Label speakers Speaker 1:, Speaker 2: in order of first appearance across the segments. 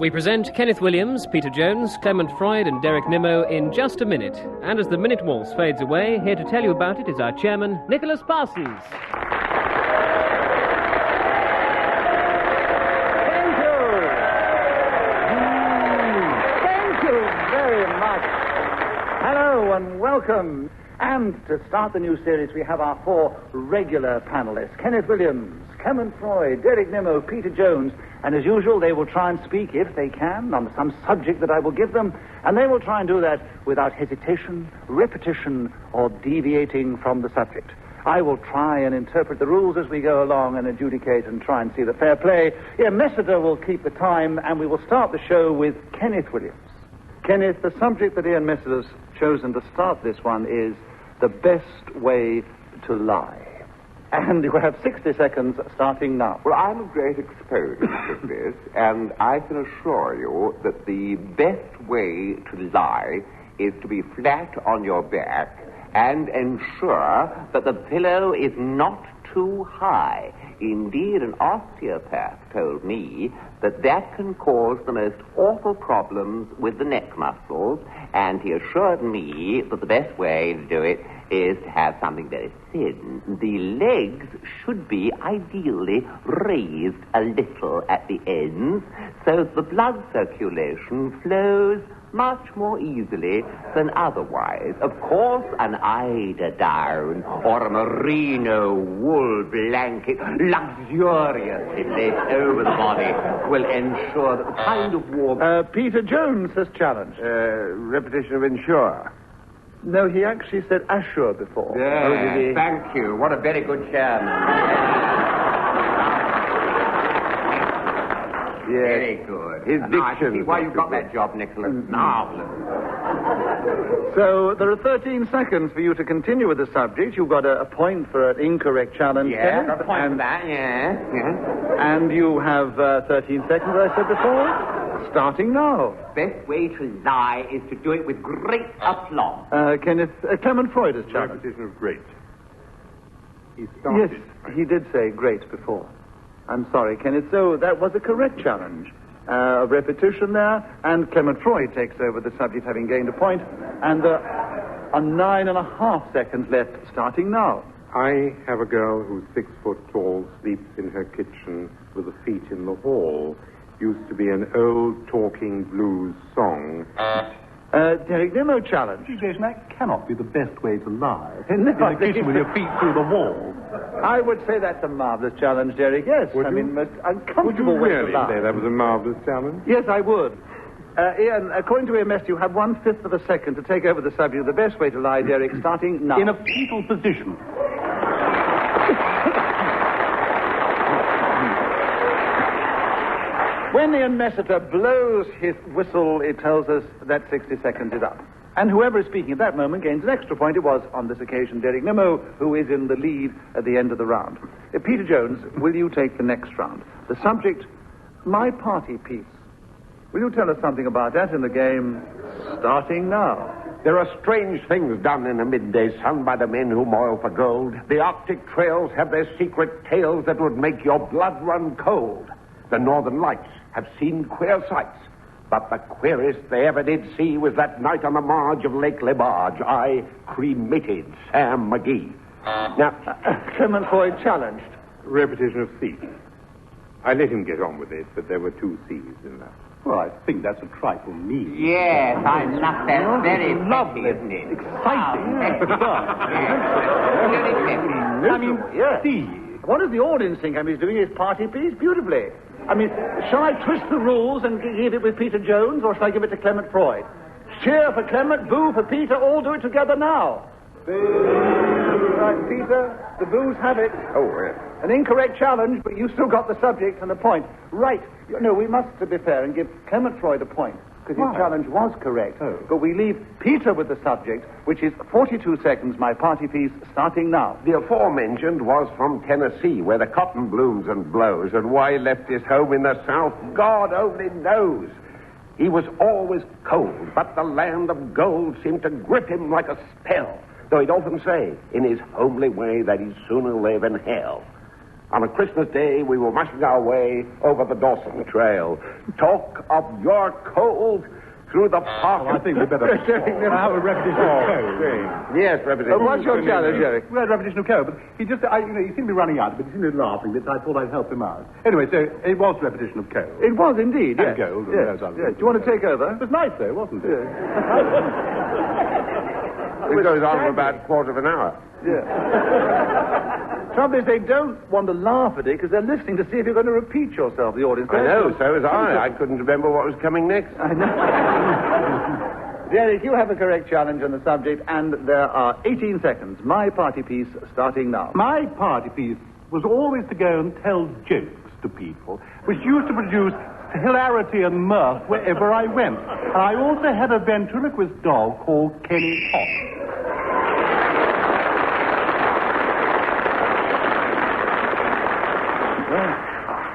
Speaker 1: We present Kenneth Williams, Peter Jones, Clement Freud and Derek Nimmo in just a minute. And as the minute waltz fades away, here to tell you about it is our chairman, Nicholas Parsons.
Speaker 2: Thank you. Thank you very much. Hello and welcome. And to start the new series, we have our four regular panelists. Kenneth Williams, Clement Freud, Derek Nimmo, Peter Jones. And as usual, they will try and speak, if they can, on some subject that I will give them. And they will try and do that without hesitation, repetition, or deviating from the subject. I will try and interpret the rules as we go along and adjudicate and try and see the fair play. Yeah, Messiter will keep the time, and we will start the show with Kenneth Williams. Kenneth, the subject that Ian Messiter's chosen to start this one is the best way to lie. And you have 60 seconds starting now.
Speaker 3: Well, I'm a great exponent of this, and I can assure you that the best way to lie is to be flat on your back and ensure that the pillow is not too high. Indeed, an osteopath told me that can cause the most awful problems with the neck muscles, and he assured me that the best way to do it is to have something very thin. The legs should be ideally raised a little at the ends, so the blood circulation flows much more easily than otherwise. Of course, an eiderdown or a merino wool blanket luxuriously placed over the body will ensure that the kind of warmth...
Speaker 2: Peter Jones has challenged.
Speaker 3: Repetition of ensure.
Speaker 2: No, he actually said assure before.
Speaker 3: Yeah,
Speaker 2: Oh, did he?
Speaker 3: thank you. What a very good chairman. Very good. His diction. I see why you got that job, Nicholas. Marvelous.
Speaker 2: So there are 13 seconds for you to continue with the subject. You've got a point for an incorrect challenge.
Speaker 3: Yeah,
Speaker 2: Kenneth,
Speaker 3: got a point for that, yeah.
Speaker 2: And you have 13 seconds, as I said before. Starting now.
Speaker 3: Best way to lie is to do it with great aplomb.
Speaker 2: Clement Freud has challenged.
Speaker 4: Repetition of great. He started.
Speaker 2: Yes, he did say great before. I'm sorry, Kenneth. So that was a correct challenge. A repetition there, and Clement Freud takes over the subject, having gained a point. And there are 9.5 seconds left, starting now.
Speaker 4: I have a girl who's 6 foot tall, sleeps in her kitchen with her feet in the hall. Used to be an old talking blues song.
Speaker 2: Derek Nimmo challenge.
Speaker 5: Jason, that cannot be the best way to lie.
Speaker 2: No,
Speaker 5: in the kitchen with your feet through the wall.
Speaker 2: I would say that's a marvellous challenge, Derek, yes.
Speaker 4: Would you?
Speaker 2: Most
Speaker 4: Would
Speaker 2: uncomfortable
Speaker 4: you
Speaker 2: way
Speaker 4: really
Speaker 2: to lie.
Speaker 4: say that was a marvelous challenge?
Speaker 2: Yes, I would. Ian, according to EMS, you have 1/5 of a second to take over the subject of the best way to lie, Derek, starting now.
Speaker 5: In a fetal position.
Speaker 2: When Ian Messiter blows his whistle, it tells us that 60 seconds is up. And whoever is speaking at that moment gains an extra point. It was, on this occasion, Derek Nimmo, who is in the lead at the end of the round. Peter Jones, will you take the next round? The subject, my party piece. Will you tell us something about that in the game starting now?
Speaker 3: There are strange things done in the midday sun by the men who moil for gold. The Arctic trails have their secret tales that would make your blood run cold. The Northern Lights have seen queer sights, but the queerest they ever did see was that night on the marge of Lake Lebarge. I cremated Sam McGee. Now,
Speaker 2: Clement Freud challenged.
Speaker 4: Repetition of C. I let him get on with it, but there were 2 C's in that.
Speaker 5: Well, I think that's a trifle mean.
Speaker 3: yes, I must. That's very lovely, isn't it?
Speaker 5: Exciting.
Speaker 2: I mean, yes.
Speaker 5: C.
Speaker 2: What does the audience think? I mean, he's doing his party piece beautifully. I mean, shall I twist the rules and give it with Peter Jones, or shall I give it to Clement Freud? Cheer for Clement, boo for Peter, all do it together now. Boo! Right, Peter, the boos have it.
Speaker 3: Oh, yes.
Speaker 2: An incorrect challenge, but you still got the subject and the point. Right. No, we must, to be fair, and give Clement Freud a point, because his challenge was correct.
Speaker 5: Oh.
Speaker 2: But we leave Peter with the subject, which is 42 seconds, my party piece, starting now.
Speaker 3: The aforementioned was from Tennessee, where the cotton blooms and blows, and why he left his home in the South, God only knows. He was always cold, but the land of gold seemed to grip him like a spell, though he'd often say, in his homely way, that he'd sooner live in hell.
Speaker 6: On a Christmas day, we were mushing our way over the Dawson Trail. Talk of your cold through the park.
Speaker 5: I think we better have a repetition of code.
Speaker 6: Yes, repetition.
Speaker 2: What's your challenge, Eric?
Speaker 5: We had a repetition of code, but he just, he seemed to be running out, but he seemed to be laughing, but I thought I'd help him out. Anyway, so it was a repetition of code.
Speaker 2: It was indeed, yes.
Speaker 5: And gold. And
Speaker 2: Yes.
Speaker 5: those other
Speaker 2: Yes. Do you want to take over?
Speaker 5: It was nice, though, wasn't it?
Speaker 6: It goes on for about a quarter of an hour.
Speaker 2: Trouble is, they don't want to laugh at it because they're listening to see if you're going to repeat yourself, the audience.
Speaker 6: I know, so was I. I couldn't remember what was coming next.
Speaker 2: I know. Derek, you have a correct challenge on the subject, and there are 18 seconds. My party piece starting now.
Speaker 5: My party piece was always to go and tell jokes to people, which used to produce hilarity and mirth wherever I went. And I also had a ventriloquist dog called Kenny Hot.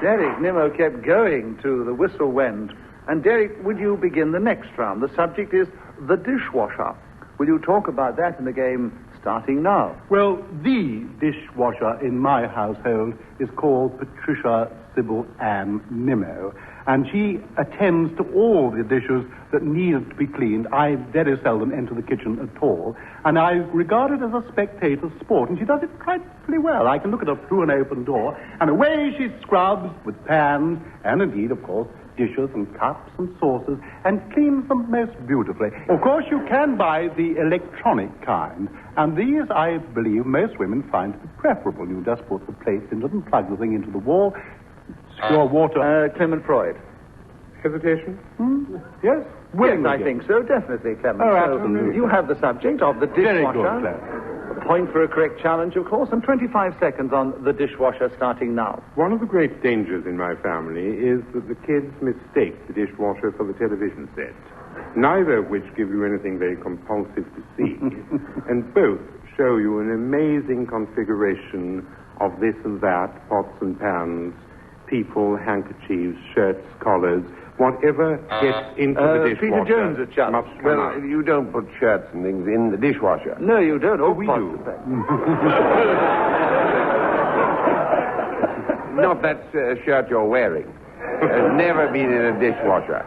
Speaker 2: Derek, Nimmo kept going to the whistle went. And Derek, would you begin the next round? The subject is the dishwasher. Will you talk about that in the game starting now?
Speaker 5: Well, the dishwasher in my household is called Patricia Sybil Ann Nimmo, and she attends to all the dishes that need to be cleaned. I very seldom enter the kitchen at all, and I regard it as a spectator sport, and she does it quite pretty well. I can look at her through an open door, and away she scrubs with pans, and indeed, of course, dishes and cups and saucers, and cleans them most beautifully. Of course, you can buy the electronic kind, and these, I believe, most women find to be preferable. You just put the plates into them, plug the thing into the wall, secure water.
Speaker 2: Clement Freud.
Speaker 4: Hesitation?
Speaker 5: Yes?
Speaker 2: Yes, I think so, definitely, Clement.
Speaker 5: Oh,
Speaker 2: So
Speaker 5: absolutely.
Speaker 2: you have the subject of the
Speaker 5: Very
Speaker 2: dishwasher.
Speaker 5: good, Clement.
Speaker 2: A point for a correct challenge, of course, and 25 seconds on the dishwasher starting now.
Speaker 4: One of the great dangers in my family is that the kids mistake the dishwasher for the television set, neither of which give you anything very compulsive to see, and both show you an amazing configuration of this and that, pots and pans, people, handkerchiefs, shirts, collars, whatever gets into the dishwasher.
Speaker 2: Peter Jones has challenged.
Speaker 4: must come
Speaker 6: Well,
Speaker 4: out.
Speaker 6: you don't put shirts and things in the dishwasher.
Speaker 2: No, you don't. Oh,
Speaker 5: we
Speaker 2: pots
Speaker 5: do.
Speaker 2: and pans.
Speaker 6: Not that shirt you're wearing. Has never been in a dishwasher.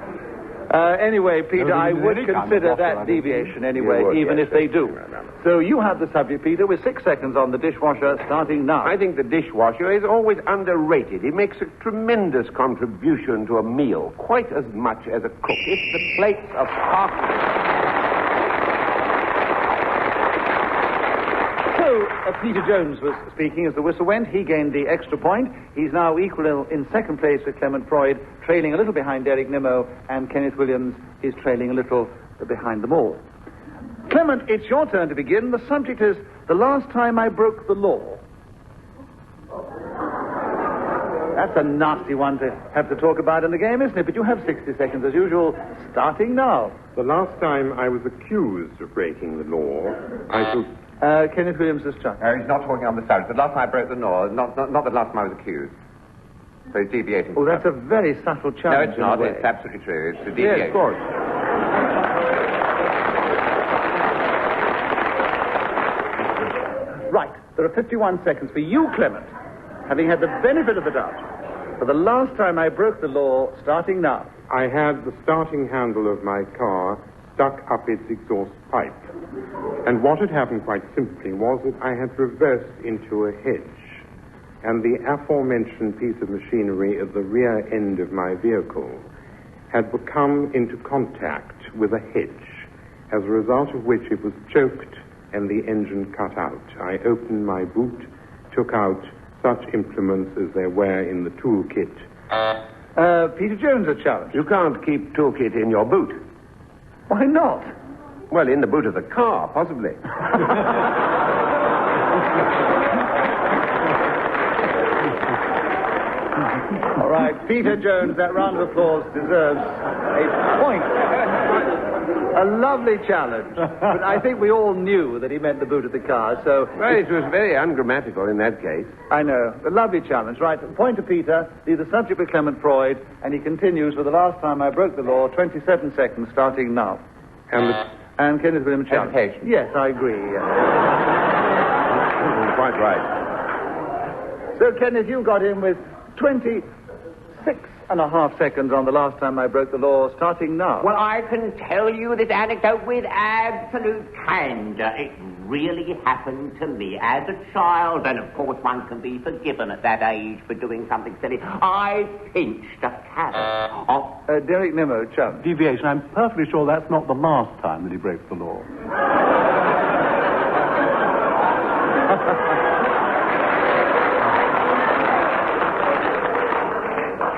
Speaker 2: Anyway, Peter, I would
Speaker 5: any kind of
Speaker 2: consider
Speaker 5: water, I
Speaker 2: that
Speaker 5: think.
Speaker 2: deviation anyway,
Speaker 6: You would,
Speaker 2: even
Speaker 6: yes,
Speaker 2: if they
Speaker 6: yes.
Speaker 2: do. So you have the subject, Peter, with 6 seconds on the dishwasher starting now.
Speaker 6: I think the dishwasher is always underrated. He makes a tremendous contribution to a meal, quite as much as a cook. If the plates are sparkling.
Speaker 2: So, Peter Jones was speaking as the whistle went. He gained the extra point. He's now equal in second place with Clement Freud, trailing a little behind Derek Nimmo, and Kenneth Williams is trailing a little behind them all. Clement, it's your turn to begin. The subject is the last time I broke the law. That's a nasty one to have to talk about in the game, isn't it? But you have 60 seconds as usual, starting now.
Speaker 4: The last time I was accused of breaking the law, I took...
Speaker 2: Kenneth Williams has chucked.
Speaker 3: No, he's not talking on the subject. The last time I broke the law, not the last time I was accused. So he's deviating.
Speaker 2: Oh, that's a very subtle
Speaker 3: No,
Speaker 2: challenge.
Speaker 3: it's not.
Speaker 2: in a way.
Speaker 3: It's absolutely true. It's a deviation.
Speaker 2: Yes, of course. Right. There are 51 seconds for you, Clement, having had the benefit of the doubt. For the last time I broke the law, starting now.
Speaker 4: I had the starting handle of my car stuck up its exhaust pipe. And what had happened quite simply was that I had reversed into a hedge. And the aforementioned piece of machinery at the rear end of my vehicle had come into contact with a hedge, as a result of which it was choked and the engine cut out. I opened my boot, took out such implements as there were in the toolkit.
Speaker 2: Peter Jones has challenged.
Speaker 6: You can't keep toolkit in your boot.
Speaker 2: Why not?
Speaker 6: Well, in the boot of the car, possibly.
Speaker 2: All right, Peter Jones, that round of applause deserves a point. A lovely challenge. But I think we all knew that he meant the boot of the car, so...
Speaker 6: Well, it was very ungrammatical in that case.
Speaker 2: I know. A lovely challenge. Right, point to Peter, leave the subject with Clement Freud, and he continues for the last time I broke the law, 27 seconds, starting now. And Kenneth Williams challenge.
Speaker 3: Hesitation.
Speaker 2: Yes, I agree.
Speaker 6: Quite right.
Speaker 2: So, Kenneth, you got in with 26.5 seconds on the last time I broke the law, starting now.
Speaker 3: Well, I can tell you this anecdote with absolute candor. It really happened to me as a child, and of course one can be forgiven at that age for doing something silly. I pinched a carrot off...
Speaker 2: Derek Nimmo, chum.
Speaker 5: Deviation. I'm perfectly sure that's not the last time that he broke the law.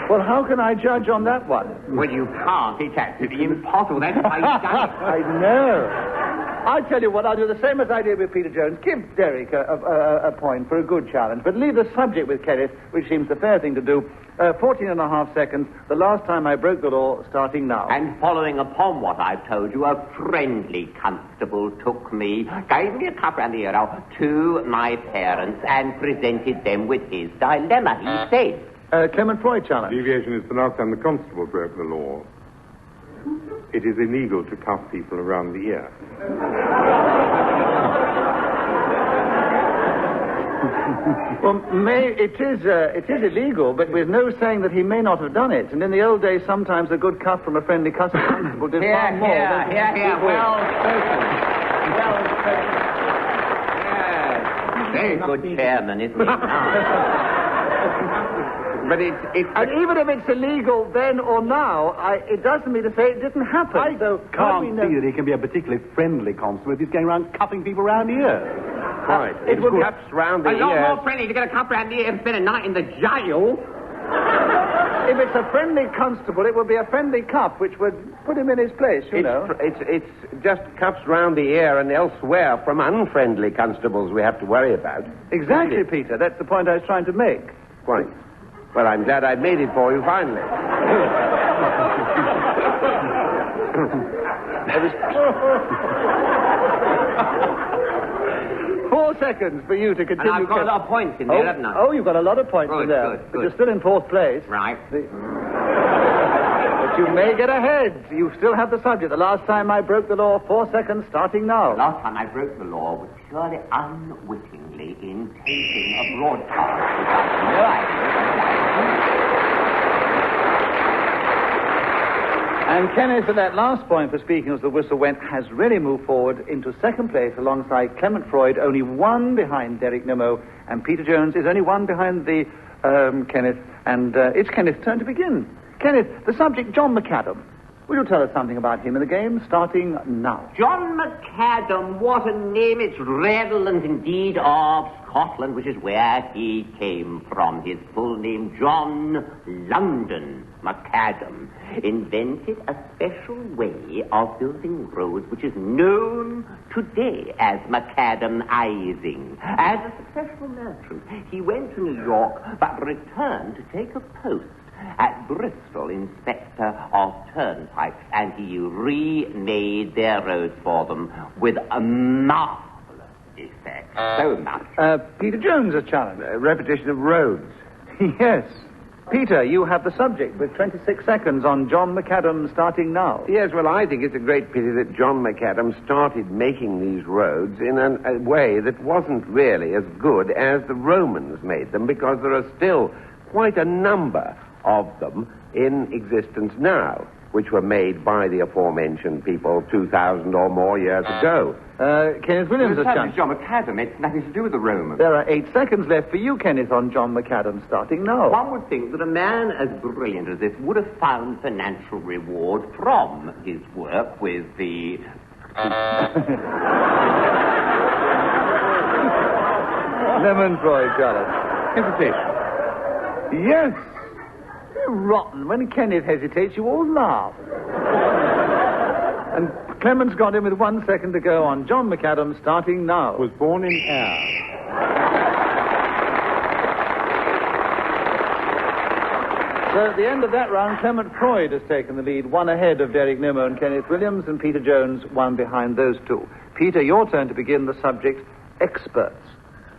Speaker 2: Well, how can I judge on that one?
Speaker 3: Well, you can't. It's absolutely impossible. That's why you've done it.
Speaker 2: I know. I'll tell you what, I'll do the same as I did with Peter Jones. Give Derek a point for a good challenge, but leave the subject with Kenneth, which seems the fair thing to do. 14.5 seconds, the last time I broke the law, starting now.
Speaker 3: And following upon what I've told you, a friendly constable took me, gave me a cup round the ear to my parents, and presented them with his dilemma. He said...
Speaker 2: Clement Freud challenge.
Speaker 4: Deviation is the last time the constable broke the law. It is illegal to cuff people around the ear.
Speaker 2: Well, it is illegal, but with no saying that he may not have done it. And in the old days, sometimes a good cuff from a friendly constable did far more.
Speaker 3: Here. Well spoken. Yes. Very good chairman, isn't he?
Speaker 2: But and even if it's illegal then or now, it doesn't mean to say it didn't happen.
Speaker 5: I can't see that he can be a particularly friendly constable if he's going around cuffing people round the ear.
Speaker 6: Right. It would cups round the ear.
Speaker 3: A lot more friendly to get a cup round the ear and spend a night in the jail.
Speaker 2: If it's a friendly constable, it would be a friendly cuff, which would put him in his place, you know.
Speaker 6: It's just cuffs round the ear and elsewhere from unfriendly constables we have to worry about.
Speaker 2: Exactly, Peter. That's the point I was trying to make.
Speaker 6: Quite. Well, I'm glad I made it for you, finally.
Speaker 2: 4 seconds for you to continue.
Speaker 3: And I've got a lot of points in there, haven't I?
Speaker 2: Oh, you've got a lot of points in there.
Speaker 3: Good.
Speaker 2: But you're still in 4th place.
Speaker 3: Right.
Speaker 2: But you may get ahead. You still have the subject. The last time I broke the law, 4 seconds, starting now.
Speaker 3: The last time I broke the law was purely unwittingly in taking a broadcast which I had no idea.
Speaker 2: And Kenneth, at that last point for speaking as the whistle went, has really moved forward into 2nd place alongside Clement Freud, only 1 behind Derek Nimmo, and Peter Jones is only 1 behind the Kenneth, and it's Kenneth's turn to begin. Kenneth, the subject, John McAdam. Will you tell us something about him in the game, starting now?
Speaker 3: John McAdam, what a name. It's redolent indeed of Scotland, which is where he came from. His full name, John London McAdam, invented a special way of building roads which is known today as macadamizing. As a successful merchant, he went to New York but returned to take a post at Bristol, inspector of turnpikes, and he remade their roads for them with a marvelous effect. So much.
Speaker 2: Peter Jones, a challenge.
Speaker 6: Repetition of roads.
Speaker 2: Yes. Peter, you have the subject with 26 seconds on John McAdam, starting now.
Speaker 6: Yes, well, I think it's a great pity that John McAdam started making these roads in a way that wasn't really as good as the Romans made them, because there are still quite a number of them in existence now, which were made by the aforementioned people 2,000 or more years ago.
Speaker 2: Kenneth Williams, a chance.
Speaker 3: John McAdam, it's nothing to do with the Romans.
Speaker 2: There are 8 seconds left for you, Kenneth, on John McAdam, starting now.
Speaker 3: One would think that a man as brilliant as this would have found financial reward from his work with the...
Speaker 2: Lemon Freud, Charlotte.
Speaker 4: Hesitation.
Speaker 2: Yes. Rotten. When Kenneth hesitates, you all laugh. And Clement's got him with 1 second to go on John McAdam, starting now.
Speaker 4: Was born in Ayr.
Speaker 2: So at the end of that round, Clement Freud has taken the lead, 1 ahead of Derek Nimmo and Kenneth Williams, and Peter Jones 1 behind those 2. Peter, your turn to begin the subject, experts.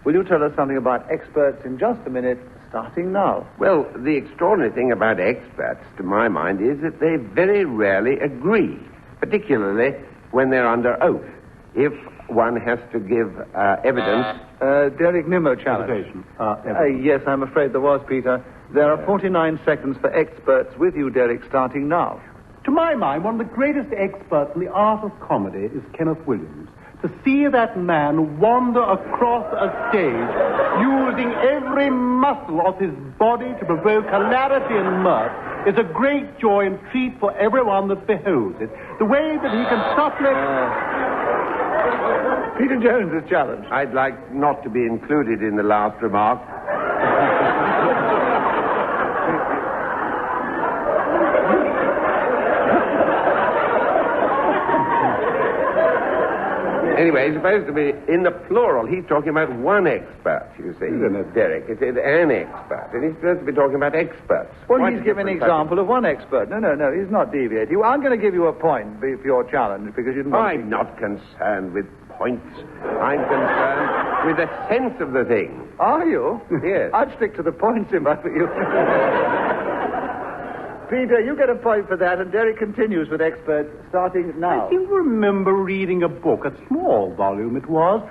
Speaker 2: Will you tell us something about experts in just a minute, starting now?
Speaker 6: Well, the extraordinary thing about experts, to my mind, is that they very rarely agree, particularly when they're under oath. If one has to give evidence.
Speaker 2: Derek Nimmo challenge. Yes, I'm afraid there was, Peter. There are 49 seconds for experts with you, Derek, starting now.
Speaker 5: To my mind, one of the greatest experts in the art of comedy is Kenneth Williams. To see that man wander across a stage using every muscle of his body to provoke hilarity and mirth is a great joy and treat for everyone that beholds it. The way that he can subtly...
Speaker 2: Peter Jones is challenged.
Speaker 6: I'd like not to be included in the last remark. Anyway, he's supposed to be in the plural. He's talking about one expert, you see. Isn't it, Derek? It's an expert. And he's supposed to be talking about experts.
Speaker 2: Well, he's giving an example of one expert. No, he's not deviating. I'm going to give you a point for your challenge because you didn't...
Speaker 6: I'm not concerned with points. I'm concerned with the sense of the thing.
Speaker 2: Are you?
Speaker 6: Yes.
Speaker 2: I'd stick to the points if I were you. Peter, you get a point for that, and Derek continues with experts starting now.
Speaker 5: I seem to remember reading a book, a small volume it was,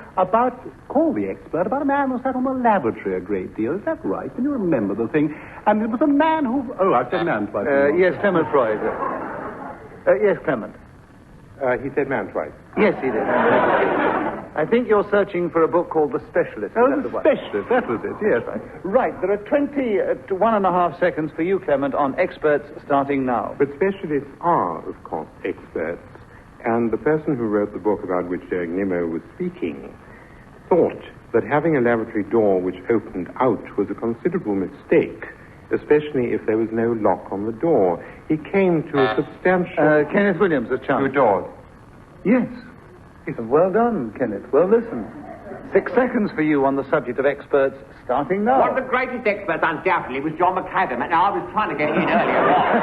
Speaker 5: called The Expert, about a man who sat on the lavatory a great deal. Is that right? Can you remember the thing? And it was a man who... Oh, I've said man twice.
Speaker 2: Yes, Clement Freud. Yes, Clement.
Speaker 4: He said man twice.
Speaker 2: Yes, he did. I think you're searching for a book called The Specialist.
Speaker 5: Oh, The Specialist, that was it, yes.
Speaker 2: Right, there are 21.5 seconds for you, Clement, on experts starting now.
Speaker 4: But specialists are, of course, experts. And the person who wrote the book about which Derek Nimmo was speaking thought that having a lavatory door which opened out was a considerable mistake, especially if there was no lock on the door. He came to a substantial...
Speaker 2: Kenneth Williams, a chance.
Speaker 3: 2 doors.
Speaker 2: Yes. Well done, Kenneth. Well listened. 6 seconds for you on the subject of experts, starting now.
Speaker 3: One of the greatest experts, undoubtedly, was John McAdam, and I was trying to get in earlier on.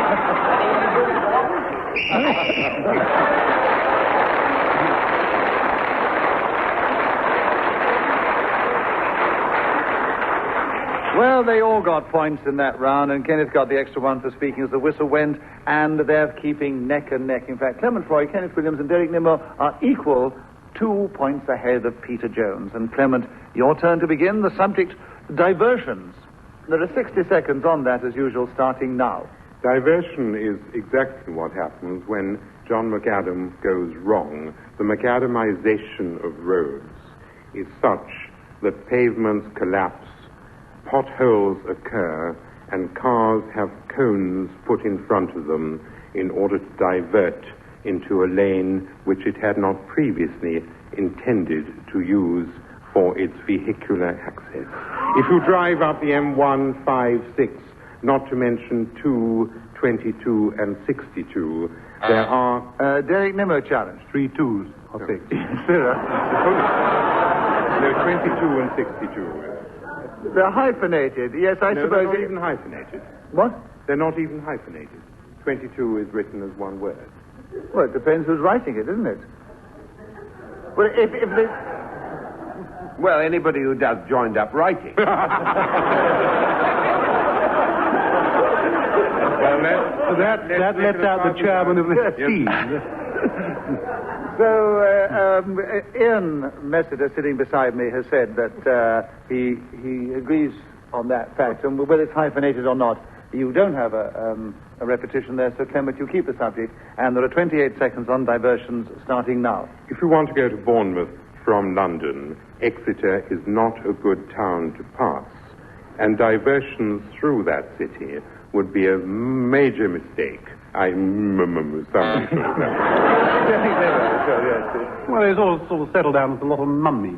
Speaker 2: Well, they all got points in that round, and Kenneth got the extra one for speaking as the whistle went, and they're keeping neck and neck. In fact, Clement Freud, Kenneth Williams, and Derek Nimmo are equal, 2 points ahead of Peter Jones. And Clement, your turn to begin. The subject, diversions. There are 60 seconds on that, as usual, starting now.
Speaker 4: Diversion is exactly what happens when John McAdam goes wrong. The macadamization of roads is such that pavements collapse, potholes occur, and cars have cones put in front of them in order to divert into a lane which it had not previously intended to use for its vehicular access. If you drive up the M156, not to mention 2, 22, and 62, there are...
Speaker 2: Derek Nimmo challenge.
Speaker 5: 3 2s or 6.
Speaker 4: No, 22 and 62.
Speaker 2: They're hyphenated. Yes, I
Speaker 4: No,
Speaker 2: suppose...
Speaker 4: they're not even hyphenated.
Speaker 2: What?
Speaker 4: They're not even hyphenated. 22 is written as one word.
Speaker 2: Well, it depends who's writing it, isn't it? Well, if they...
Speaker 6: Well, anybody who does joined-up writing.
Speaker 5: Well, that lets out the chairman of the team.
Speaker 2: So, Ian Messiter, sitting beside me, has said that he agrees on that fact. And whether it's hyphenated or not, you don't have a repetition there. So, Clement, you keep the subject. And there are 28 seconds on diversions starting now.
Speaker 4: If you want to go to Bournemouth from London, Exeter is not a good town to pass. And diversions through that city would be a major mistake. Somebody should have done.
Speaker 5: Well, he's all sort of settled down with a lot of mummy.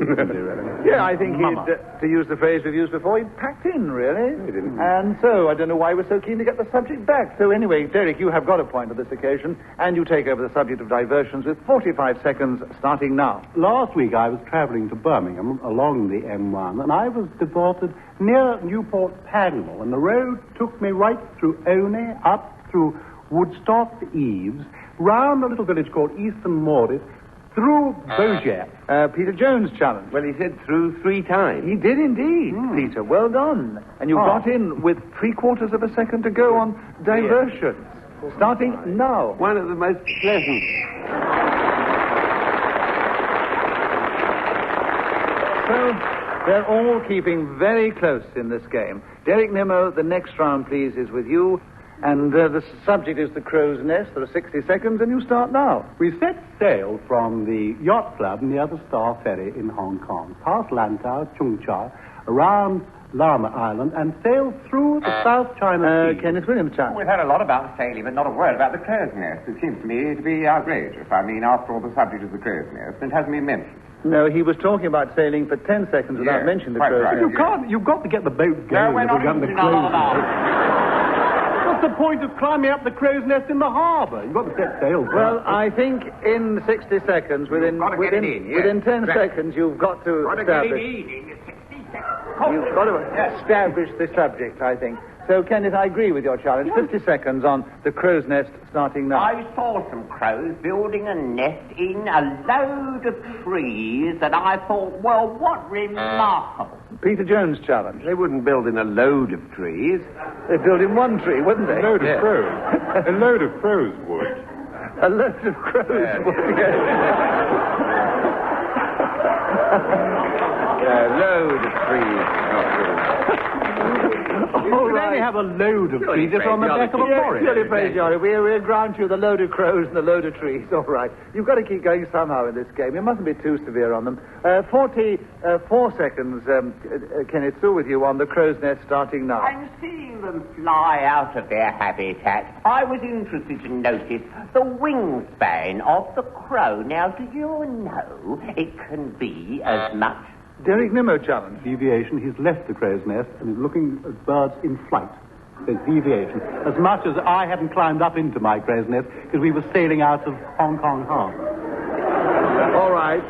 Speaker 2: Yeah, I think he'd, to use the phrase we've used before, he'd packed in, really.
Speaker 4: He didn't.
Speaker 2: And so, I don't know why he was so keen to get the subject back. So anyway, Derek, you have got a point on this occasion, and you take over the subject of diversions with 45 seconds starting now.
Speaker 5: Last week I was travelling to Birmingham along the M1, and I was deported near Newport Pagnell, and the road took me right through Oney, up through Woodstock, Eves, round a little village called Easton Moordit, through Beaujeu.
Speaker 2: Peter Jones challenge.
Speaker 6: Well, he said through 3 times.
Speaker 2: He did indeed, Peter. Well done. And you got in with 3/4 of a second to go on diversions. Yes. Starting now.
Speaker 6: One of the most pleasant.
Speaker 2: So they're all keeping very close in this game. Derek Nimmo, the next round, please, is with you. And the subject is the crow's nest. There are 60 seconds, and you start now.
Speaker 5: We set sail from the yacht club near the Star Ferry in Hong Kong, past Lantau, Chung Cha, around Lama Island, and sailed through the South China Sea.
Speaker 2: Kenneth Williams, chance.
Speaker 3: We've heard a lot about sailing, but not a word about the crow's nest. It seems to me to be outrageous. I mean, after all, the subject is the crow's nest, and it hasn't been mentioned.
Speaker 2: No, he was talking about sailing for 10 seconds without
Speaker 3: Yes,
Speaker 2: mentioning the
Speaker 3: quite
Speaker 2: crow's
Speaker 3: right.
Speaker 2: nest.
Speaker 5: You've got to get the boat going.
Speaker 3: No, we're not
Speaker 5: the
Speaker 3: interested in all of that.
Speaker 5: What's the point of climbing up the crow's nest in the harbour? You've got to set sail first.
Speaker 2: Well, I think in 60 seconds, within
Speaker 3: got to get it in, yes.
Speaker 2: within 10
Speaker 3: Right.
Speaker 2: seconds, you've got to
Speaker 3: Got to get it
Speaker 2: establish.
Speaker 3: in 60 seconds.
Speaker 2: You've got to establish the subject, I think. So, Kenneth, I agree with your challenge. 50 seconds on the crow's nest starting now.
Speaker 3: I saw some crows building a nest in a load of trees, and I thought, well, what remarkable.
Speaker 2: Peter Jones' challenge.
Speaker 6: They wouldn't build in a load of trees.
Speaker 2: They'd build in one tree, wouldn't they?
Speaker 4: A load of crows. A load of crows would.
Speaker 2: A load of crows would go.
Speaker 6: A load of trees.
Speaker 2: All
Speaker 5: You could only
Speaker 2: right.
Speaker 5: have a load of trees just on the back of a lorry.
Speaker 2: Really, praise God. We'll grant you the load of crows and the load of trees. All right. You've got to keep going somehow in this game. You mustn't be too severe on them. 44 seconds, Kenneth, through with you on the crow's nest starting now.
Speaker 3: And seeing them fly out of their habitat, I was interested to notice the wingspan of the crow. Now, do you know it can be as much?
Speaker 2: Derek Nimmo challenge.
Speaker 5: Deviation, he's left the crow's nest and is looking at birds in flight. There's deviation. As much as I hadn't climbed up into my crow's nest because we were sailing out of Hong Kong Harbour.
Speaker 2: All right.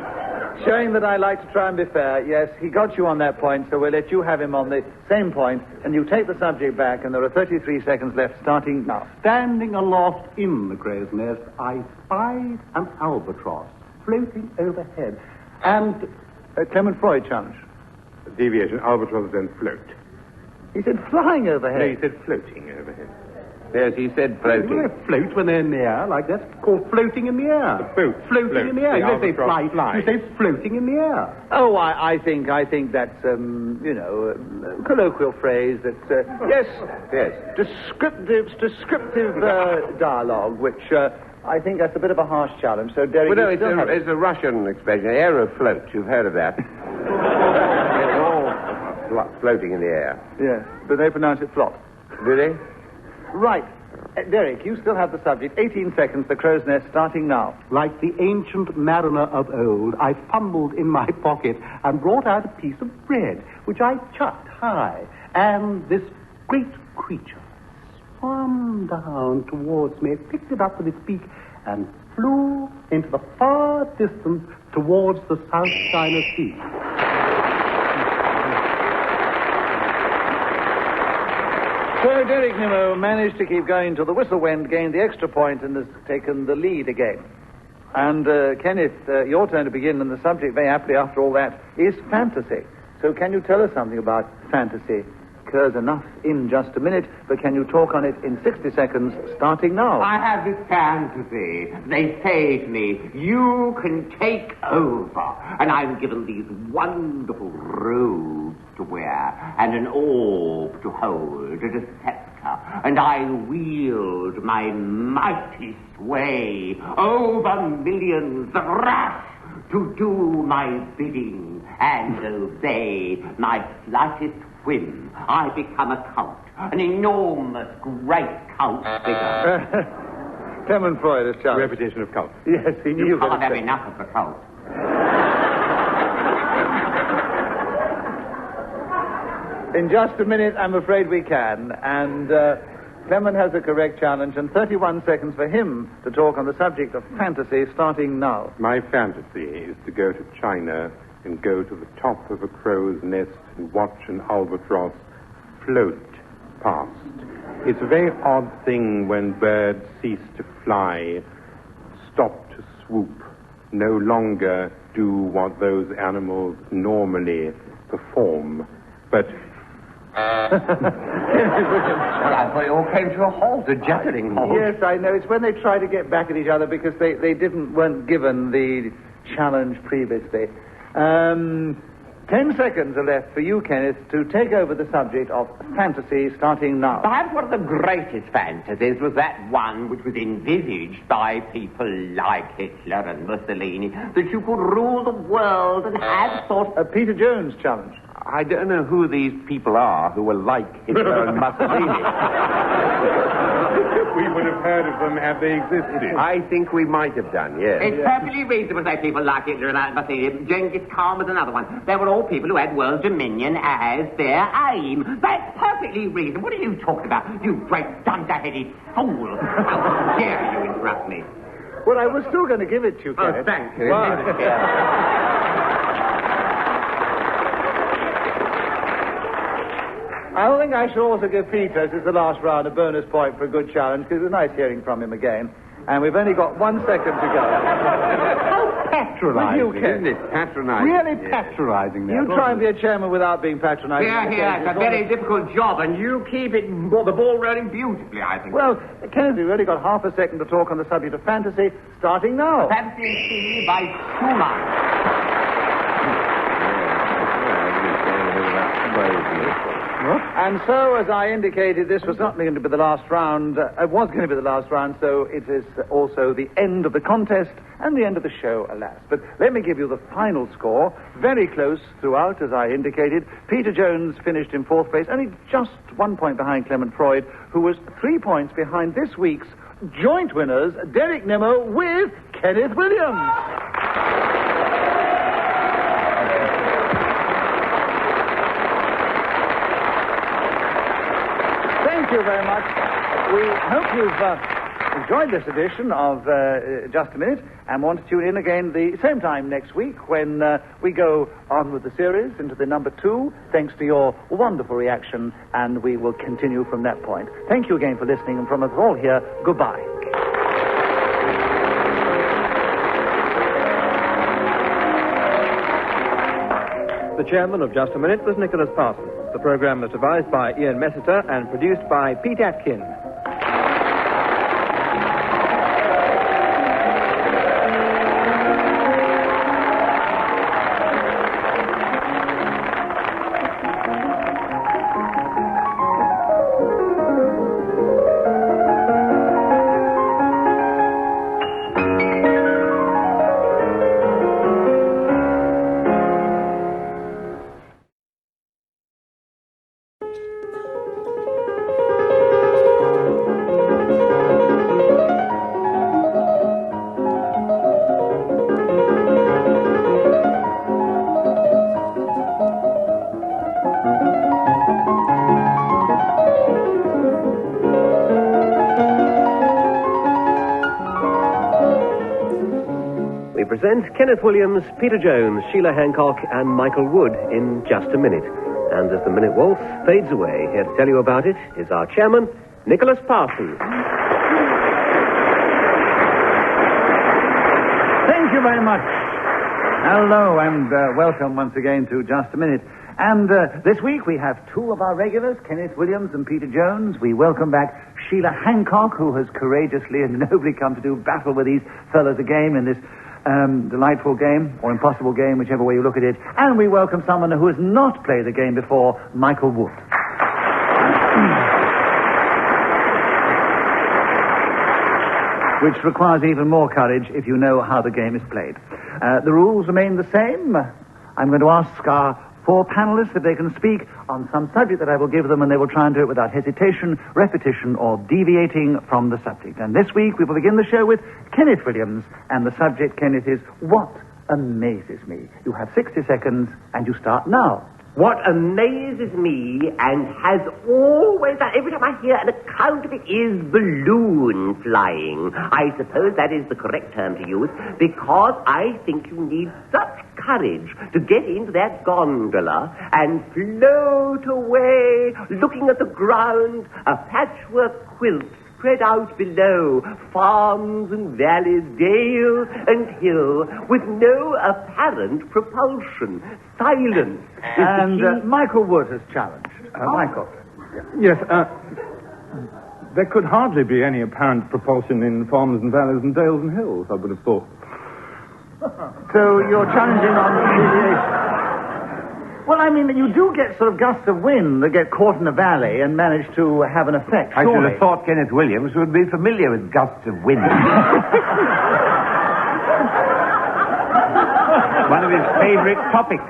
Speaker 2: Showing that I like to try and be fair, yes, he got you on that point, so we'll let you have him on the same point, and you take the subject back, and there are 33 seconds left starting now.
Speaker 5: Standing aloft in the crow's nest, I spied an albatross floating overhead. And
Speaker 2: Clement Freud challenge.
Speaker 4: Deviation. Albatross don't float.
Speaker 2: He said flying
Speaker 4: No,
Speaker 2: overhead.
Speaker 4: he said floating overhead.
Speaker 6: Yes, he said floating.
Speaker 5: they float when they're in the air, like that's called floating in the air.
Speaker 4: The boat
Speaker 5: Floating
Speaker 4: floats.
Speaker 5: in the air.
Speaker 4: The
Speaker 5: You don't say
Speaker 4: albatross
Speaker 5: fly.
Speaker 4: flies.
Speaker 5: You say floating in the air.
Speaker 2: Oh, I think that's, colloquial phrase that, yes, descriptive dialogue, which I think that's a bit of a harsh challenge. So, Derek,
Speaker 6: Well, no,
Speaker 2: you still have it.
Speaker 6: it's a Russian expression. Aerofloat. You've heard of that. It's all floating in the air.
Speaker 2: Yes, but they pronounce it flop.
Speaker 6: Do they?
Speaker 2: Right. Derek, you still have the subject. 18 seconds, the crow's nest, starting now.
Speaker 5: Like the ancient mariner of old, I fumbled in my pocket and brought out a piece of bread, which I chucked high. And this great creature swam down towards me, picked it up with its beak, and flew into the far distance towards the South China Sea.
Speaker 2: So Derek Nimmo managed to keep going till the whistle went, gained the extra point, and has taken the lead again. And Kenneth, your turn to begin, and the subject, very aptly after all that, is fantasy. So can you tell us something about fantasy? Occurs enough in just a minute, but can you talk on it in 60 seconds, starting now?
Speaker 3: I have this fantasy. They say to me, you can take over. And I'm given these wonderful robes to wear and an orb to hold and a scepter. And I wield my mighty sway over millions that rush to do my bidding and obey my slightest whim. I become a cult, an enormous, great cult figure.
Speaker 2: Clement Freud has challenged.
Speaker 4: Repetition of cult.
Speaker 2: Yes, he knew
Speaker 3: You
Speaker 2: that.
Speaker 3: can't have enough of the cult.
Speaker 2: In just a minute, I'm afraid we can. And Clement has a correct challenge, and 31 seconds for him to talk on the subject of fantasy, starting now.
Speaker 4: My fantasy is to go to China and go to the top of a crow's nest and watch an albatross float past. It's a very odd thing when birds cease to fly, stop to swoop, no longer do what those animals normally perform, but...
Speaker 3: Well, I thought it all came to a halt, a juggling halt.
Speaker 2: Yes, I know. It's when they try to get back at each other because they weren't given the challenge previously. 10 seconds are left for you, Kenneth, to take over the subject of fantasy starting now.
Speaker 3: Perhaps one of the greatest fantasies was that one which was envisaged by people like Hitler and Mussolini, that you could rule the world and have sort
Speaker 2: A Peter Jones challenge.
Speaker 6: I don't know who these people are who were like Hitler and Mussolini.
Speaker 4: We would have heard of them had they existed.
Speaker 6: I think we might have done, yes.
Speaker 3: It's perfectly reasonable to say people like Hitler and Mussolini. Genghis Khan was another one. They were all people who had world dominion as their aim. That's perfectly reasonable. What are you talking about, you great dunderheaded fool? How dare you interrupt me?
Speaker 2: Well, I was still going to give it to you, Kenneth.
Speaker 3: Oh, thank you.
Speaker 2: I think I should also give Peter, as is the last round, a bonus point for a good challenge, because it was nice hearing from him again. And we've only got 1 second to go.
Speaker 5: How patronising.
Speaker 2: Will you, Ken?
Speaker 6: Isn't it patronising?
Speaker 5: Really patronising there.
Speaker 2: You try and be a chairman without being patronising.
Speaker 3: It's a very difficult job, and you keep the ball rolling beautifully, I think.
Speaker 2: Well, Kenneth, we've only got half a second to talk on the subject of fantasy, starting now.
Speaker 3: Fantasy by Schumann.
Speaker 2: And so, as I indicated, this was not going to be the last round. It was going to be the last round, so it is also the end of the contest and the end of the show, alas. But let me give you the final score. Very close throughout, as I indicated. Peter Jones finished in 4th place, only just 1 point behind Clement Freud, who was 3 points behind this week's joint winners, Derek Nimmo with Kenneth Williams. Thank you very much. We hope you've enjoyed this edition of Just a Minute and want to tune in again the same time next week when we go on with the series into the number 2, thanks to your wonderful reaction, and we will continue from that point. Thank you again for listening, and from us all here, goodbye.
Speaker 7: The chairman of Just a Minute was Nicholas Parsons. The program was devised by Ian Messiter and produced by Pete Atkin.
Speaker 1: Present Kenneth Williams, Peter Jones, Sheila Hancock, and Michael Wood in Just a Minute. And as the minute waltz fades away, here to tell you about it is our chairman, Nicholas Parsons.
Speaker 2: Thank you very much. Hello, and welcome once again to Just a Minute. And this week we have 2 of our regulars, Kenneth Williams and Peter Jones. We welcome back Sheila Hancock, who has courageously and nobly come to do battle with these fellows again in this delightful game, or impossible game, whichever way you look at it. And we welcome someone who has not played the game before, Michael Wood. Which requires even more courage if you know how the game is played. The rules remain the same. I'm going to ask our 4 panelists if they can speak on some subject that I will give them, and they will try and do it without hesitation, repetition, or deviating from the subject. And this week we will begin the show with Kenneth Williams, and the subject, Kenneth, is What Amazes Me. You have 60 seconds, and you start now.
Speaker 3: What amazes me, and has always done, every time I hear an account of it, is balloon flying. I suppose that is the correct term to use, because I think you need such courage to get into that gondola and float away, looking at the ground, a patchwork quilt spread out below, farms and valleys, dale and hill, with no apparent propulsion. Silence.
Speaker 2: And Michael Wood has challenged. Michael.
Speaker 8: Yes, there could hardly be any apparent propulsion in farms and valleys and dales and hills, I would have thought.
Speaker 2: So you're challenging on deviation. I mean, you do get sort of gusts of wind that get caught in the valley and manage to have an effect,
Speaker 6: I should
Speaker 2: surely.
Speaker 6: have thought Kenneth Williams would be familiar with gusts of wind. One of his favourite topics.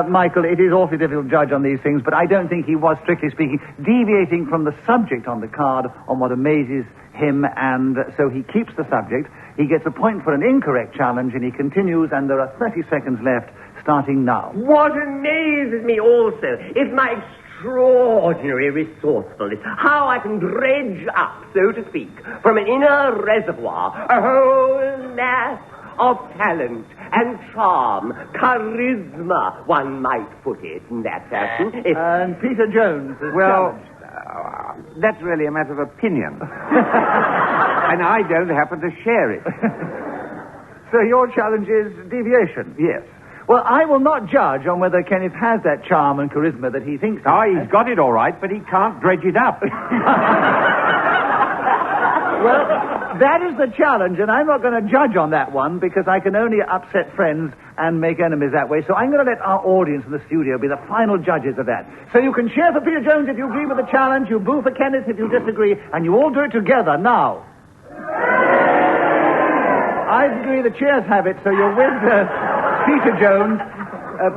Speaker 2: Michael, it is awfully difficult to judge on these things, but I don't think he was, strictly speaking, deviating from the subject on the card on what amazes him, and so he keeps the subject. He gets a point for an incorrect challenge, and he continues, and there are 30 seconds left, starting now.
Speaker 9: What amazes me also is my extraordinary resourcefulness. How I can dredge up, so to speak, from an inner reservoir, a whole mass of talent and charm, charisma, one might put it in that fashion.
Speaker 2: And Peter Jones is
Speaker 6: Well, that's really a matter of opinion. And I don't happen to share it.
Speaker 2: So your challenge is deviation?
Speaker 6: Yes.
Speaker 2: Well, I will not judge on whether Kenneth has that charm and charisma that he thinks he
Speaker 6: Oh,
Speaker 2: has.
Speaker 6: he's got it all right, but he can't dredge it up.
Speaker 2: Well, that is the challenge, and I'm not going to judge on that one because I can only upset friends and make enemies that way. So I'm going to let our audience in the studio be the final judges of that. So you can cheer for Peter Jones if you agree with the challenge, you boo for Kenneth if you disagree, and you all do it together now. I agree the cheers have it, so you're with Peter Jones.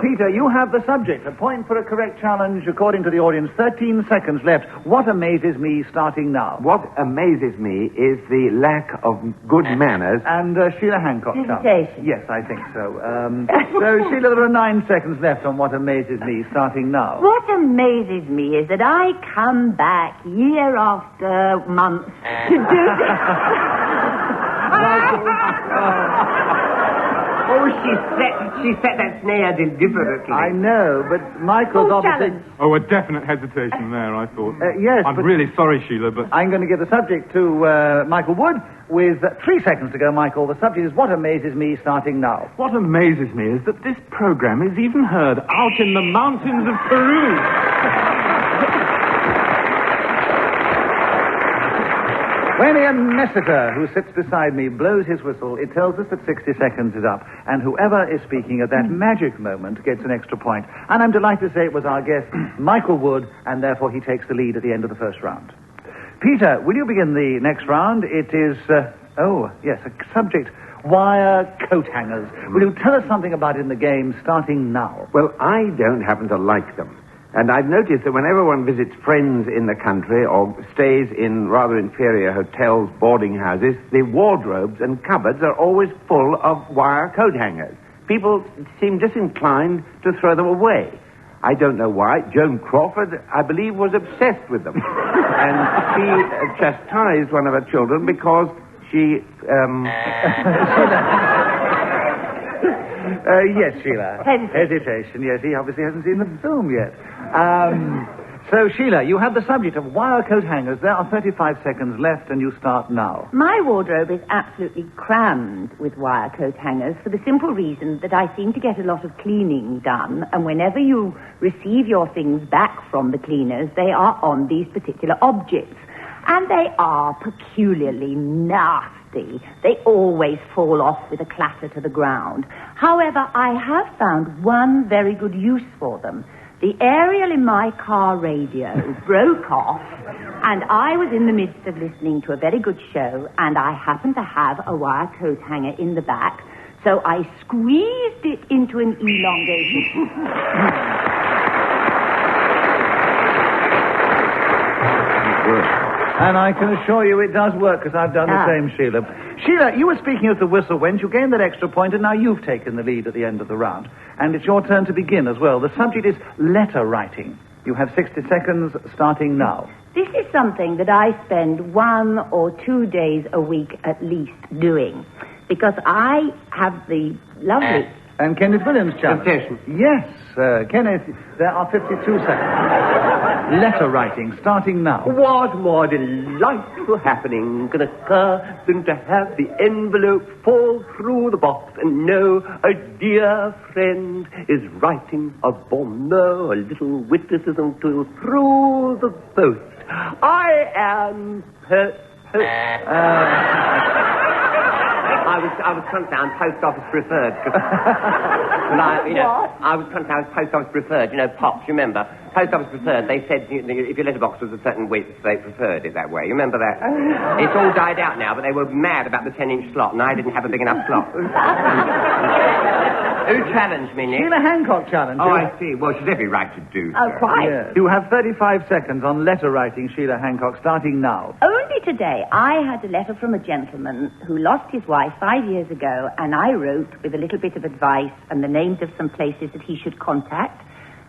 Speaker 2: Peter, you have the subject. A point for a correct challenge, according to the audience. 13 seconds left. What amazes me, starting now?
Speaker 6: What amazes me is the lack of good manners.
Speaker 2: And Sheila Hancock.
Speaker 10: Hesitation.
Speaker 2: Yes, I think so. So, Sheila, there are 9 seconds left on What Amazes Me, starting now.
Speaker 10: What amazes me is that I come back year after month to do this.
Speaker 9: Oh, she set that snare deliberately.
Speaker 2: I know, but Michael's obviously...
Speaker 10: challenge.
Speaker 8: Oh, a definite hesitation there, I thought.
Speaker 2: Yes,
Speaker 8: I'm
Speaker 2: but
Speaker 8: really sorry, Sheila, but...
Speaker 2: I'm going to give the subject to Michael Wood with 3 seconds to go, Michael. The subject is What Amazes Me, starting now.
Speaker 8: What amazes me is that this program is even heard out in the mountains of Peru.
Speaker 2: When Ian Messiter, who sits beside me, blows his whistle, it tells us that 60 seconds is up, and whoever is speaking at that magic moment gets an extra point. And I'm delighted to say it was our guest, Michael Wood, and therefore he takes the lead at the end of the first round. Peter, will you begin the next round? It is, a subject, wire coat hangers. Will you tell us something about it in the game, starting now?
Speaker 6: Well, I don't happen to like them. And I've noticed that whenever one visits friends in the country or stays in rather inferior hotels, boarding houses, the wardrobes and cupboards are always full of wire coat hangers. People seem disinclined to throw them away. I don't know why. Joan Crawford, I believe, was obsessed with them. And she chastised one of her children because she...
Speaker 2: Yes, Sheila. Hesitation, yes. He obviously hasn't seen the film yet. So, Sheila, you have the subject of wire coat hangers. There are 35 seconds left, and you start now.
Speaker 10: My wardrobe is absolutely crammed with wire coat hangers for the simple reason that I seem to get a lot of cleaning done, and whenever you receive your things back from the cleaners, they are on these particular objects. And they are peculiarly nasty. They always fall off with a clatter to the ground. However, I have found one very good use for them. The aerial in my car radio broke off, and I was in the midst of listening to a very good show, and I happened to have a wire coat hanger in the back, so I squeezed it into an elongated...
Speaker 2: And I can assure you it does work, because I've done the same, Sheila. Sheila, you were speaking of the whistle when you gained that extra point, and now you've taken the lead at the end of the round. And it's your turn to begin as well. The subject is letter writing. You have 60 seconds, starting now.
Speaker 10: This is something that I spend 1 or 2 days a week at least doing, because I have the lovely...
Speaker 2: And Kenneth Williams' challenge. Yes, Kenneth, there are 52 seconds. Letter writing, starting now.
Speaker 9: What more delightful happening can occur than to have the envelope fall through the box and know a dear friend is writing a bon mot, a little witticism to you through the post. I am... I was trying to sound post office preferred. Well, I was post office preferred. You know, Pops, you remember? Post office preferred. They said if your letterbox was a certain width, they preferred it that way. You remember that? It's all died out now, but they were mad about the 10-inch slot, and I didn't have a big enough slot. Who challenged me, Nick?
Speaker 2: Sheila Hancock challenged you.
Speaker 3: Oh, I see. Well, she's every right to do so.
Speaker 10: Oh, quite.
Speaker 2: Yes. You have 35 seconds on letter writing, Sheila Hancock, starting now.
Speaker 10: Only today, I had a letter from a gentleman who lost his wife 5 years ago, and I wrote with a little bit of advice and the names of some places that he should contact.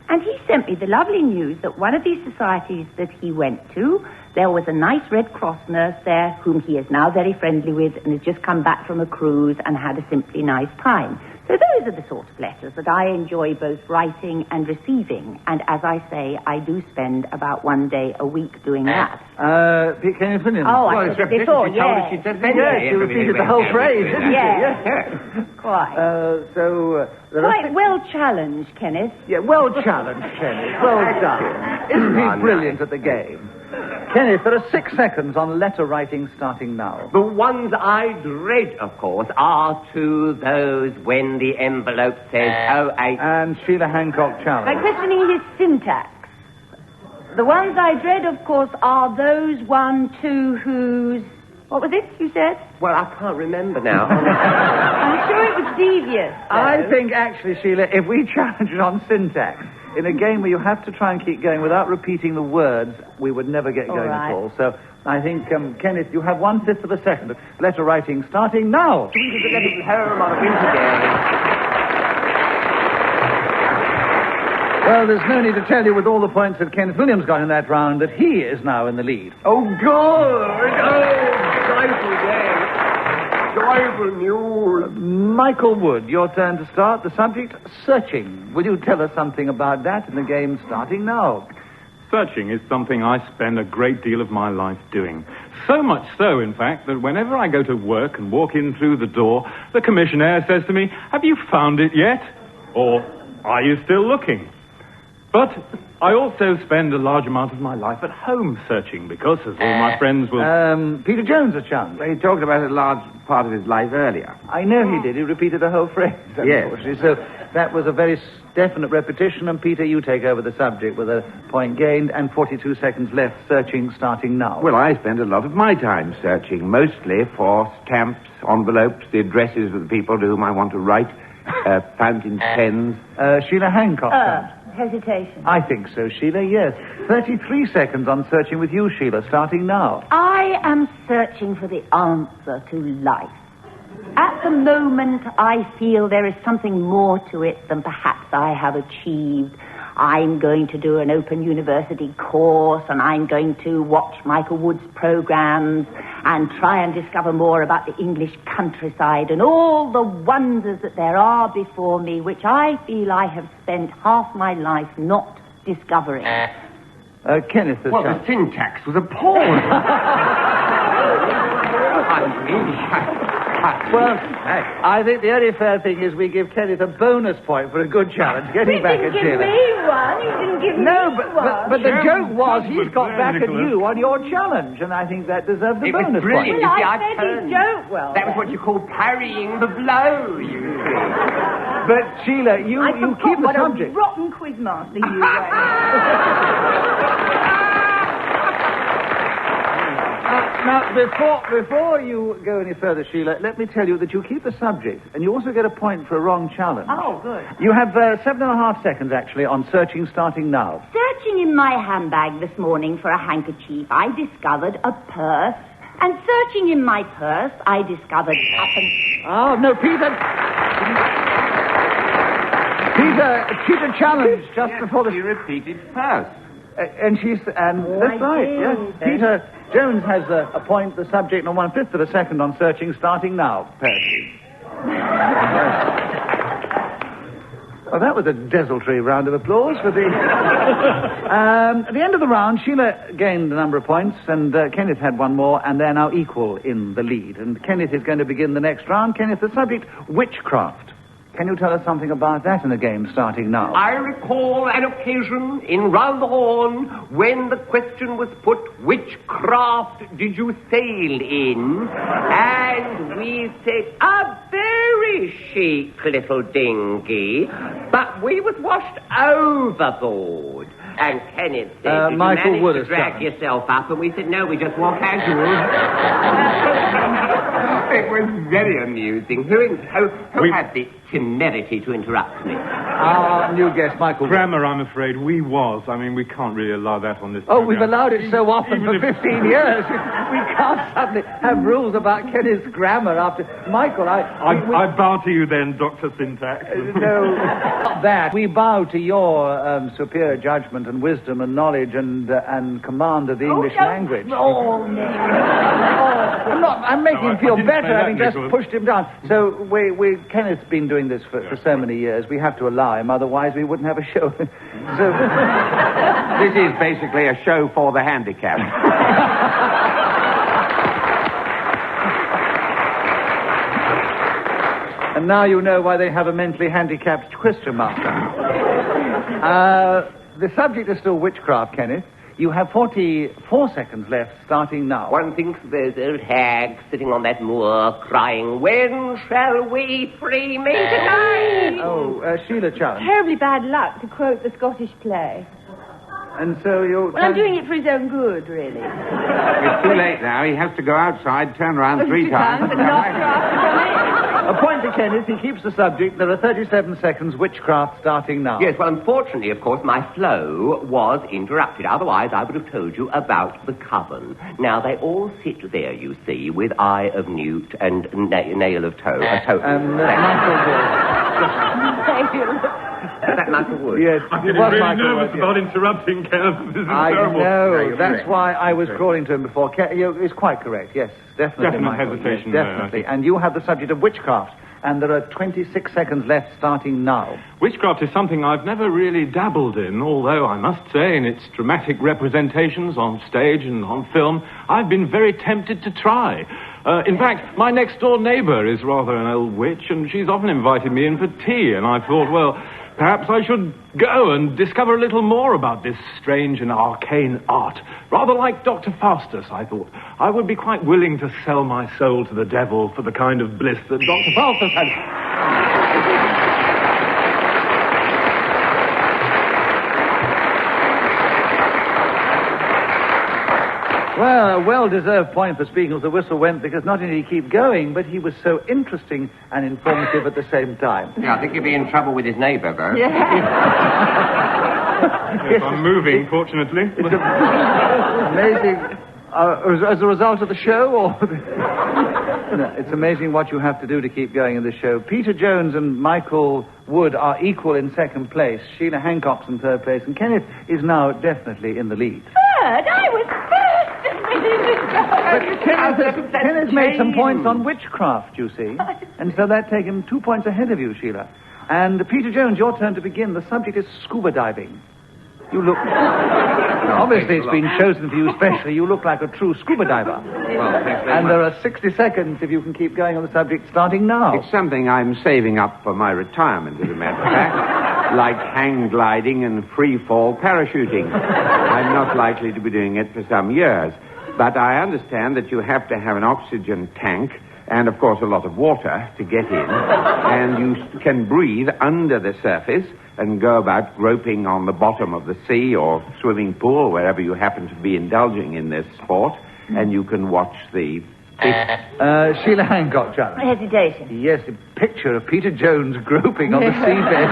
Speaker 10: And he sent me the lovely news that one of these societies that he went to, there was a nice Red Cross nurse there whom he is now very friendly with and has just come back from a cruise and had a simply nice time. So those are the sort of letters that I enjoy both writing and receiving. And as I say, I do spend about 1 day a week doing that.
Speaker 2: Kenneth Williams.
Speaker 10: Oh, I said it before,
Speaker 9: She
Speaker 10: yes.
Speaker 9: just
Speaker 2: Yes, you repeated the whole phrase, didn't you?
Speaker 10: Yes. Quite. Quite well challenged, Kenneth.
Speaker 2: Yeah, well challenged, Kenneth. Well done. Isn't he brilliant at the game? Kenneth, there are 6 seconds on letter writing starting now.
Speaker 9: The ones I dread, of course, are to those when the envelope says 08.
Speaker 2: And Sheila Hancock
Speaker 10: By
Speaker 2: challenge.
Speaker 10: questioning his syntax. The ones I dread, of course, are those 1, 2 whose... What was it you said?
Speaker 9: Well, I can't remember now.
Speaker 10: I'm sure it was devious.
Speaker 2: I think, actually, Sheila, if we challenge it on syntax, in a game where you have to try and keep going without repeating the words, we would never get going at all. So I think, Kenneth, you have 1/5 of a second. Letter writing starting now.
Speaker 9: Sweet as a little home on a winter day.
Speaker 2: Well, there's no need to tell you, with all the points that Kenneth Williams got in that round, that he is now in the lead.
Speaker 3: Oh, good! Oh, joyful day. Joyful news.
Speaker 2: Michael Wood, your turn to start. The subject, searching. Will you tell us something about that in the game starting now?
Speaker 8: Searching is something I spend a great deal of my life doing. So much so, in fact, that whenever I go to work and walk in through the door, the commissionaire says to me, "Have you found it yet?" Or, "Are you still looking?" But I also spend a large amount of my life at home searching because, as all my friends will...
Speaker 2: Peter Jones, a chance.
Speaker 3: He talked about a large part of his life earlier.
Speaker 2: I know he did. He repeated the whole phrase, unfortunately.
Speaker 3: Yes.
Speaker 2: So that was a very definite repetition. And, Peter, you take over the subject with a point gained and 42 seconds left, searching starting now.
Speaker 3: Well, I spend a lot of my time searching, mostly for stamps, envelopes, the addresses of the people to whom I want to write, fountain pens.
Speaker 2: Sheila Hancock.
Speaker 10: Hesitation.
Speaker 2: I think so, Sheila, yes. 33 seconds on searching with you, Sheila, starting now.
Speaker 10: I am searching for the answer to life. At the moment, I feel there is something more to it than perhaps I have achieved. I'm going to do an open university course, and I'm going to watch Michael Wood's programs and try and discover more about the English countryside and all the wonders that there are before me, which I feel I have spent half my life not discovering.
Speaker 2: Kenneth, the
Speaker 3: The syntax was appalling.
Speaker 2: Well, I think the only fair thing is we give Kenneth a bonus point for a good challenge, getting back at Sheila.
Speaker 10: You didn't give me one. You didn't give me one.
Speaker 2: But the joke was he's got back at you on your challenge, and I think that deserves a bonus point.
Speaker 10: Well, I said his joke well.
Speaker 9: That was what you call parrying the blow, you see.
Speaker 2: But, Sheila, you keep the subject.
Speaker 10: What a rotten quizmaster you were.
Speaker 2: Now, before you go any further, Sheila, let me tell you that you keep the subject, and you also get a point for a wrong challenge.
Speaker 10: Oh, good.
Speaker 2: You have 7.5 seconds, actually, on searching starting now.
Speaker 10: Searching in my handbag this morning for a handkerchief, I discovered a purse. And searching in my purse, I discovered
Speaker 2: Oh, no, Peter. Peter challenged just before the...
Speaker 3: He repeated first.
Speaker 2: That's right, yes. Peter Jones has a point, the subject, and 1/5 of a second on searching starting now. Well, that was a desultory round of applause for the... At the end of the round, Sheila gained a number of points, and Kenneth had one more, and they're now equal in the lead. And Kenneth is going to begin the next round. Kenneth, the subject, witchcraft. Can you tell us something about that in the game starting now?
Speaker 9: I recall an occasion in Round the Horn when the question was put, which craft did you sail in? And we said, a very chic little dinghy, but we was washed overboard. And Kenneth said, did you manage to drag yourself up? And we said, no, we just walk casual. It was very amusing. Who had the temerity to interrupt me?
Speaker 2: Our new guest, Michael.
Speaker 8: Grammar, I'm afraid. We can't really allow that on this
Speaker 2: Oh,
Speaker 8: program.
Speaker 2: we've allowed it so often for 15 years. We can't suddenly have rules about Kenneth's grammar after... Michael,
Speaker 8: I bow to you then, Dr. Syntax.
Speaker 2: No, not that. We bow to your superior judgment and wisdom and knowledge and command of the English language.
Speaker 10: Oh, no.
Speaker 2: I'm making him feel better having just pushed him down. So Kenneth's been doing this for so many years. We have to allow him, otherwise we wouldn't have a show. So
Speaker 3: This is basically a show for the handicapped.
Speaker 2: And now you know why they have a mentally handicapped question master. The subject is still witchcraft, Kenneth. You have 44 seconds left, starting now.
Speaker 9: One thinks those old hags sitting on that moor crying, when shall we free me tonight?
Speaker 2: Sheila challenge.
Speaker 10: Terribly bad luck, to quote the Scottish play.
Speaker 2: And so you...
Speaker 10: Well, I'm doing it for his own good, really.
Speaker 3: It's too late now. He has to go outside, turn around 3 times.
Speaker 10: And knock her after
Speaker 2: A point to Kenneth. He keeps the subject. There are 37 seconds. Witchcraft starting now.
Speaker 9: Yes, well, unfortunately, of course, my flow was interrupted. Otherwise, I would have told you about the coven. Now, they all sit there, you see, with eye of newt and nail of toe.
Speaker 2: Michael
Speaker 9: Is that Michael Wood?
Speaker 2: Yes.
Speaker 8: I'm getting really nervous about interrupting Kenneth. This is terrible.
Speaker 2: know. That's why I was crawling to him before. It's quite correct. Yes, definitely.
Speaker 8: Definite
Speaker 2: Michael.
Speaker 8: hesitation
Speaker 2: Yes,
Speaker 8: there,
Speaker 2: definitely. And you have the subject of witchcraft. And there are 26 seconds left, starting now.
Speaker 8: Witchcraft is something I've never really dabbled in, although I must say in its dramatic representations on stage and on film, I've been very tempted to try. In fact, my next-door neighbour is rather an old witch, and she's often invited me in for tea, and I thought, well, perhaps I should go and discover a little more about this strange and arcane art. Rather like Dr. Faustus, I thought. I would be quite willing to sell my soul to the devil for the kind of bliss that Dr. Faustus had.
Speaker 2: Well, a well-deserved point for speaking as the whistle went, because not only did he keep going, but he was so interesting and informative at the same time.
Speaker 9: Yeah, I think you'll be in trouble with his neighbour, though.
Speaker 8: Yes, I'm moving, fortunately.
Speaker 2: It's amazing. As a result of the show, or... No, it's amazing what you have to do to keep going in this show. Peter Jones and Michael Wood are equal in second place. Sheila Hancock's in third place. And Kenneth is now definitely in the lead.
Speaker 10: Third? I was first a minute ago.
Speaker 2: But Kenneth made some points on witchcraft, you see. And so that takes him 2 points ahead of you, Sheila. And Peter Jones, your turn to begin. The subject is scuba diving. You look... Obviously, it's been chosen for you specially. You look like a true scuba diver.
Speaker 3: Well, thanks very
Speaker 2: And
Speaker 3: much.
Speaker 2: there are 60 seconds if you can keep going on the subject, starting now.
Speaker 3: It's something I'm saving up for my retirement, as a matter of fact. Like hang gliding and free-fall parachuting. I'm not likely to be doing it for some years. But I understand that you have to have an oxygen tank and, of course, a lot of water to get in. And you can breathe under the surface and go about groping on the bottom of the sea or swimming pool, wherever you happen to be indulging in this sport. And you can watch the...
Speaker 2: Sheila Hancock, challenge.
Speaker 10: Hesitation.
Speaker 2: Yes, a picture of Peter Jones groping on the seabed.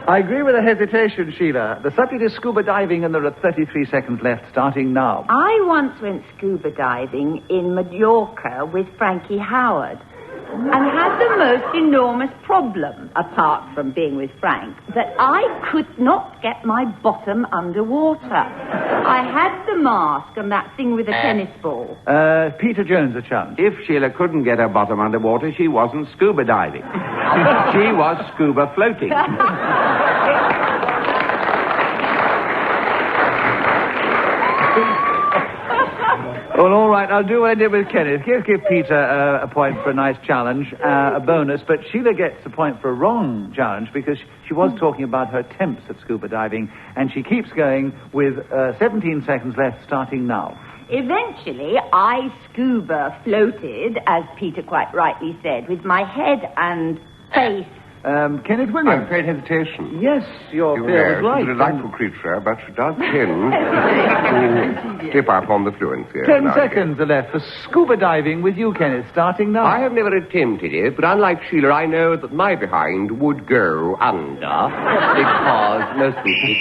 Speaker 2: I agree with the hesitation, Sheila. The subject is scuba diving, and there are 33 seconds left, starting now.
Speaker 10: I once went scuba diving in Mallorca with Frankie Howard and had the most enormous problem, apart from being with Frank, that I could not get my bottom underwater. I had the mask and that thing with the tennis ball.
Speaker 2: Peter Jones, a challenge.
Speaker 3: If Sheila couldn't get her bottom underwater, she wasn't scuba diving. She was scuba floating.
Speaker 2: Well, all right, I'll do what I did with Kenneth. Give Peter a point for a nice challenge, a bonus, but Sheila gets a point for a wrong challenge because she was talking about her attempts at scuba diving, and she keeps going with 17 seconds left starting now.
Speaker 10: Eventually, I scuba floated, as Peter quite rightly said, with my head and face.
Speaker 2: Kenneth Williams.
Speaker 3: I'm afraid hesitation.
Speaker 2: Yes, your fear was right.
Speaker 3: She's a delightful creature, but she does tend to slip up on the fluency.
Speaker 2: 10 seconds are left for scuba diving with you, Kenneth, starting now.
Speaker 3: I have never attempted it, but unlike Sheila, I know that my behind would go under because most people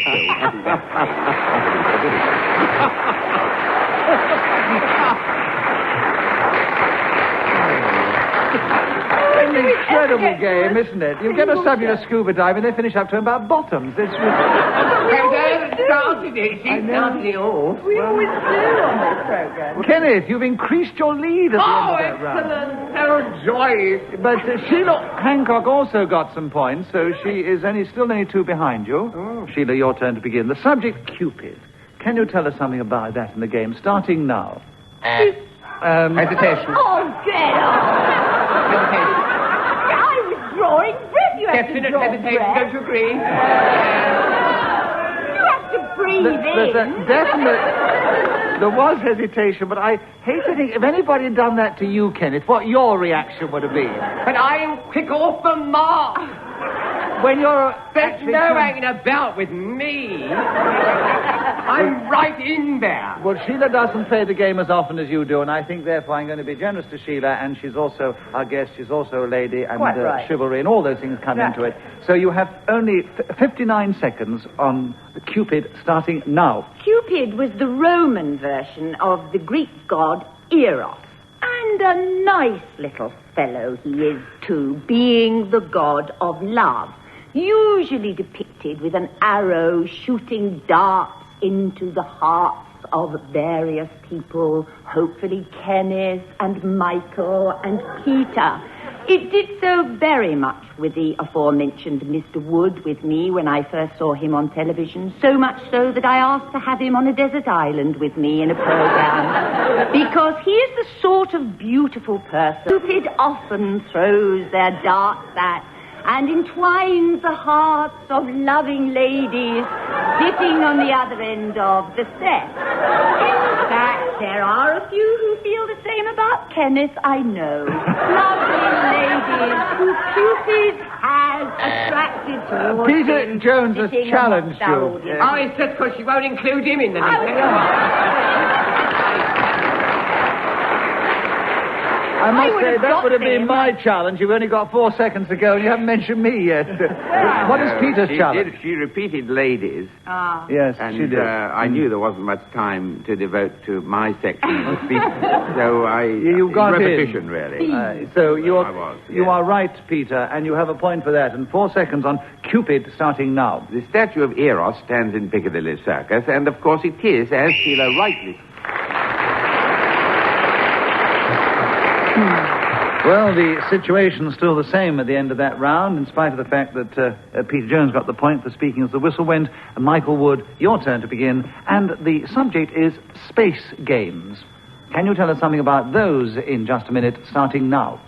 Speaker 2: It's an incredible game, isn't it? You get a subject of scuba diving, they finish up talking about bottoms. It's
Speaker 9: started it. She started it all.
Speaker 10: We always do on this program.
Speaker 2: Kenneth, you've increased your lead at the end of that round.
Speaker 9: Excellent. So joyous.
Speaker 2: But Sheila Hancock also got some points, so she is still only 2 behind you. Oh. Sheila, your turn to begin. The subject, Cupid. Can you tell us something about that in the game, starting now?
Speaker 3: hesitation.
Speaker 10: Oh, get off.
Speaker 9: Hesitation.
Speaker 10: I was drawing breath. You have
Speaker 9: Definite
Speaker 10: to draw
Speaker 9: hesitation.
Speaker 10: breath.
Speaker 9: Don't you agree?
Speaker 10: You have to breathe
Speaker 2: There's
Speaker 10: in.
Speaker 2: a definite... There was hesitation, but I hate to think... If anybody had done that to you, Kenneth, what your reaction would have been?
Speaker 9: But I am quick off the mark.
Speaker 2: When you're...
Speaker 9: There's no hanging about with me. I'm right in there.
Speaker 2: Well, Sheila doesn't play the game as often as you do, and I think, therefore, I'm going to be generous to Sheila, and she's also our guest. She's also a lady, and
Speaker 10: Quite right.
Speaker 2: chivalry, and all those things come into it. So you have only 59 seconds on the Cupid, starting now.
Speaker 10: Cupid was the Roman version of the Greek god Eros. And a nice little fellow he is, too, being the god of love. Usually depicted with an arrow shooting darts into the hearts of various people, hopefully Kenneth and Michael and Peter. It did so very much with the aforementioned Mr. Wood with me when I first saw him on television, so much so that I asked to have him on a desert island with me in a program, because he is the sort of beautiful person Cupid often throws their darts at and entwines the hearts of loving ladies sitting on the other end of the set. In fact, there are a few who feel the same about Kenneth, I know. Lovely ladies who Cupid has attracted towards
Speaker 2: Peter
Speaker 10: him,
Speaker 2: Jones has
Speaker 10: sitting
Speaker 2: challenged
Speaker 10: amongst our
Speaker 2: you.
Speaker 10: audience.
Speaker 9: Oh, it's just because she won't include him in the list.
Speaker 2: I must
Speaker 10: would
Speaker 2: say,
Speaker 10: have
Speaker 2: that
Speaker 10: got
Speaker 2: would have been
Speaker 10: him.
Speaker 2: my challenge. You've only got 4 seconds to go, and you haven't mentioned me yet. What is Peter's challenge?
Speaker 6: She repeated ladies,
Speaker 10: Ah.
Speaker 2: Yes,
Speaker 6: and
Speaker 2: she did.
Speaker 6: I knew there wasn't much time to devote to my section of the speech, so
Speaker 2: You got
Speaker 6: repetition,
Speaker 2: in.
Speaker 6: really.
Speaker 2: So you
Speaker 6: I was,
Speaker 2: you
Speaker 6: yes.
Speaker 2: are right, Peter, and you have a point for that. And 4 seconds on Cupid, starting now.
Speaker 6: The statue of Eros stands in Piccadilly Circus, and of course it is, as Sheila rightly...
Speaker 2: Well, the situation's still the same at the end of that round, in spite of the fact that Peter Jones got the point for speaking as the whistle went. And Michael Wood, your turn to begin. And the subject is space games. Can you tell us something about those in just a minute, starting now?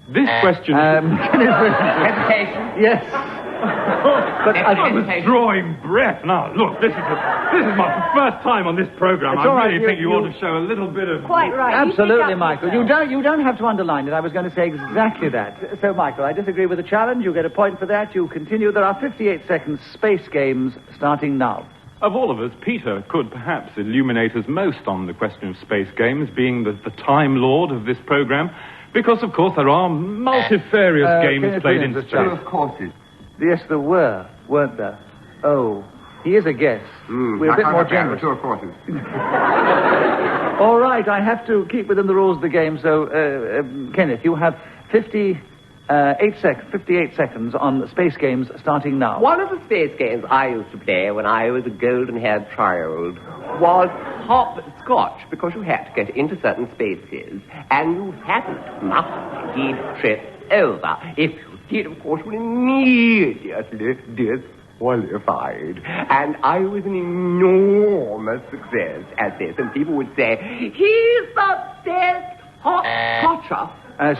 Speaker 8: This question...
Speaker 9: Hesitation.
Speaker 2: Yes.
Speaker 8: But I was drawing breath. Now, look, this is my first time on this program.
Speaker 2: It's
Speaker 8: I
Speaker 2: all right,
Speaker 8: really think you ought to show a little bit of...
Speaker 10: Quite right. You
Speaker 2: Absolutely,
Speaker 10: pick up
Speaker 2: Michael.
Speaker 10: yourself.
Speaker 2: You don't have to underline it. I was going to say exactly that. So, Michael, I disagree with the challenge. You get a point for that. You continue. There are 58 seconds. Space games starting now.
Speaker 8: Of all of us, Peter could perhaps illuminate us most on the question of space games, being the Time Lord of this program, because, of course, there are multifarious games
Speaker 2: Kenneth
Speaker 8: played
Speaker 2: Williams
Speaker 8: in
Speaker 2: has
Speaker 8: space.
Speaker 2: challenged.
Speaker 3: Of courses.
Speaker 2: Yes, there were, weren't there? Oh, he is a guest. We're a bit more generous.
Speaker 3: Two of courses.
Speaker 2: All right, I have to keep within the rules of the game, so, Kenneth, you have 58 seconds on space games starting now.
Speaker 9: One of the space games I used to play when I was a golden-haired child was hopscotch, because you had to get into certain spaces, and you must indeed trip over. If you did, of course, you would immediately disappear.
Speaker 3: qualified. And I was an enormous success at this. And people would say, he's the best hot-scotcher.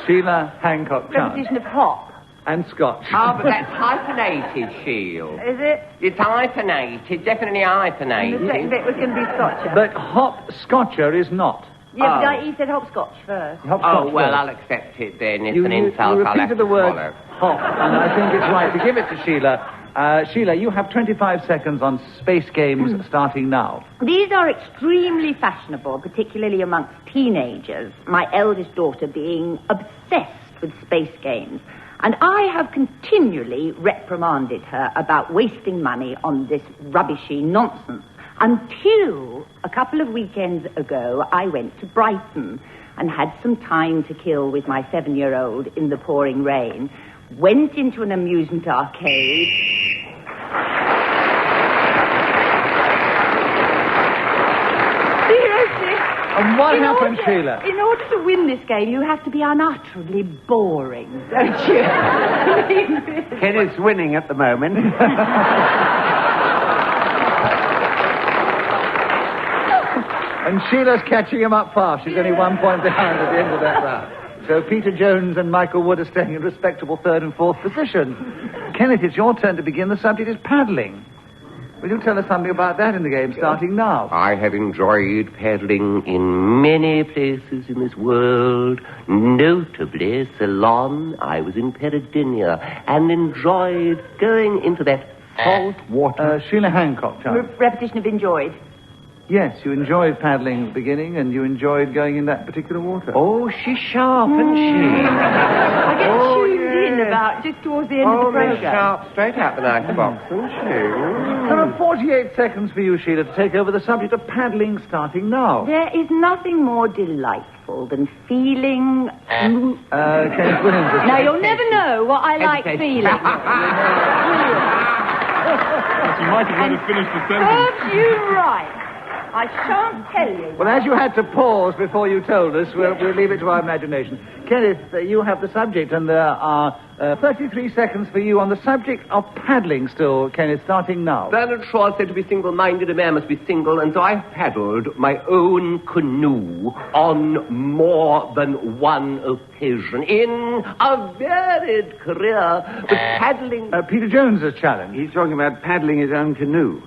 Speaker 2: Sheila Hancock chant.
Speaker 10: Preposition of hop.
Speaker 2: And Scotch.
Speaker 3: Oh, but that's hyphenated, Sheila.
Speaker 10: Is it?
Speaker 3: It's hyphenated, definitely hyphenated.
Speaker 10: And the second bit was going to be scotcher.
Speaker 2: But hop-scotcher is not.
Speaker 10: Yeah, but he said hopscotch first.
Speaker 2: Hopscotch
Speaker 3: well,
Speaker 2: first.
Speaker 3: I'll accept it then. It's
Speaker 2: You
Speaker 3: an insult I'll have
Speaker 2: repeated
Speaker 3: to
Speaker 2: the word
Speaker 3: swallow.
Speaker 2: hop, and I think it's right to give it to Sheila. Sheila, you have 25 seconds on space games starting now.
Speaker 10: These are extremely fashionable, particularly amongst teenagers, my eldest daughter being obsessed with space games. And I have continually reprimanded her about wasting money on this rubbishy nonsense. Until a couple of weekends ago, I went to Brighton and had some time to kill with my 7-year-old in the pouring rain. Went into an amusement arcade. Seriously?
Speaker 2: And what happened, Sheila?
Speaker 10: In order to win this game, you have to be unutterably boring, don't you?
Speaker 6: Kenneth's winning at the moment.
Speaker 2: And Sheila's catching him up fast. She's only 1 point behind at the end of that round. So Peter Jones and Michael Wood are staying in respectable third and fourth position. Kenneth, it's your turn to begin. The subject is paddling. Will you tell us something about that in the game, starting now?
Speaker 3: I have enjoyed paddling in many places in this world, notably Ceylon. I was in Peradeniya and enjoyed going into that salt water.
Speaker 2: Sheila Hancock, Charles.
Speaker 10: Repetition of enjoyed.
Speaker 2: Yes, you enjoyed paddling at the beginning, and you enjoyed going in that particular water.
Speaker 3: Oh, she's sharp, isn't she?
Speaker 10: I get tuned in about just towards the end of the
Speaker 3: Miss
Speaker 10: program.
Speaker 3: Sharp, straight out the nice box, isn't she?
Speaker 2: There are 48 seconds for you, Sheila, to take over the subject of paddling, starting now.
Speaker 10: There is nothing more delightful than feeling...
Speaker 2: Kenneth Williams.
Speaker 10: Now, you'll never know what I like feeling.
Speaker 8: You might have better finish the sentence.
Speaker 10: Serves you right. I shan't tell you.
Speaker 2: Well, as you had to pause before you told us, we'll leave it to our imagination. Kenneth, you have the subject, and there are 33 seconds for you on the subject of paddling still, Kenneth, starting now.
Speaker 3: Bernard Shaw said to be single-minded, a man must be single, and so I paddled my own canoe on more than one occasion in a varied career. But paddling...
Speaker 2: Peter Jones' challenge.
Speaker 6: He's talking about paddling his own canoe.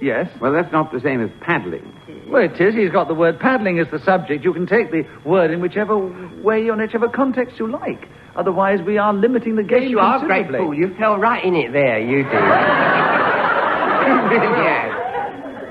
Speaker 2: Yes?
Speaker 6: Well, that's not the same as paddling.
Speaker 2: Well, it is. He's got the word paddling as the subject. You can take the word in whichever way, in whichever context you like. Otherwise, we are limiting the game
Speaker 3: Yes, you are a great
Speaker 2: considerably.
Speaker 3: fool. You fell right in it there, you did.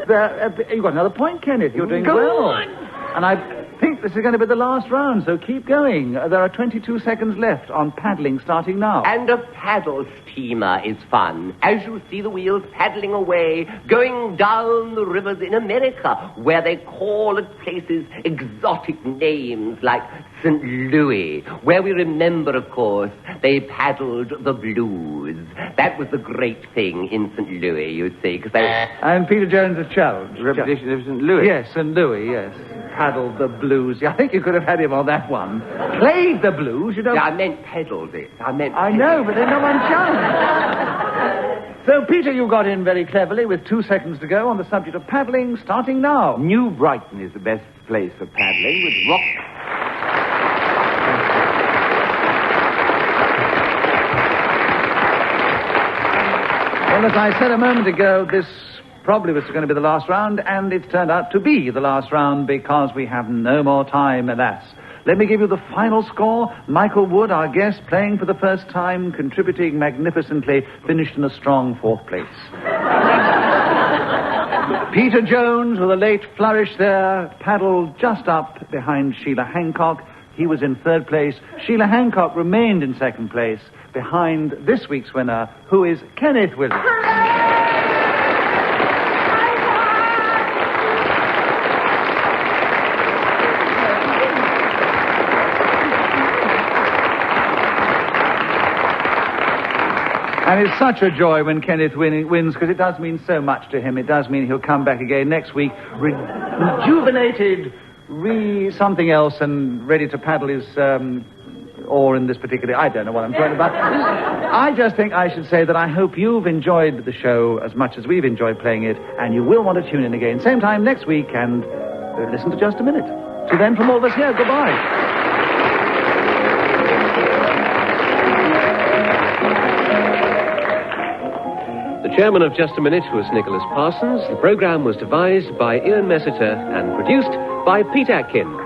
Speaker 3: Yes.
Speaker 2: You've got another point, Kenneth. You're doing
Speaker 3: Go
Speaker 2: well.
Speaker 3: on.
Speaker 2: And I think this is going to be the last round, so keep going. There are 22 seconds left on paddling, starting now.
Speaker 3: And a paddle steamer is fun. As you see the wheels paddling away, going down the rivers in America, where they call at places exotic names like St. Louis, where we remember, of course, they paddled the blues. That was the great thing in St. Louis, you see, because they...
Speaker 2: And Peter Jones' a challenge.
Speaker 6: Repetition of St. Louis.
Speaker 2: Yes, St. Louis, yes. Paddled the blues. Yeah, I think you could have had him on that one. Played the blues, you don't...
Speaker 3: Yeah, I meant pedaled it.
Speaker 2: I know, but there's no one challenged. So, Peter, you got in very cleverly with 2 seconds to go on the subject of paddling, starting now.
Speaker 6: New Brighton is the best place for paddling with rock...
Speaker 2: Well, as I said a moment ago, this probably was going to be the last round, and it's turned out to be the last round because we have no more time, alas. Let me give you the final score. Michael Wood, our guest, playing for the first time, contributing magnificently, finished in a strong 4th place. Peter Jones, with a late flourish there, paddled just up behind Sheila Hancock. He was in 3rd place. Sheila Hancock remained in 2nd place, behind this week's winner, who is Kenneth Williams. And it's such a joy when Kenneth wins, because it does mean so much to him. It does mean he'll come back again next week, rejuvenated, something else, and ready to paddle his or in this particular... I don't know what I'm talking about. I just think I should say that I hope you've enjoyed the show as much as we've enjoyed playing it, and you will want to tune in again, same time next week, and listen to Just a Minute. So then, from all of us here, goodbye.
Speaker 1: The chairman of Just a Minute was Nicholas Parsons. The programme was devised by Ian Messiter and produced by Pete Atkin.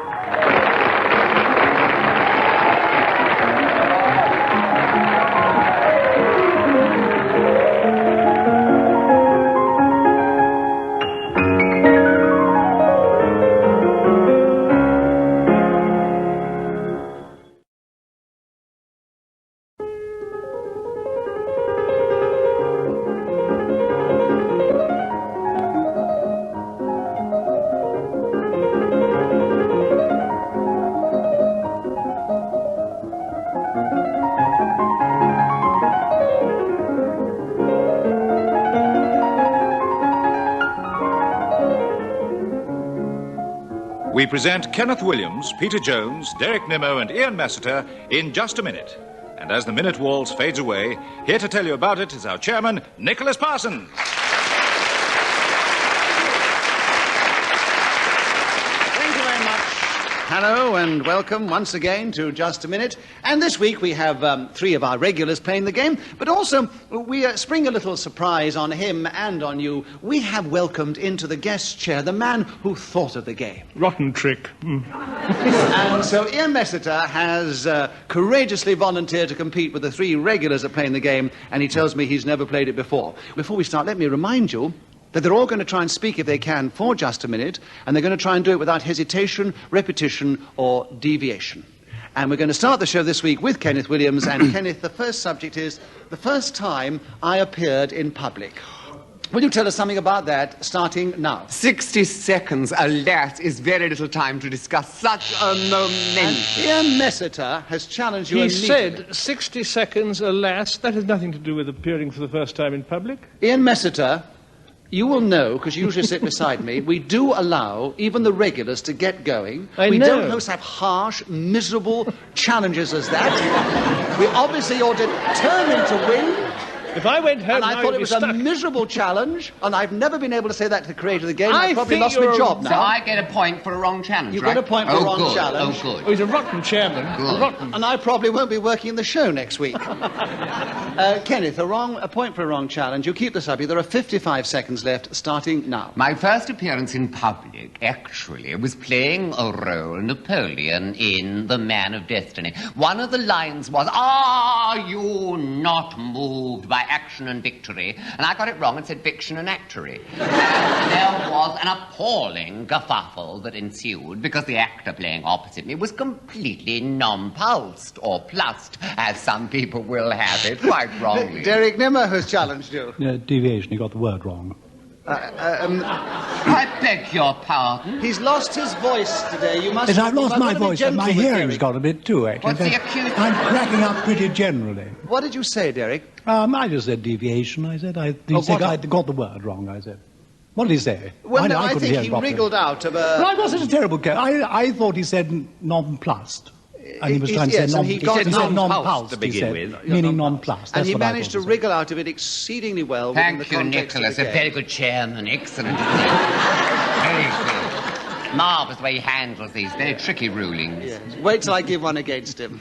Speaker 11: We present Kenneth Williams, Peter Jones, Derek Nimmo, and Ian Messiter in Just a Minute. And as the minute waltz fades away, here to tell you about it is our chairman, Nicholas Parsons.
Speaker 12: Thank you very much. Hello and welcome once again to Just a Minute. And this week we have three of our regulars playing the game, but also we spring a little surprise on him and on you. We have welcomed into the guest chair the man who thought of the game.
Speaker 8: Rotten trick.
Speaker 12: And so Ian Messiter has courageously volunteered to compete with the three regulars that are playing the game, and he tells me he's never played it before. Before we start, let me remind you that they're all going to try and speak, if they can, for just a minute, and they're going to try and do it without hesitation, repetition, or deviation. And we're going to start the show this week with Kenneth Williams, and Kenneth, the first subject is the first time I appeared in public. Will you tell us something about that, starting now?
Speaker 3: 60 seconds, alas, is very little time to discuss such a moment.
Speaker 12: And Ian Messiter has challenged you
Speaker 13: He
Speaker 12: immediately.
Speaker 13: said 60 seconds, alas. That has nothing to do with appearing for the first time in public.
Speaker 12: Ian Messiter, you will know, because you usually sit beside me, we do allow even the regulars to get going. We don't host have harsh, miserable challenges as that. We obviously are determined to win.
Speaker 13: If I went home,
Speaker 12: and I thought it was a miserable challenge, and I've never been able to say that to the creator of the game. I've probably lost my job now.
Speaker 3: So I get a point for a wrong challenge,
Speaker 12: You
Speaker 3: right?
Speaker 12: get a point for a wrong
Speaker 3: good.
Speaker 12: challenge.
Speaker 3: Oh, good.
Speaker 13: Oh, he's a rotten chairman.
Speaker 3: Good.
Speaker 13: Rotten.
Speaker 12: And I probably won't be working in the show next week. Kenneth, a point for a wrong challenge. You keep this up. There are 55 seconds left, starting now.
Speaker 3: My first appearance in public, actually, was playing a role Napoleon in The Man of Destiny. One of the lines was, "Are you not moved by action and victory?" And I got it wrong and said fiction and actory. There was an appalling guffaffle that ensued because the actor playing opposite me was completely nonplussed, or plussed, as some people will have it, quite wrongly.
Speaker 12: Derek Nimmo has challenged you.
Speaker 5: Deviation, you got the word wrong.
Speaker 3: I beg your pardon?
Speaker 12: He's lost his voice today. You must.
Speaker 5: Yes, I've lost my
Speaker 12: I've got to be
Speaker 5: voice, and
Speaker 12: gentle
Speaker 5: my
Speaker 12: with
Speaker 5: hearing's
Speaker 12: Derek.
Speaker 5: got a bit too, actually.
Speaker 3: What's the acute?
Speaker 5: I'm cracking up pretty generally.
Speaker 12: What did you say, Derek?
Speaker 5: I just said deviation, I said. He said I got the word wrong, I said. What did he say?
Speaker 12: Well, no, I
Speaker 5: couldn't
Speaker 12: think
Speaker 5: hear
Speaker 12: he
Speaker 5: him properly.
Speaker 12: wriggled out of a...
Speaker 5: Well, I wasn't a terrible guy. I thought he said nonplussed. And he was trying to say
Speaker 12: he said
Speaker 5: nonplussed
Speaker 6: to begin with.
Speaker 5: Meaning nonplussed.
Speaker 12: And
Speaker 5: That's
Speaker 12: he
Speaker 5: what I
Speaker 12: managed to
Speaker 5: thought he said.
Speaker 12: wriggle out of it exceedingly well within the
Speaker 3: Thank you,
Speaker 12: context
Speaker 3: Nicholas.
Speaker 12: of the
Speaker 3: A
Speaker 12: game.
Speaker 3: very good chairman. Excellent. Very good. Marvellous way he handles these very tricky rulings.
Speaker 12: Yes. Wait till I give one against him.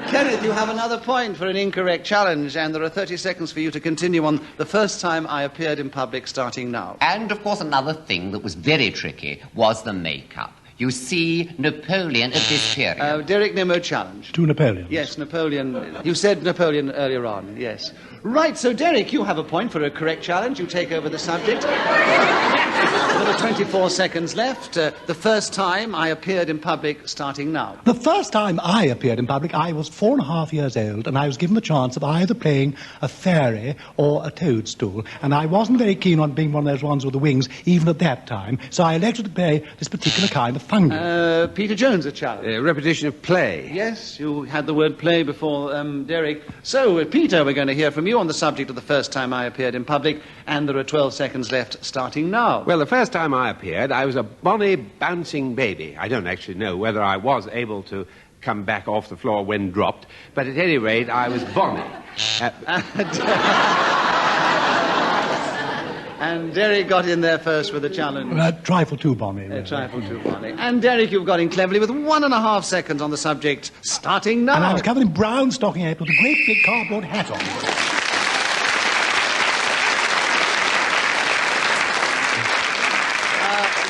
Speaker 12: Kenneth, you have another point for an incorrect challenge, and there are 30 seconds for you to continue on the first time I appeared in public, starting now.
Speaker 3: And, of course, another thing that was very tricky was the makeup. You see, Napoleon at this period...
Speaker 12: Derek Nimmo challenged.
Speaker 5: To Napoleon.
Speaker 12: Yes, Napoleon. You said Napoleon earlier on, yes. Right, so Derek, you have a point for a correct challenge. You take over the subject. There are 24 seconds left. The first time I appeared in public, starting now.
Speaker 5: The first time I appeared in public, I was 4.5 years old, and I was given the chance of either playing a fairy or a toadstool. And I wasn't very keen on being one of those ones with the wings, even at that time, so I elected to play this particular kind of fungi.
Speaker 12: Peter Jones, a challenge.
Speaker 6: Repetition of play.
Speaker 12: Yes, you had the word play before Derek. So, Peter, we're going to hear from you on the subject of the first time I appeared in public, and there are 12 seconds left, starting now.
Speaker 6: Well, the first time I appeared, I was a bonny, bouncing baby. I don't actually know whether I was able to come back off the floor when dropped. But at any rate, I was bonny.
Speaker 12: And Derek got in there first with a challenge.
Speaker 5: A trifle too bonny.
Speaker 12: A trifle too bonny. And Derek, you've got in cleverly with 1.5 seconds on the subject, starting now.
Speaker 5: And I was covered in brown stocking hat with a great big cardboard hat on.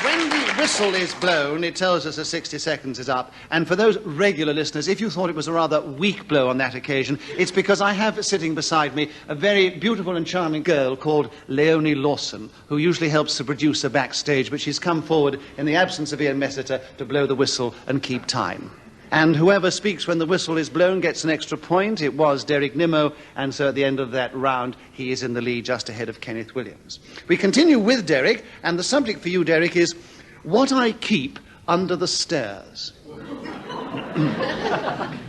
Speaker 12: When the whistle is blown, it tells us that 60 seconds is up. And for those regular listeners, if you thought it was a rather weak blow on that occasion, it's because I have sitting beside me a very beautiful and charming girl called Leonie Lawson, who usually helps the producer backstage, but she's come forward in the absence of Ian Messiter to blow the whistle and keep time. And whoever speaks when the whistle is blown gets an extra point. It was Derek Nimmo, and so at the end of that round, he is in the lead just ahead of Kenneth Williams. We continue with Derek, and the subject for you, Derek, is what I keep under the stairs.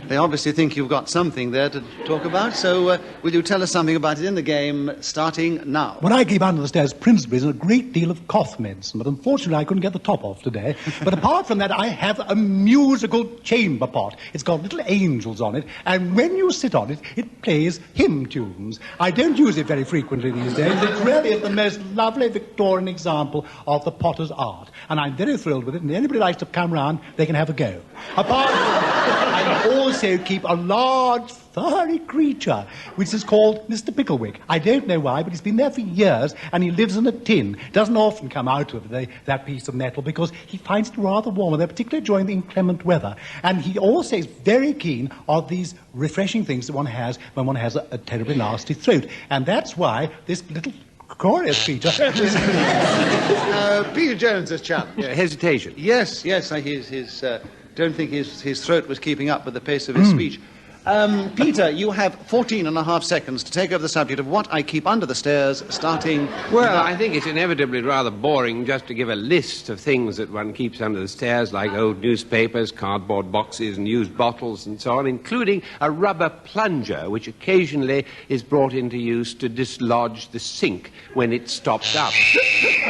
Speaker 12: They obviously think you've got something there to talk about, so will you tell us something about it in the game, starting now?
Speaker 5: What I keep under the stairs principally is a great deal of cough medicine, but unfortunately I couldn't get the top off today. But apart from that, I have a musical chamber pot. It's got little angels on it, and when you sit on it, it plays hymn tunes. I don't use it very frequently these days. It's really the most lovely Victorian example of the potter's art, and I'm very thrilled with it, and anybody likes to come round, they can have a go. Apart from that, I also keep a large, furry creature, which is called Mr. Picklewick. I don't know why, but he's been there for years, and he lives in a tin. Doesn't often come out of that piece of metal, because he finds it rather warm, and particularly during the inclement weather. And he also is very keen of these refreshing things that one has when one has a terribly nasty throat. And that's why this little glorious creature...
Speaker 12: Peter Jones has challenged.
Speaker 6: Hesitation.
Speaker 12: Yes, don't think his throat was keeping up with the pace of his speech. Peter, you have 14.5 seconds to take over the subject of what I keep under the stairs, starting...
Speaker 6: Well, I think it's inevitably rather boring just to give a list of things that one keeps under the stairs, like old newspapers, cardboard boxes, and used bottles, and so on, including a rubber plunger, which occasionally is brought into use to dislodge the sink when it stops up.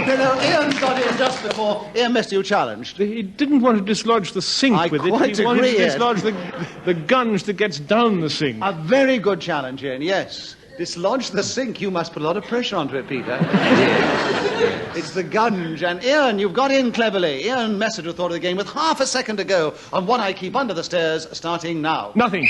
Speaker 12: No, Ian got in just before Ian Messiter, you challenged.
Speaker 13: He didn't want to dislodge the sink with it. He wanted to dislodge the gunge that gets down the sink.
Speaker 12: A very good challenge, Ian, yes. Dislodge the sink. You must put a lot of pressure onto it, Peter. Yes. It's the gunge. And Ian, you've got in cleverly. Ian Messiter thought of the game with half a second to go on what I keep under the stairs, starting now.
Speaker 13: Nothing.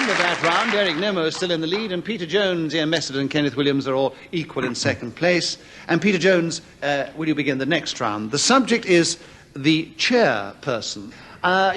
Speaker 12: Of that round, Derek Nimmo is still in the lead, and Peter Jones, Ian Messiter and Kenneth Williams are all equal in second place. And Peter Jones, will you begin the next round? The subject is the chairperson.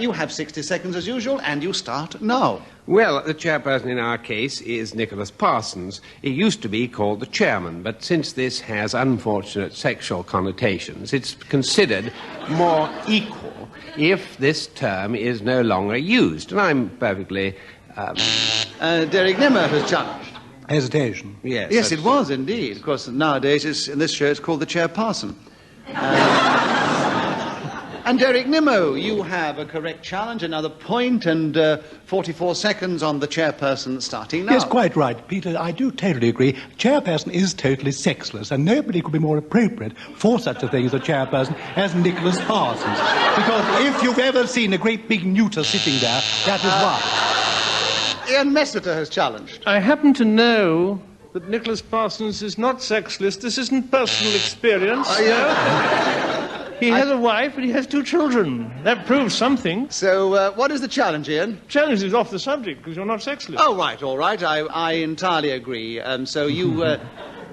Speaker 12: You have 60 seconds as usual, and you start now.
Speaker 6: Well, the chairperson in our case is Nicholas Parsons. He used to be called the chairman, but since this has unfortunate sexual connotations, it's considered more equal if this term is no longer used. And I'm perfectly...
Speaker 12: Derek Nimmo has challenged.
Speaker 5: Hesitation.
Speaker 12: Yes, it was indeed. Of course, nowadays, in this show, it's called the chairperson. And Derek Nimmo, you have a correct challenge, another point, and 44 seconds on the chairperson starting now.
Speaker 5: Yes, quite right, Peter. I do totally agree. Chairperson is totally sexless, and nobody could be more appropriate for such a thing as a chairperson as Nicholas Parsons. Because if you've ever seen a great big neuter sitting there, that is why.
Speaker 12: Ian Messiter has challenged.
Speaker 13: I happen to know that Nicholas Parsons is not sexless. This isn't personal experience. He has a wife and he has 2 children. That proves something.
Speaker 12: So, what is the challenge, Ian?
Speaker 13: Challenge is off the subject, because you're not sexless.
Speaker 12: Oh, right, all right. I entirely agree. So you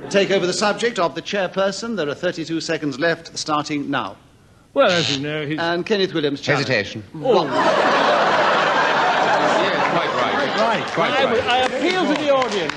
Speaker 12: take over the subject of the chairperson. There are 32 seconds left, starting now.
Speaker 13: Well, as you know, he's...
Speaker 12: And Kenneth Williams challenge.
Speaker 6: Hesitation.
Speaker 12: Oh.
Speaker 6: Quite right.
Speaker 13: I appeal to the audience.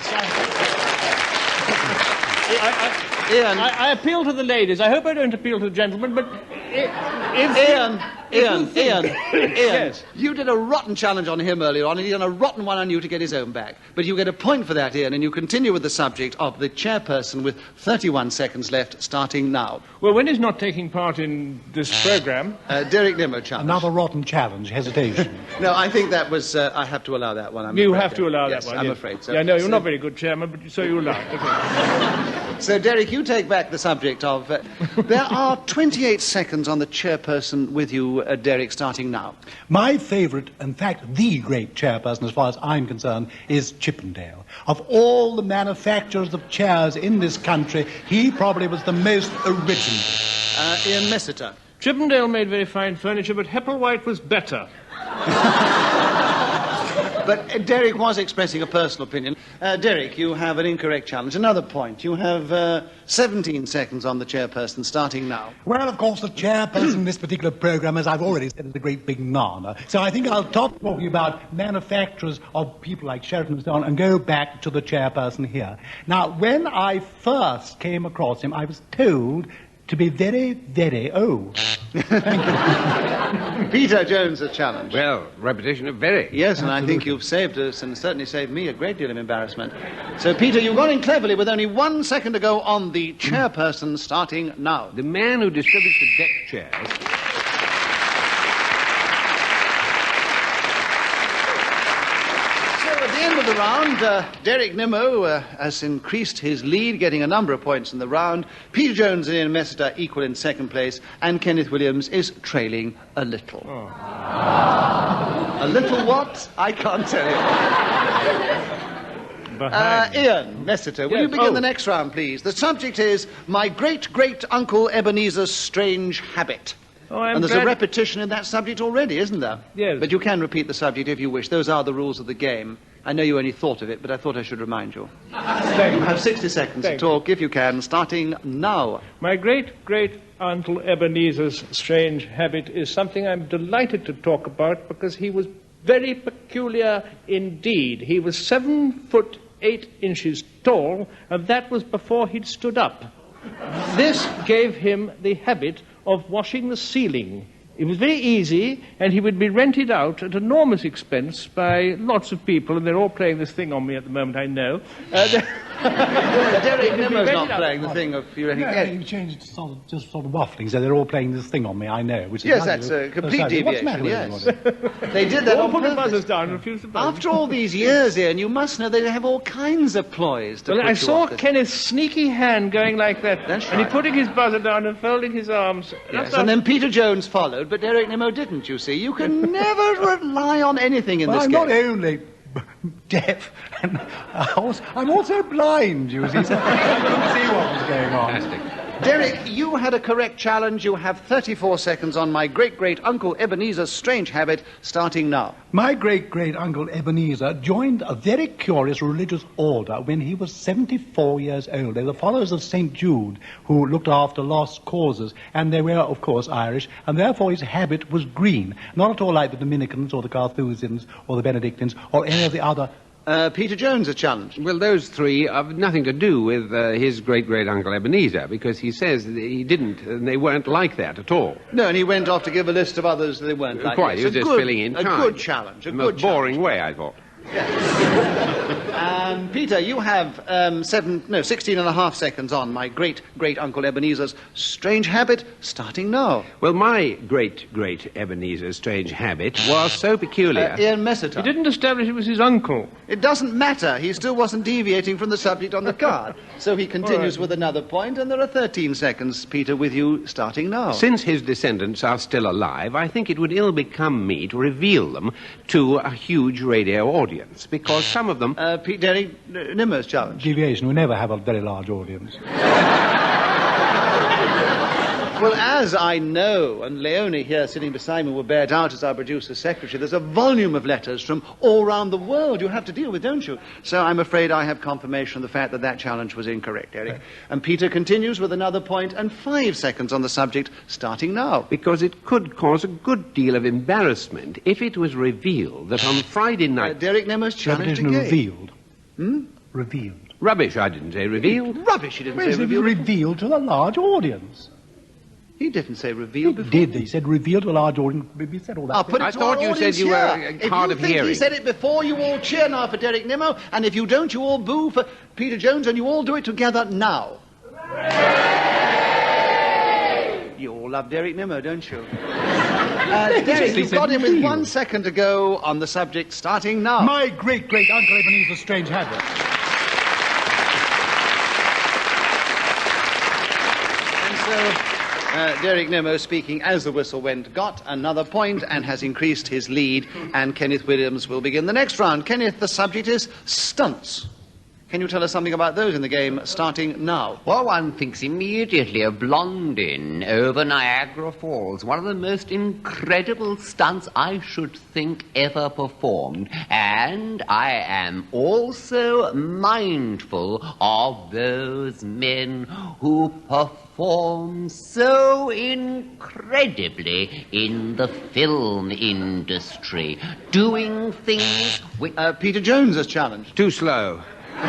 Speaker 13: I appeal to the ladies. I hope I don't appeal to the gentlemen, but...
Speaker 12: Ian,
Speaker 13: Yes.
Speaker 12: You did a rotten challenge on him earlier on, and he done a rotten one on you to get his own back. But you get a point for that, Ian, and you continue with the subject of the chairperson with 31 seconds left, starting now.
Speaker 13: Well, when he's not taking part in this programme...
Speaker 12: Derek Nimmo challenge.
Speaker 5: Another rotten challenge, hesitation.
Speaker 12: No, I think that was... I have to allow that one, I'm
Speaker 13: You
Speaker 12: afraid.
Speaker 13: have to allow
Speaker 12: yes,
Speaker 13: that one,
Speaker 12: I'm
Speaker 13: yes.
Speaker 12: afraid so.
Speaker 13: Yeah, no, you're not very good chairman, but so you allow it. Okay.
Speaker 12: So, Derek, you take back the subject of... there are 28 seconds on the chairperson with you, Derek, starting now.
Speaker 5: My favourite, in fact, the great chairperson, as far as I'm concerned, is Chippendale. Of all the manufacturers of chairs in this country, he probably was the most original.
Speaker 12: Ian Messiter.
Speaker 13: Chippendale made very fine furniture, but Hepplewhite was better.
Speaker 12: But Derek was expressing a personal opinion. Derek, you have an incorrect challenge. Another point. You have 17 seconds on the chairperson, starting now.
Speaker 5: Well, of course, the chairperson in this particular programme, as I've already said, is a great big nana. So I think I'll stop talking about manufacturers of people like Sheraton and so on and go back to the chairperson here. Now, when I first came across him, I was told to be very, very old. Thank you.
Speaker 12: Peter Jones, a challenge.
Speaker 6: Well, repetition of very.
Speaker 12: Yes, and I think you've saved us and certainly saved me a great deal of embarrassment. So, Peter, you've gone in cleverly with only 1 second to go on the chairperson, starting now.
Speaker 6: The man who distributes the deck chairs...
Speaker 12: End of the round, Derek Nimmo has increased his lead, getting a number of points in the round. Peter Jones and Ian Messiter equal in second place, and Kenneth Williams is trailing a little. Oh. A little what? I can't tell you. Ian Messiter, will you begin the next round, please? The subject is My Great-Great-Uncle Ebenezer's Strange Habit. And there's a repetition in that subject already, isn't there?
Speaker 13: Yes.
Speaker 12: But you can repeat the subject if you wish. Those are the rules of the game. I know you only thought of it, but I thought I should remind you. You have 60 seconds to talk, if you can, starting now.
Speaker 13: My great-great-uncle Ebenezer's strange habit is something I'm delighted to talk about because he was very peculiar indeed. He was 7 foot 8 inches tall, and that was before he'd stood up. This gave him the habit of washing the ceiling. It was very easy, and he would be rented out at enormous expense by lots of people, and they're all playing this thing on me at the moment, I know.
Speaker 12: Derek Nimmo's not playing the thing of you.
Speaker 5: You changed it to just sort of waffling, so they're all playing this thing on me, I know. Which is
Speaker 12: yes, that's a complete deviation.
Speaker 5: What's the matter with everybody?
Speaker 12: They did that
Speaker 13: all
Speaker 12: on
Speaker 13: put the
Speaker 12: purpose.
Speaker 13: buzzers down and refuse the buzzers.
Speaker 12: After all these years, Ian, you must know they have all kinds of ploys to put
Speaker 13: I
Speaker 12: you
Speaker 13: saw
Speaker 12: off this.
Speaker 13: Kenneth's sneaky hand going like that,
Speaker 12: That's
Speaker 13: and he
Speaker 12: right.
Speaker 13: putting his buzzer down and folding his arms.
Speaker 12: Yes, and then Peter Jones followed, but Derek Nimmo didn't, you see. You can never rely on anything in this
Speaker 5: I'm
Speaker 12: game.
Speaker 5: not only deaf, and I'm also blind, you see, so I couldn't see what was going on.
Speaker 6: Fantastic.
Speaker 12: Derek, you had a correct challenge. You have 34 seconds on My Great-Great-Uncle Ebenezer's Strange Habit, starting now.
Speaker 5: My great-great-uncle Ebenezer joined a very curious religious order when he was 74 years old. They were the followers of St. Jude, who looked after lost causes, and they were, of course, Irish, and therefore his habit was green, not at all like the Dominicans or the Carthusians or the Benedictines or any of the other...
Speaker 12: Peter Jones, a challenge.
Speaker 6: Well, those three have nothing to do with his great-great-uncle Ebenezer, because he says that he didn't, and they weren't like that at all.
Speaker 12: No, and he went off to give a list of others that they weren't like.
Speaker 6: Quite, he was just filling in time.
Speaker 12: A good challenge,
Speaker 6: The most boring way, I thought.
Speaker 12: Peter, you have 16 and a half seconds on My Great-Great-Uncle Ebenezer's Strange Habit, starting now.
Speaker 6: Well, my great-great Ebenezer's strange habit was so peculiar...
Speaker 12: Ian Messiter.
Speaker 13: He didn't establish it was his uncle.
Speaker 12: It doesn't matter. He still wasn't deviating from the subject on the card. So he continues with another point, and there are 13 seconds, Peter, with you starting now.
Speaker 6: Since his descendants are still alive, I think it would ill become me to reveal them to a huge radio audience, because some of them...
Speaker 12: Derek Nimmo's challenge.
Speaker 5: Deviation, we never have a very large audience.
Speaker 12: Well, as I know, and Leone here sitting beside me will bear it out as our producer secretary, there's a volume of letters from all around the world you have to deal with, don't you? So I'm afraid I have confirmation of the fact that that challenge was incorrect, Eric. And Peter continues with another point and 5 seconds on the subject, starting now.
Speaker 6: Because it could cause a good deal of embarrassment if it was revealed that on Friday night...
Speaker 12: Derek Nimmo's challenge again.
Speaker 5: Revealed.
Speaker 12: Hmm?
Speaker 5: Revealed.
Speaker 6: Rubbish, I didn't say revealed.
Speaker 12: Rubbish, he didn't say revealed.
Speaker 5: Revealed to a large audience.
Speaker 12: He didn't say revealed before.
Speaker 5: He did. He said revealed to a large audience. He said all that.
Speaker 12: I'll put it
Speaker 6: I
Speaker 12: to
Speaker 6: thought
Speaker 12: our
Speaker 6: you said you
Speaker 12: audience
Speaker 6: were hard of
Speaker 12: If you think
Speaker 6: hearing.
Speaker 12: he said it before, you all cheer now for Derek Nimmo, and if you don't, you all boo for Peter Jones, and you all do it together now. You all love Derek Nimmo, don't you? Derek, you've got him with 1 second to go on the subject, starting now.
Speaker 5: My great-great-uncle Ebenezer's strange habit.
Speaker 12: Derek Nimmo, speaking as the whistle went, got another point and has increased his lead, and Kenneth Williams will begin the next round. Kenneth, the subject is stunts. Can you tell us something about those in the game, starting now?
Speaker 3: Well, one thinks immediately of Blondin over Niagara Falls, one of the most incredible stunts I should think ever performed. And I am also mindful of those men who perform so incredibly in the film industry, doing things which...
Speaker 12: Peter Jones has challenged.
Speaker 6: Too slow. You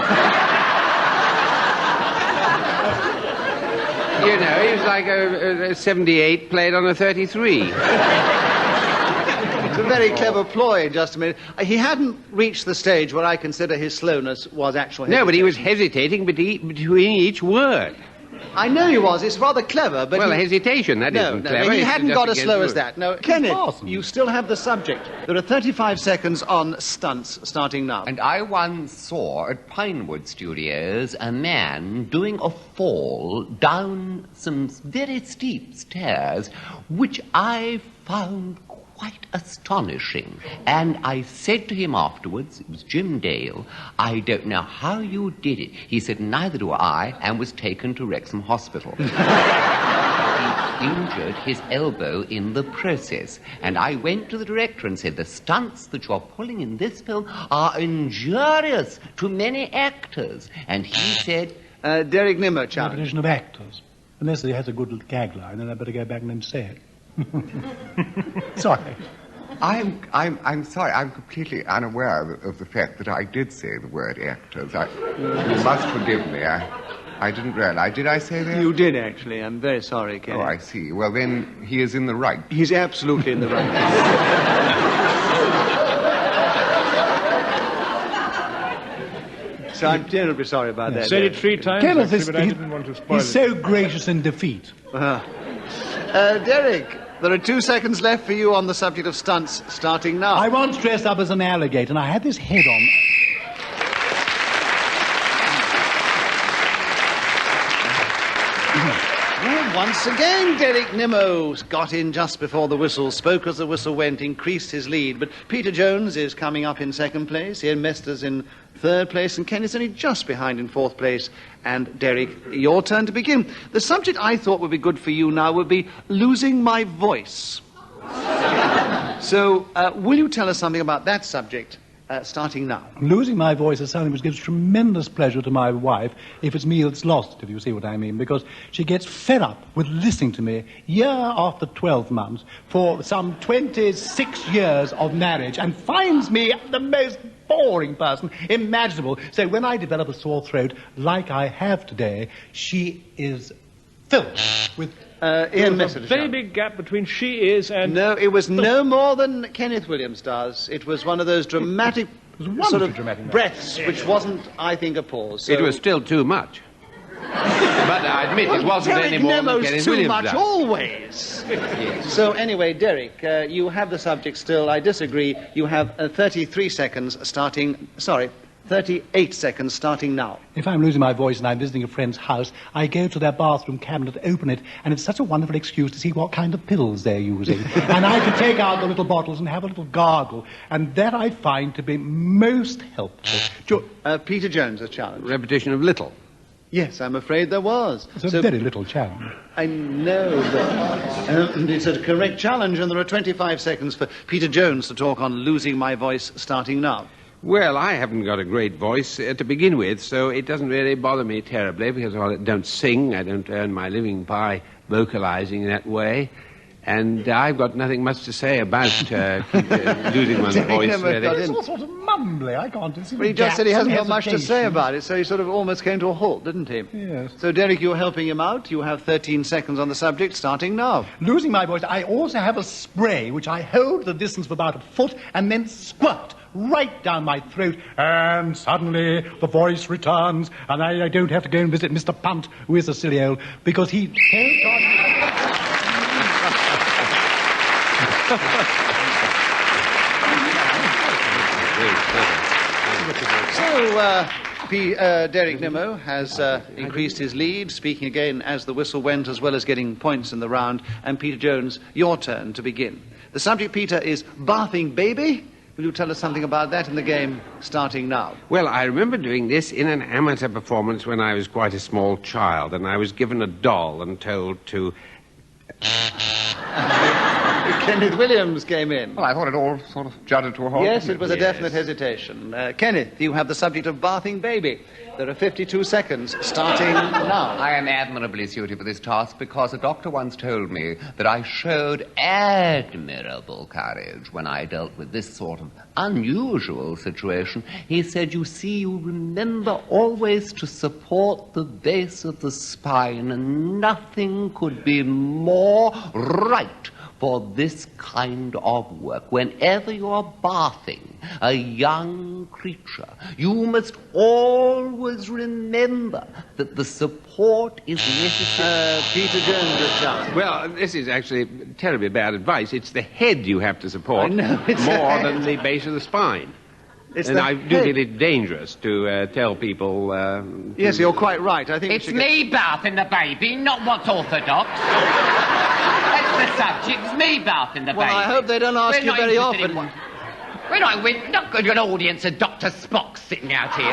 Speaker 6: know, he was like a 78 played on a 33.
Speaker 12: It's a very clever ploy, just a minute. He hadn't reached the stage where I consider his slowness was actual hesitation.
Speaker 6: No, but he was hesitating between each word.
Speaker 12: I know he was. It's rather clever, but...
Speaker 6: Well, hesitation, that isn't clever.
Speaker 12: He hadn't got as slow
Speaker 6: through.
Speaker 12: as that. No, Kenneth, you still have the subject. There are 35 seconds on stunts, starting now.
Speaker 3: And I once saw at Pinewood Studios a man doing a fall down some very steep stairs, which I found quite astonishing. And I said to him afterwards, it was Jim Dale, I don't know how you did it. He said, neither do I, and was taken to Wrexham Hospital. He injured his elbow in the process. And I went to the director and said, the stunts that you're pulling in this film are injurious to many actors. And he said...
Speaker 12: Derek Nimmo, challenge.
Speaker 5: Competition of actors. Unless he has a good gag line, then I'd better go back and then say it. Sorry.
Speaker 3: I'm sorry. I'm completely unaware of the fact that I did say the word actors. You must forgive me. I didn't realize. Did I say that?
Speaker 12: You did, actually. I'm very sorry, Kenneth.
Speaker 3: Oh, I see. Well, then he is in the right.
Speaker 12: He's absolutely in the right. So I'm terribly sorry about that.
Speaker 13: Said it 3 times,
Speaker 5: Kenneth,
Speaker 13: actually, but I didn't want to spoil
Speaker 5: he's
Speaker 13: it.
Speaker 5: so gracious in defeat.
Speaker 12: Derek, there are 2 seconds left for you on the subject of stunts, starting now.
Speaker 5: I once dressed up as an alligator, and I had this head on.
Speaker 12: Well, once again, Derek Nimmo got in just before the whistle, spoke as the whistle went, increased his lead. But Peter Jones is coming up in second place, Ian Messiter's in third place, and Kenneth's only just behind in fourth place. And Derek, your turn to begin. The subject I thought would be good for you now would be losing my voice. So, will you tell us something about that subject, starting now?
Speaker 5: Losing my voice is something which gives tremendous pleasure to my wife if it's me that's lost, if you see what I mean, because she gets fed up with listening to me year after 12 months for some 26 years of marriage and finds me the most boring person imaginable. So when I develop a sore throat like I have today, she is filled with...
Speaker 12: Ian Messiter.
Speaker 13: Very big gap between she is and...
Speaker 12: No, it was no more than Kenneth Williams does. It was one of those dramatic sort of
Speaker 5: dramatic
Speaker 12: breaths, which wasn't, I think, a pause. So...
Speaker 6: It was still too much. But I admit it wasn't any more than Kenneth
Speaker 12: too
Speaker 6: Williams
Speaker 12: much
Speaker 6: does.
Speaker 12: Always. Yes. So anyway, Derek, you have the subject still. I disagree. You have 33 seconds starting... Sorry, 38 seconds starting now.
Speaker 5: If I'm losing my voice and I'm visiting a friend's house, I go to their bathroom cabinet, open it, and it's such a wonderful excuse to see what kind of pills they're using. And I can take out the little bottles and have a little gargle, and that I find to be most helpful.
Speaker 12: Peter Jones, a challenge.
Speaker 6: Repetition of little.
Speaker 12: Yes, I'm afraid there was.
Speaker 5: It's a very little challenge.
Speaker 12: I know, but it's a correct challenge, and there are 25 seconds for Peter Jones to talk on losing my voice starting now.
Speaker 6: Well, I haven't got a great voice to begin with, so it doesn't really bother me terribly because I don't sing. I don't earn my living by vocalizing in that way. And I've got nothing much to say about losing my voice, really.
Speaker 5: It's all sort of mumbly. I can't see.
Speaker 12: But he just said he hasn't got much to say about it, so he sort of almost came to a halt, didn't he?
Speaker 5: Yes.
Speaker 12: So, Derek, you're helping him out. You have 13 seconds on the subject, starting now.
Speaker 5: Losing my voice, I also have a spray which I hold the distance of about a foot and then squirt right down my throat, and suddenly the voice returns, and I don't have to go and visit Mr. Punt, who is a silly old, because he...
Speaker 12: So, Derek Nimmo has increased his lead, speaking again as the whistle went, as well as getting points in the round. And Peter Jones, your turn to begin. The subject, Peter, is bathing baby. Will you tell us something about that in the game starting now?
Speaker 6: Well, I remember doing this in an amateur performance when I was quite a small child, and I was given a doll and told to...
Speaker 12: Kenneth Williams came in.
Speaker 3: Well, I thought it all sort of jutted to a halt.
Speaker 12: Yes, it was a definite hesitation. Kenneth, you have the subject of bathing baby. There are 52 seconds starting now.
Speaker 3: I am admirably suited for this task because a doctor once told me that I showed admirable courage when I dealt with this sort of unusual situation. He said, you see, you remember always to support the base of the spine, and nothing could be more right for this kind of work. Whenever you're bathing a young creature, you must always remember that the support is necessary.
Speaker 12: Peter Jones has done.
Speaker 6: Well, this is actually terribly bad advice. It's the head you have to support
Speaker 12: I know, it's
Speaker 6: more
Speaker 12: the
Speaker 6: than the base of the spine.
Speaker 12: It's
Speaker 6: and
Speaker 12: the
Speaker 6: I do
Speaker 12: head.
Speaker 6: feel it dangerous to tell people...
Speaker 12: Yes, you're quite right. I think
Speaker 14: It's me bathing the baby, not what's orthodox. That's the subject. It's me bathing the baby.
Speaker 12: Well, I hope they don't ask
Speaker 14: We're
Speaker 12: you
Speaker 14: not
Speaker 12: very
Speaker 14: interested
Speaker 12: often.
Speaker 14: We're not got an audience of Dr. Spock sitting out here.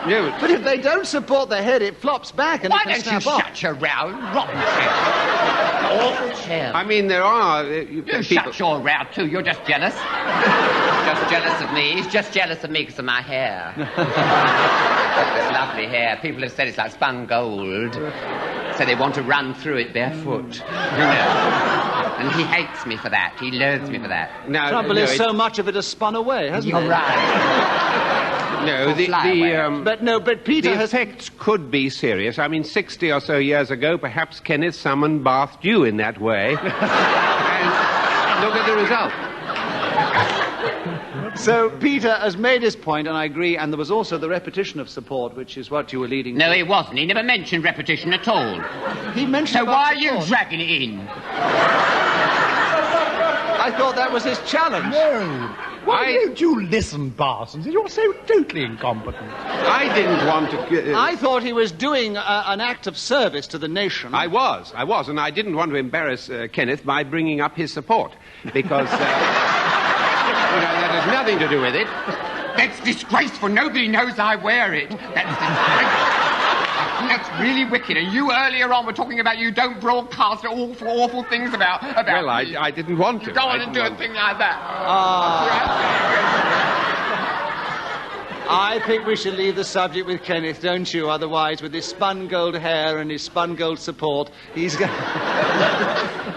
Speaker 6: No,
Speaker 12: But if they don't support the head, it flops back and
Speaker 14: Why
Speaker 12: it can
Speaker 14: don't you
Speaker 12: snap off.
Speaker 14: shut your row, rotten chair? Awful chair.
Speaker 6: I mean, there are...
Speaker 14: You
Speaker 6: people...
Speaker 14: shut your row too, you're just jealous. Just jealous of me. He's just jealous of me because of my hair. This lovely hair. People have said it's like spun gold. So they want to run through it barefoot. You know. And he hates me for that. He loathes me for that.
Speaker 6: Now,
Speaker 12: Trouble
Speaker 6: no,
Speaker 12: is,
Speaker 6: it-
Speaker 12: so much of it has spun away, hasn't
Speaker 14: You're
Speaker 12: it?
Speaker 14: right.
Speaker 6: No, the
Speaker 12: But Peter
Speaker 6: the
Speaker 12: has...
Speaker 6: effects could be serious. I mean, 60 or so years ago, perhaps Kenneth Summon bathed you in that way. And look at the result.
Speaker 12: So Peter has made his point, and I agree, and there was also the repetition of support, which is what you were leading
Speaker 14: No,
Speaker 12: to.
Speaker 14: he wasn't. He never mentioned repetition at all.
Speaker 12: He mentioned
Speaker 14: So
Speaker 12: about
Speaker 14: why are you
Speaker 12: support.
Speaker 14: dragging it in?
Speaker 12: I thought that was his challenge.
Speaker 5: No. Why don't you listen, Parsons? You're so totally incompetent.
Speaker 6: I didn't want to...
Speaker 12: I thought he was doing an act of service to the nation.
Speaker 6: I was, and I didn't want to embarrass Kenneth by bringing up his support, because, that has nothing to do with it.
Speaker 14: That's disgraceful. Nobody knows I wear it. That's disgraceful. That's really wicked. And you earlier on were talking about you don't broadcast awful things about
Speaker 6: Well,
Speaker 14: me.
Speaker 6: I didn't want to.
Speaker 14: You don't
Speaker 6: I
Speaker 14: want to
Speaker 6: didn't
Speaker 14: do a
Speaker 6: want
Speaker 14: thing like that.
Speaker 12: I think we should leave the subject with Kenneth, don't you? Otherwise, with his spun gold hair and his spun gold support, he's going to...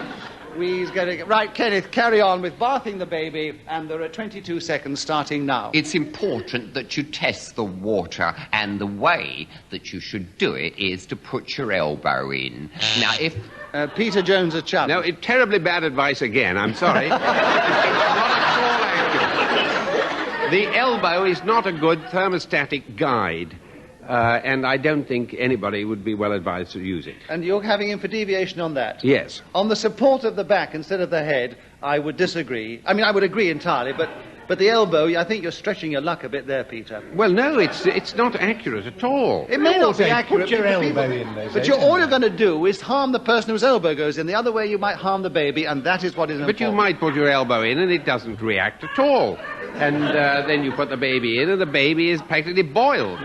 Speaker 12: Right, Kenneth, carry on with bathing the baby, and there are 22 seconds starting now.
Speaker 14: It's important that you test the water, and the way that you should do it is to put your elbow in. Now, if...
Speaker 12: Peter Jones, a challenge.
Speaker 6: No, terribly bad advice again. I'm sorry. It's not at all accurate. The elbow is not a good thermostatic guide, and I don't think anybody would be well advised to use it.
Speaker 12: And you're having him for deviation on that?
Speaker 6: Yes.
Speaker 12: On the support of the back instead of the head, I would disagree. I mean, I would agree entirely, but the elbow, I think you're stretching your luck a bit there, Peter.
Speaker 6: Well, no, it's not accurate at all.
Speaker 12: It may not be accurate.
Speaker 5: Put your
Speaker 12: but
Speaker 5: elbow in there.
Speaker 12: But all you're going to do is harm the person whose elbow goes in. The other way, you might harm the baby, and that is what is important.
Speaker 6: But you might put your elbow in and it doesn't react at all. And then you put the baby in and the baby is practically boiled.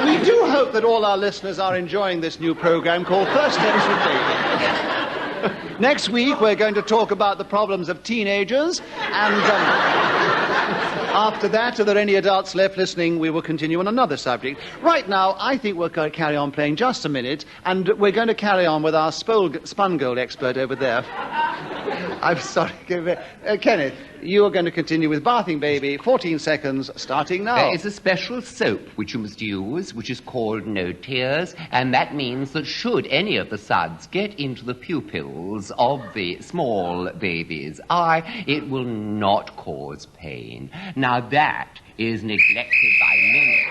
Speaker 12: We do hope that all our listeners are enjoying this new program called First Steps with Baby. Next week, we're going to talk about the problems of teenagers, and after that, are there any adults left listening, we will continue on another subject. Right now, I think we're going to carry on playing just a minute, and we're going to carry on with our spun gold expert over there. I'm sorry. Kenneth, you are going to continue with bathing baby. 14 seconds, starting now.
Speaker 14: There is a special soap which you must use, which is called No Tears, and that means that should any of the suds get into the pupils of the small baby's eye, it will not cause pain. Now that is neglected by many.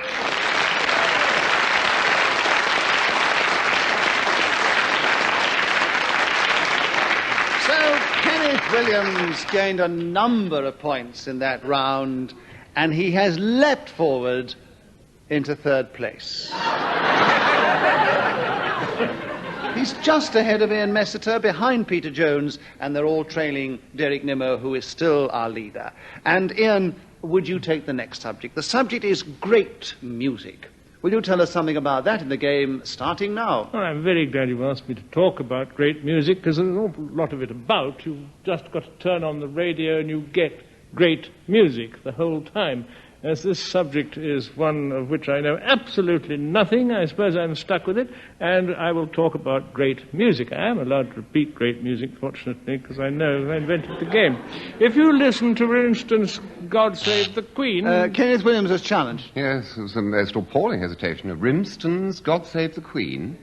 Speaker 12: So, Kenneth Kenneth Williams gained a number of points in that round, and he has leapt forward into third place. He's just ahead of Ian Messiter, behind Peter Jones, and they're all trailing Derek Nimmo, who is still our leader. And Ian, would you take the next subject? The subject is great music. Will you tell us something about that in the game starting now?
Speaker 13: Well, I'm very glad you asked me to talk about great music, because there's an awful lot of it about. You've just got to turn on the radio and you get great music the whole time. As this subject is one of which I know absolutely nothing, I suppose I'm stuck with it, and I will talk about great music. I am allowed to repeat great music, fortunately, because I know I invented the game. If you listen to, for instance, God Save the Queen...
Speaker 12: Kenneth Williams has challenged.
Speaker 3: Yes, it was a most appalling hesitation of Rimston's God Save the Queen.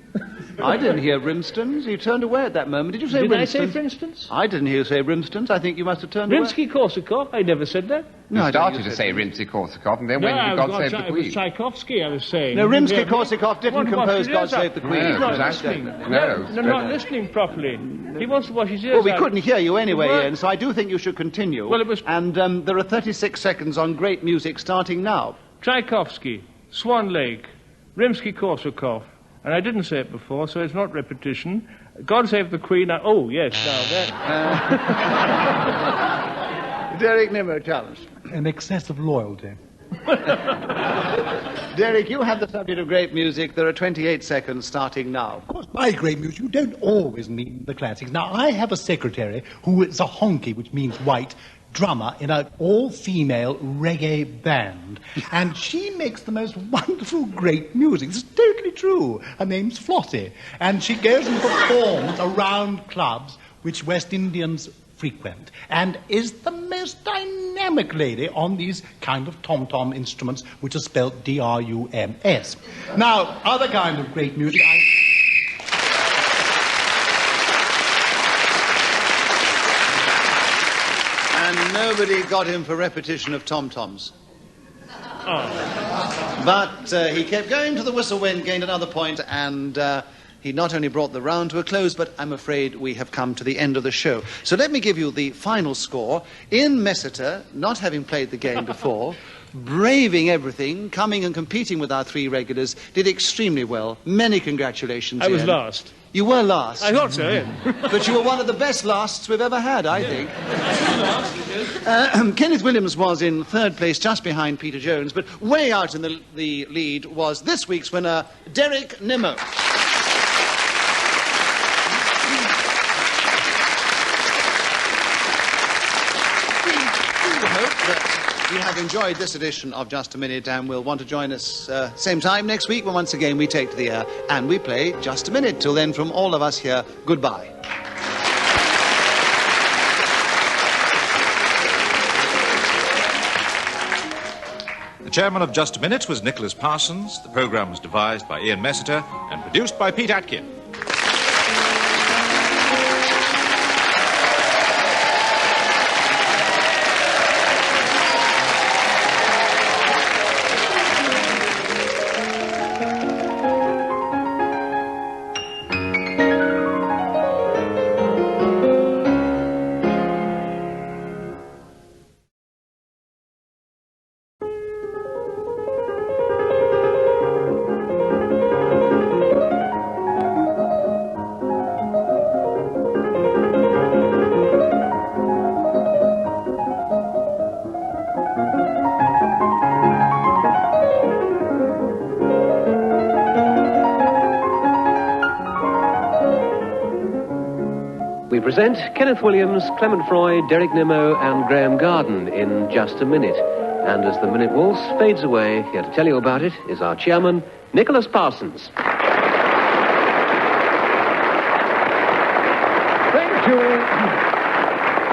Speaker 12: I didn't hear Rimston's. You turned away at that moment. Did you say
Speaker 13: Did
Speaker 12: Rimston's?
Speaker 13: I say for instance?
Speaker 12: I didn't hear you say Rimston's. I think you must have turned away.
Speaker 13: Rimsky-Korsakov? I never said that.
Speaker 12: No,
Speaker 3: you started to say Rimsky-Korsakov, and then went to God Save the Queen.
Speaker 13: It was Tchaikovsky, I was saying.
Speaker 12: No, Rimsky-Korsakov didn't compose God Save the Queen.
Speaker 3: No,
Speaker 13: not listening.
Speaker 3: No,
Speaker 13: not listening properly. He wants to wash his ears
Speaker 12: Well, we
Speaker 13: out.
Speaker 12: couldn't hear you anyway, Ian, so I do think you should continue.
Speaker 13: Well, it was...
Speaker 12: And there are 36 seconds on great music starting now.
Speaker 13: Tchaikovsky, Swan Lake, Rimsky-Korsakov. And I didn't say it before, so it's not repetition. God Save the Queen. Oh, yes, now that...
Speaker 12: Derek Nimmo challenged.
Speaker 5: An excess of loyalty.
Speaker 12: Derek, you have the subject of great music. There are 28 seconds starting now.
Speaker 5: Of course, by great music, you don't always mean the classics. Now, I have a secretary who is a honky, which means white, drummer in an all-female reggae band. And she makes the most wonderful, great music. This is totally true. Her name's Flossie. And she goes and performs around clubs which West Indians frequent, and is the most dynamic lady on these kind of tom-tom instruments, which are spelled D-R-U-M-S. Now, other kind of great music...
Speaker 12: And nobody got him for repetition of tom-toms.
Speaker 13: Oh.
Speaker 12: But he kept going to the whistle when gained another point, and he not only brought the round to a close, but I'm afraid we have come to the end of the show. So let me give you the final score. Ian Messiter, not having played the game before, braving everything, coming and competing with our three regulars, did extremely well. Many congratulations,
Speaker 13: I was
Speaker 12: Ian.
Speaker 13: last.
Speaker 12: You were last.
Speaker 13: I thought so, yeah.
Speaker 12: But you were one of the best lasts we've ever had, I think. Kenneth Williams was in third place, just behind Peter Jones, but way out in the lead was this week's winner, Derek Nimmo. You have enjoyed this edition of Just a Minute and will want to join us same time next week when once again we take to the air and we play Just a Minute. Till then, from all of us here, goodbye.
Speaker 11: The chairman of Just a Minute was Nicholas Parsons. The programme was devised by Ian Messiter and produced by Pete Atkin.
Speaker 1: We present Kenneth Williams, Clement Freud, Derek Nimmo, and Graham Garden in Just a Minute. And as the minute waltz fades away, here to tell you about it is our chairman, Nicholas Parsons.
Speaker 2: Thank you.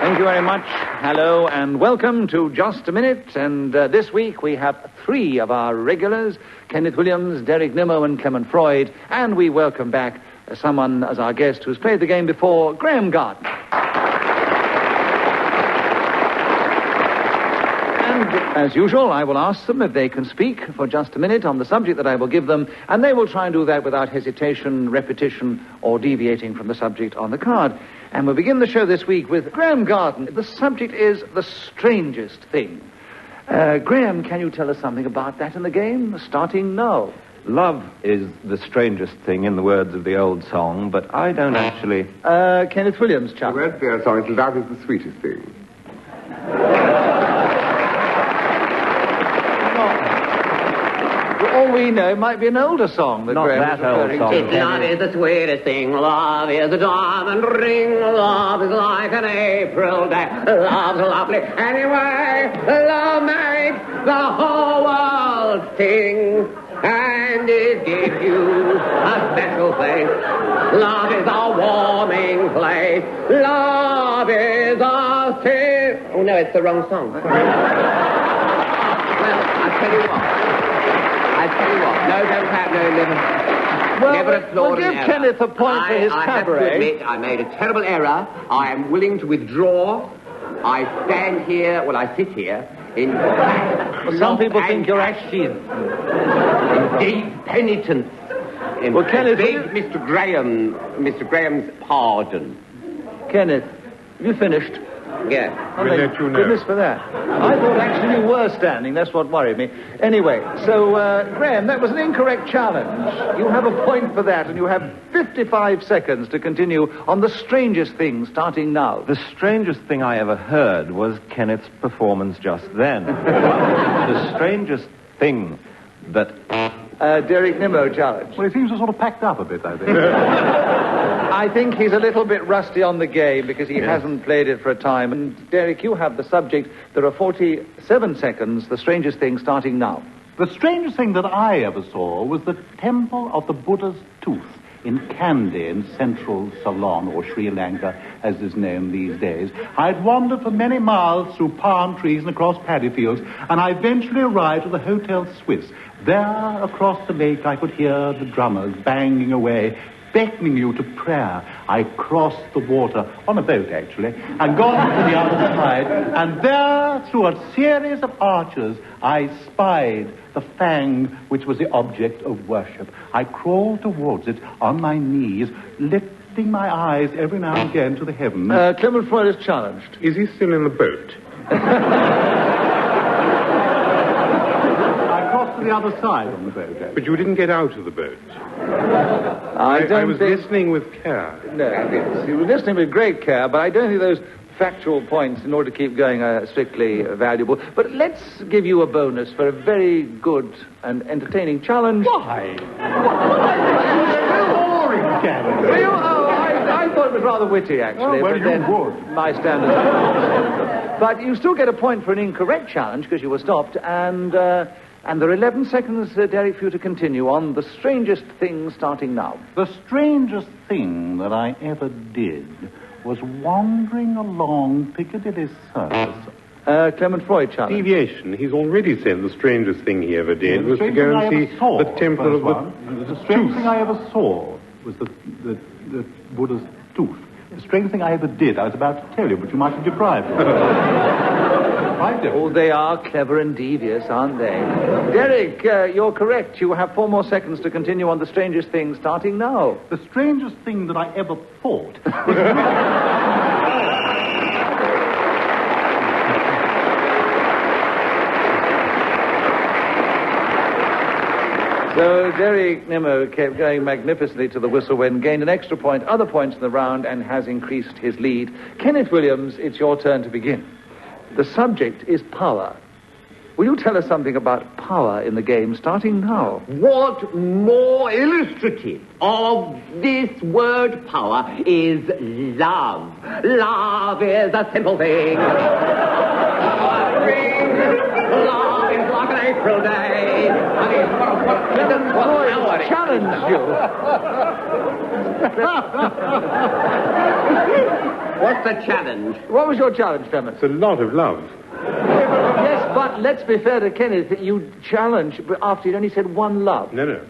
Speaker 2: Thank you very much. Hello and welcome to Just a Minute. And this week we have three of our regulars, Kenneth Williams, Derek Nimmo, and Clement Freud. And we welcome back someone as our guest who's played the game before, Graham Garden. And, as usual, I will ask them if they can speak for just a minute on the subject that I will give them, and they will try and do that without hesitation, repetition, or deviating from the subject on the card. And we'll begin the show this week with Graham Garden. The subject is the strangest thing. Graham, can you tell us something about that in the game, starting now?
Speaker 15: Love is the strangest thing, in the words of the old song, but I don't actually...
Speaker 2: Kenneth Williams, Chuck.
Speaker 3: The word for song is love is the sweetest thing.
Speaker 2: For all we know, it might be an older song that
Speaker 15: Not
Speaker 2: Graham
Speaker 15: that
Speaker 2: was
Speaker 15: old
Speaker 2: referring
Speaker 15: song.
Speaker 2: to.
Speaker 9: Love is the sweetest thing. Love is a diamond ring. Love is like an April day. Love's lovely anyway. Love makes the whole world sing. And it gives you a special place. Love is a warming place. Love is a thing. Oh, no, it's the wrong song. Well, I tell you what. No, don't clap, no, never.
Speaker 2: Well,
Speaker 9: never applaud
Speaker 2: we'll give
Speaker 9: an error.
Speaker 2: Kenneth a point for his
Speaker 9: I have to
Speaker 2: cabaret.
Speaker 9: admit, I made a terrible error. I am willing to withdraw. I stand here, well, I sit here in...
Speaker 2: Well, some people think you're actually...
Speaker 9: in deep penitence.
Speaker 2: Well, Kenneth,
Speaker 9: I beg Mr. Graham's pardon.
Speaker 2: Kenneth, you finished?
Speaker 9: Yeah.
Speaker 2: Oh, thank goodness for that. I thought actually you were standing. That's what worried me. Anyway, so, Graham, that was an incorrect challenge. You have a point for that, and you have 55 seconds to continue on the strangest thing, starting now.
Speaker 15: The strangest thing I ever heard was Kenneth's performance just then. The strangest thing that...
Speaker 2: Derek Nimmo challenge.
Speaker 5: Well, he seems to sort of packed up a bit, I think.
Speaker 2: I think he's a little bit rusty on the game because he hasn't played it for a time. And, Derek, you have the subject. There are 47 seconds, the strangest thing, starting now.
Speaker 5: The strangest thing that I ever saw was the Temple of the Buddha's Tooth in Kandy in central Ceylon, or Sri Lanka, as is known these days. I'd wandered for many miles through palm trees and across paddy fields, and I eventually arrived at the Hotel Swiss. There, across the lake, I could hear the drummers banging away, beckoning you to prayer. I crossed the water, on a boat actually, and gone to the other side, and there, through a series of arches, I spied the fang which was the object of worship. I crawled towards it on my knees, lifting my eyes every now and again to the heavens.
Speaker 2: Clement Freud is challenged.
Speaker 4: Is he still in the boat?
Speaker 5: I crossed to the other side on the boat, actually.
Speaker 4: But you didn't get out of the boat.
Speaker 2: I
Speaker 4: was listening with care.
Speaker 2: No, you were listening with great care, but I don't think those factual points, in order to keep going, are strictly valuable. But let's give you a bonus for a very good and entertaining challenge.
Speaker 5: Why?
Speaker 2: I thought it was rather witty, actually.
Speaker 5: Oh, well,
Speaker 2: but
Speaker 5: you
Speaker 2: then
Speaker 5: would.
Speaker 2: my standards. But you still get a point for an incorrect challenge because you were stopped, and there are 11 seconds, Derek, for you to continue on the strangest thing starting now.
Speaker 5: The strangest thing that I ever did was wandering along Piccadilly Circus.
Speaker 2: Clement Freud challenge.
Speaker 4: Deviation. He's already said the strangest thing he ever did was to
Speaker 5: strangest
Speaker 4: go
Speaker 5: thing I
Speaker 4: and
Speaker 5: ever
Speaker 4: see
Speaker 5: saw,
Speaker 4: the Temple of
Speaker 5: the strangest thing I ever saw was the Buddha's tooth. The strangest thing I ever did, I was about to tell you, but you might have deprived me.
Speaker 2: Oh, they are clever and devious, aren't they? Derek, you're correct. You have 4 more seconds to continue on the strangest thing, starting now.
Speaker 5: The strangest thing that I ever thought was...
Speaker 2: So Derek Nimmo kept going magnificently to the whistle when gained an extra point, other points in the round, and has increased his lead. Kenneth Williams, it's your turn to begin. The subject is power. Will you tell us something about power in the game, starting now?
Speaker 9: What more illustrative of this word power is love. Love is a simple thing. Love is like an April day.
Speaker 2: I challenge you.
Speaker 9: What's the challenge?
Speaker 2: What was your challenge, Clement?
Speaker 4: It's a lot of love.
Speaker 2: Yes, but let's be fair to Kenneth. You challenged after you'd only said one love.
Speaker 4: No.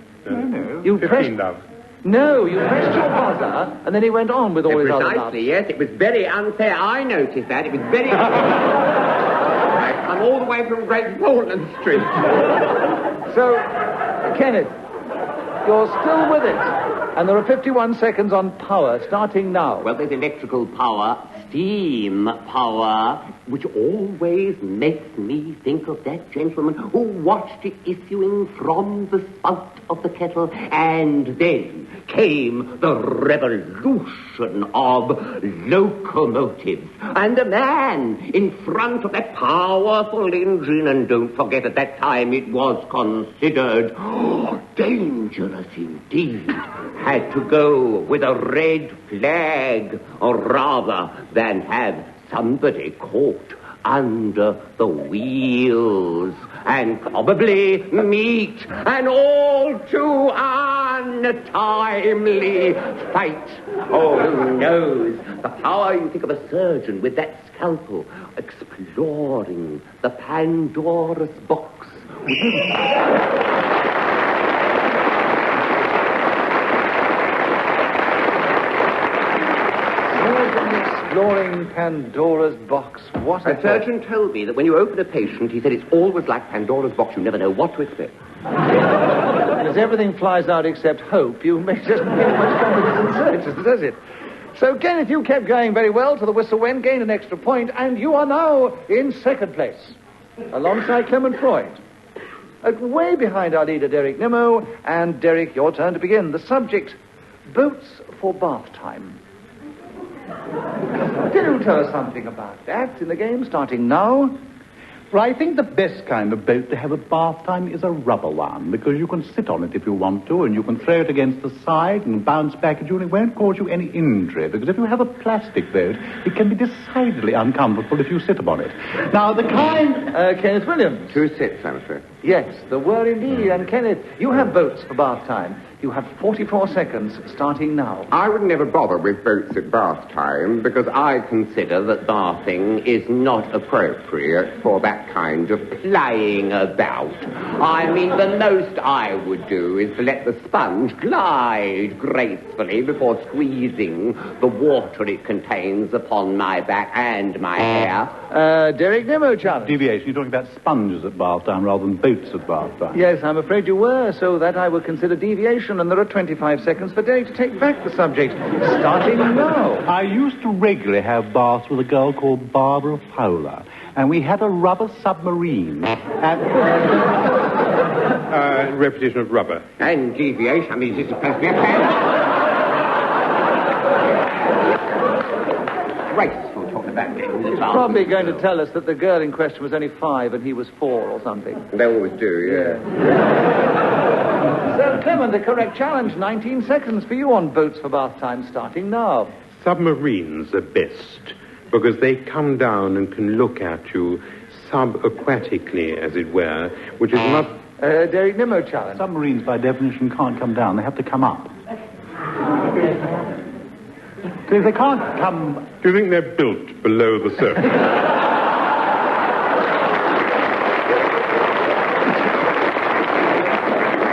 Speaker 2: You
Speaker 4: 15 love.
Speaker 2: No, you pressed your buzzer, and then he went on with all his other loves.
Speaker 9: Precisely, yes. It was very unfair. I noticed that. It was very...
Speaker 3: I'm all the way from Great Portland Street.
Speaker 2: So, Kenneth, you're still with it. And there are 51 seconds on power, starting now.
Speaker 9: Well, there's electrical power, steam power, which always makes me think of that gentleman who watched it issuing from the spout of the kettle, and then came the revolution of locomotives, and a man in front of that powerful engine, and don't forget at that time it was considered dangerous indeed, had to go with a red flag, or rather than have somebody caught under the wheels and probably meet an all too untimely fate. Oh, who knows? The power, you think of a surgeon with that scalpel exploring the Pandora's box.
Speaker 2: Exploring Pandora's box. What
Speaker 9: a surgeon told me that when you open a patient, he said it's always like Pandora's box. You never know what to expect.
Speaker 2: As everything flies out except hope, you may just make much confidence in surgeons, does it? So, Kenneth, you kept going very well till the whistle went, gained an extra point, and you are now in second place, alongside Clement Freud. Way behind our leader, Derek Nimmo. And, Derek, your turn to begin. The subject, boats for bath time. Do tell us something about that in the game, starting now.
Speaker 5: Well, I think the best kind of boat to have a bath time is a rubber one, because you can sit on it if you want to, and you can throw it against the side and bounce back at you, and it won't cause you any injury, because if you have a plastic boat, it can be decidedly uncomfortable if you sit upon it. Now, the kind...
Speaker 2: Kenneth Williams.
Speaker 3: 2 sits, I'm afraid.
Speaker 2: Yes, there were indeed. And, Kenneth, you have boats for bath time. You have 44 seconds, starting now.
Speaker 3: I would never bother with boats at bath time because I consider that bathing is not appropriate for that kind of playing about. I mean, the most I would do is to let the sponge glide gracefully before squeezing the water it contains upon my back and my hair.
Speaker 2: Derek Nimmo challenge.
Speaker 5: Deviation, you're talking about sponges at bath time rather than boats at bath time.
Speaker 2: Yes, I'm afraid you were, so that I would consider deviation, and there are 25 seconds for Derek to take back the subject, starting now.
Speaker 5: I used to regularly have baths with a girl called Barbara Fowler, and we had a rubber submarine.
Speaker 4: Repetition of rubber.
Speaker 3: And deviation, I mean, this is supposed to be a pen. Graceful talk about it.
Speaker 2: He's probably going to tell us that the girl in question was only 5 and he was 4 or something.
Speaker 3: They always do, yeah.
Speaker 2: So, Clement, the correct challenge, 19 seconds for you on boats for bath time, starting now.
Speaker 4: Submarines are best because they come down and can look at you subaquatically, as it were, which is not...
Speaker 2: Derek Nimmo challenge.
Speaker 5: Submarines, by definition, can't come down. They have to come up. So they can't come...
Speaker 4: Do you think they're built below the surface?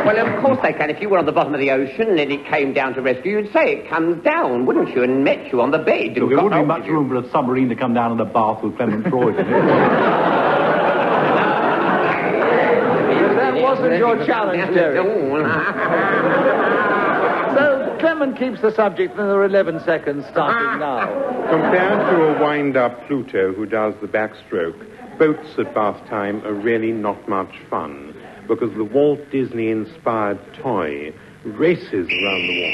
Speaker 9: Well, of course they can. If you were on the bottom of the ocean and it came down to rescue, you'd say it comes down, wouldn't you, and met you on the bed.
Speaker 5: Look, there wouldn't be much room for a submarine to come down in a bath with Clement Freud in it.
Speaker 2: That wasn't your challenge, Derek. So, Clement keeps the subject, and there are 11 seconds starting now.
Speaker 4: Compared to a wind-up Pluto who does the backstroke, boats at bath time are really not much fun, because the Walt Disney-inspired toy races around the wall.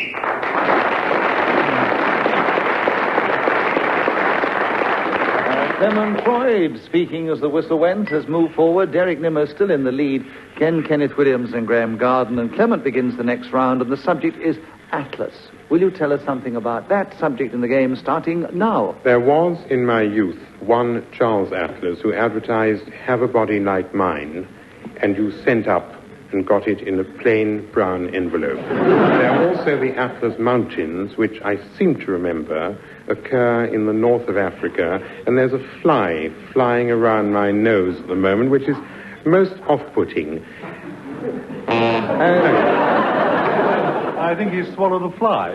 Speaker 2: Clement Freud, speaking as the whistle went, has moved forward. Derek Nimmo still in the lead. Kenneth Williams and Graham Garden. And Clement begins the next round, and the subject is Atlas. Will you tell us something about that subject in the game, starting now?
Speaker 4: There was, in my youth, one Charles Atlas who advertised, "Have a body like mine," and you sent up and got it in a plain brown envelope. There are also the Atlas Mountains, which I seem to remember occur in the north of Africa, and there's a fly flying around my nose at the moment, which is most off-putting.
Speaker 5: I think he's swallowed a fly.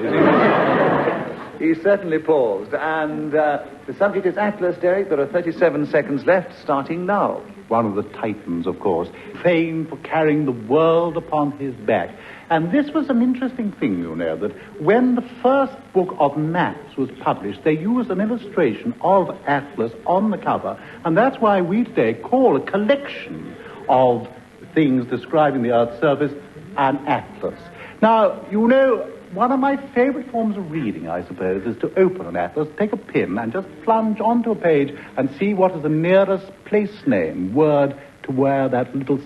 Speaker 2: He certainly paused. And the subject is Atlas, Derek. There are 37 seconds left, starting now.
Speaker 5: One of the Titans, of course, famed for carrying the world upon his back. And this was an interesting thing, you know, that when the first book of maps was published, they used an illustration of Atlas on the cover, and that's why we today call a collection of things describing the Earth's surface an atlas. Now, you know, one of my favorite forms of reading, I suppose, is to open an atlas, take a pin, and just plunge onto a page and see what is the nearest place name, word, to where that little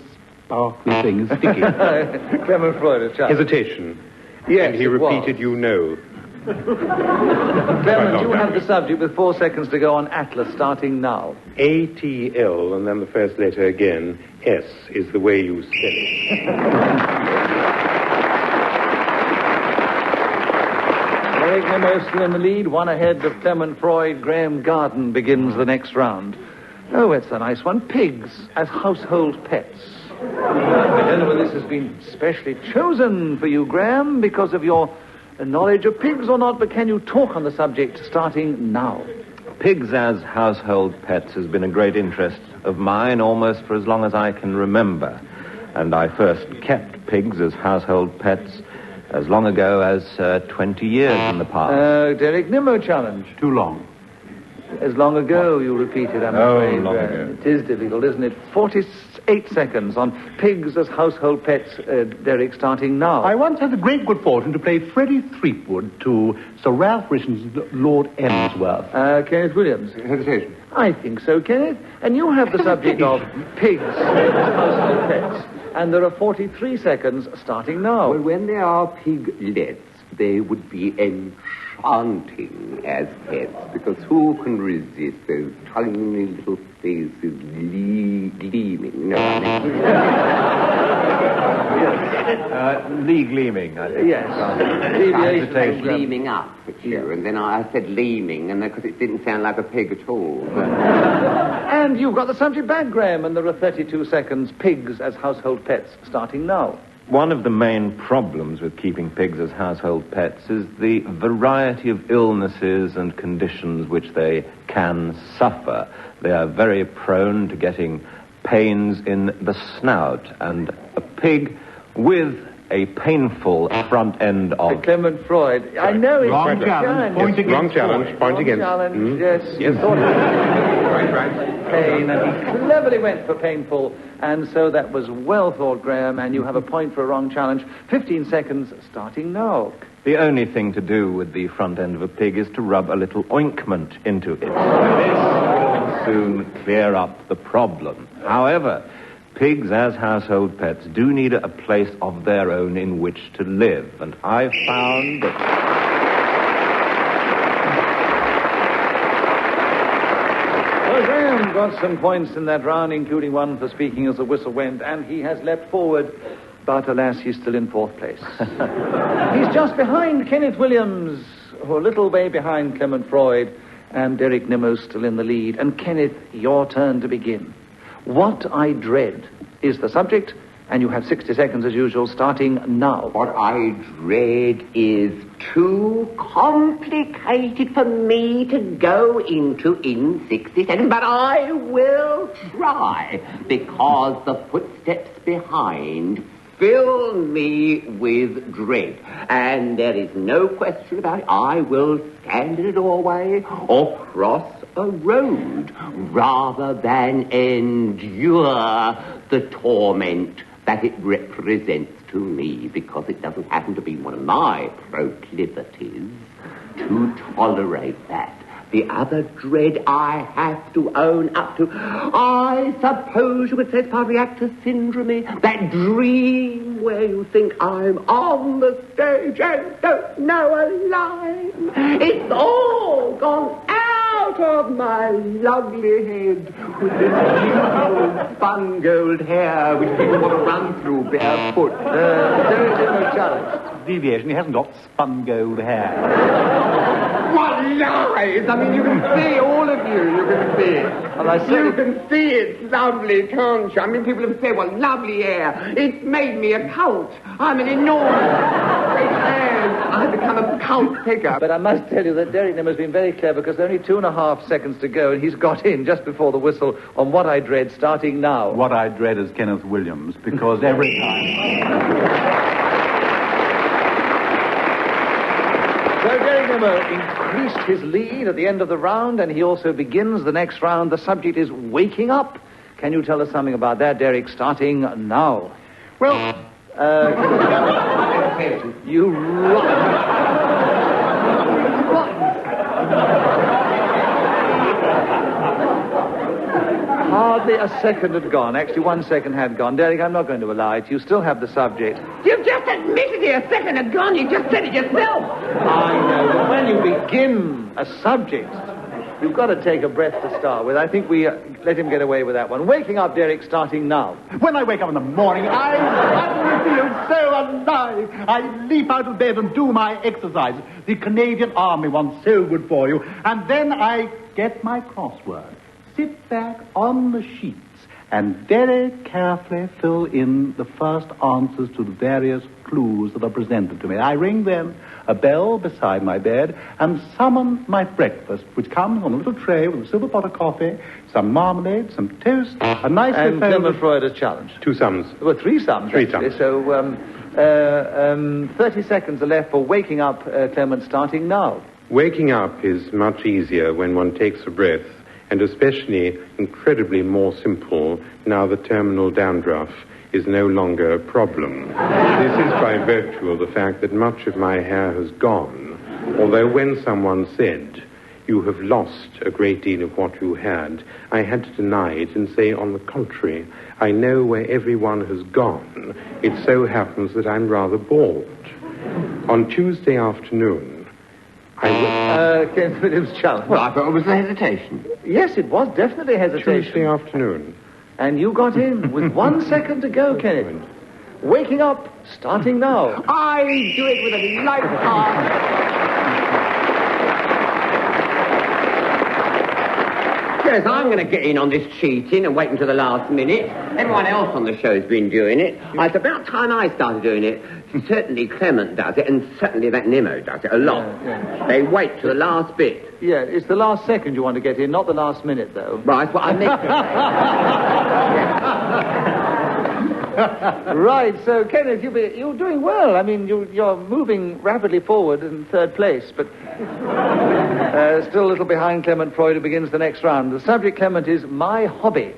Speaker 5: sparkly thing is sticking.
Speaker 2: Clement Freud, a child.
Speaker 4: Hesitation.
Speaker 2: Yes,
Speaker 4: and he
Speaker 2: it
Speaker 4: repeated,
Speaker 2: was.
Speaker 4: you know.
Speaker 2: Clement, you have the subject with 4 seconds to go on Atlas, starting now.
Speaker 4: ATL, and then the first letter again. S is the way you spell it.
Speaker 2: Derek Nimmo still in the lead, one ahead of Clement Freud. Graham Garden begins the next round. Oh, it's a nice one. Pigs as household pets. I don't know whether this has been specially chosen for you, Graham, because of your knowledge of pigs or not, but can you talk on the subject starting now?
Speaker 15: Pigs as household pets has been a great interest of mine almost for as long as I can remember. And I first kept pigs as household pets as long ago as 20 years in the past.
Speaker 2: Derek Nimmo challenge.
Speaker 5: Too long.
Speaker 2: As long ago, you repeated, I'm afraid.
Speaker 15: Long ago.
Speaker 2: It is difficult, isn't it? 48 seconds on pigs as household pets, Derek, starting now.
Speaker 5: I once had the great good fortune to play Freddie Threepwood to Sir Ralph Rishen's Lord Emsworth.
Speaker 2: Kenneth Williams.
Speaker 3: Hesitation.
Speaker 2: I think so, Kenneth. And you have the subject of pigs as household pets. And there are 43 seconds starting now.
Speaker 3: Well, when they are piglets, they would be enchanting as pets, because who can resist those tiny little faces gleaming? No, I mean...
Speaker 15: Lee Gleaming, I think.
Speaker 2: Yes.
Speaker 3: Hesitation. Gleaming up at you, and then I said gleaming, and because it didn't sound like a pig at all.
Speaker 2: And you've got the subject back, Graham, and there are 32 seconds. Pigs as household pets, starting now.
Speaker 15: One of the main problems with keeping pigs as household pets is the variety of illnesses and conditions which they can suffer. They are very prone to getting pains in the snout, and a pig with a painful front end of...
Speaker 2: Clement Freud. I know it's...
Speaker 5: Wrong challenge. Point against
Speaker 4: Wrong challenge. Point against.
Speaker 2: Challenge, yes.
Speaker 4: Yes.
Speaker 2: Right. Pain, and he cleverly went for painful, and so that was well thought, Graham, and you have a point for a wrong challenge. 15 seconds, starting now.
Speaker 15: The only thing to do with the front end of a pig is to rub a little ointment into it. This will soon clear up the problem. However, pigs as household pets do need a place of their own in which to live, and I've found that...
Speaker 2: Well, Graham got some points in that round, including one for speaking as the whistle went, and he has leapt forward, but alas, he's still in fourth place. He's just behind Kenneth Williams, a little way behind Clement Freud, and Derek Nimmo's still in the lead. And Kenneth, your turn to begin. What I dread is the subject, and you have 60 seconds as usual, starting now.
Speaker 3: What I dread is too complicated for me to go into in 60 seconds, but I will try, because the footsteps behind fill me with dread. And there is no question about it. I will stand in a doorway or cross a road rather than endure the torment that it represents to me, because it doesn't happen to be one of my proclivities to tolerate that. The other dread I have to own up to, I suppose you could say it's part of the actor's syndrome, that dream where you think I'm on the stage and don't know a line. It's all gone out of my lovely head with this beautiful spun gold hair which people want to run through barefoot. Very different challenge.
Speaker 5: Deviation, he hasn't got spun gold hair.
Speaker 3: What lies! I mean, you can see, all of you can see it.
Speaker 2: And I say...
Speaker 3: You can see it's lovely, can't you? I mean, people have said, well, lovely hair. It's made me a cult. I'm an enormous great man. I've
Speaker 9: become a cult figure.
Speaker 2: But I must tell you that Derek Nimmo's been very clever because there are only 2.5 seconds to go, and he's got in just before the whistle on What I Dread, starting now.
Speaker 5: What I dread is Kenneth Williams, because every time...
Speaker 2: So Derek Nimmo increased his lead at the end of the round, and he also begins the next round. The subject is waking up. Can you tell us something about that, Derek, starting now?
Speaker 5: Well...
Speaker 2: You Hardly a second had gone. Actually, 1 second had gone. Derek, I'm not going to lie to you. Still have the subject.
Speaker 9: You've just admitted it a second ago. You just said it yourself.
Speaker 2: I know, but when you begin a subject, you've got to take a breath to start with. I think we let him get away with that one. Waking up, Derek, starting now.
Speaker 5: When I wake up in the morning, I suddenly feel so alive. I leap out of bed and do my exercise. The Canadian Army one's so good for you. And then I get my crossword, sit back on the sheets, and very carefully fill in the first answers to the various clues that are presented to me. I ring then a bell beside my bed and summon my breakfast, which comes on a little tray with a silver pot of coffee, some marmalade, some toast, a nice...
Speaker 2: And Clement Freud has challenged.
Speaker 4: 2 sums.
Speaker 2: Well, 3 sums.
Speaker 4: 3
Speaker 2: actually.
Speaker 4: sums.
Speaker 2: So, 30 seconds are left for waking up, Clement, starting now.
Speaker 4: Waking up is much easier when one takes a breath, and especially incredibly more simple now the terminal dandruff is no longer a problem. This is by virtue of the fact that much of my hair has gone, although when someone said, "You have lost a great deal of what you had," I had to deny it and say, on the contrary, I know where everyone has gone. It so happens that I'm rather bald. On Tuesday afternoon,
Speaker 2: Kenneth Williams challenge.
Speaker 9: Well, I thought it was a hesitation.
Speaker 2: Yes, it was definitely hesitation.
Speaker 4: Tuesday afternoon.
Speaker 2: And you got in with 1 second to go, Kenneth. Waking up, starting now.
Speaker 9: I do it with a light heart. Yes, I'm going to get in on this cheating and wait until the last minute. Everyone else on the show's been doing it. It's about time I started doing it. Certainly Clement does it, and certainly that Nimmo does it a lot.
Speaker 2: Yeah.
Speaker 9: They wait till the last bit.
Speaker 2: Yeah, it's the last second you want to get in, not the last minute, though.
Speaker 9: Right, that's what I meant to say.
Speaker 2: Right, so, Kenneth, you're doing well. I mean, you're moving rapidly forward in 3rd place, but still a little behind Clement Freud, who begins the next round. The subject, Clement, is my hobby.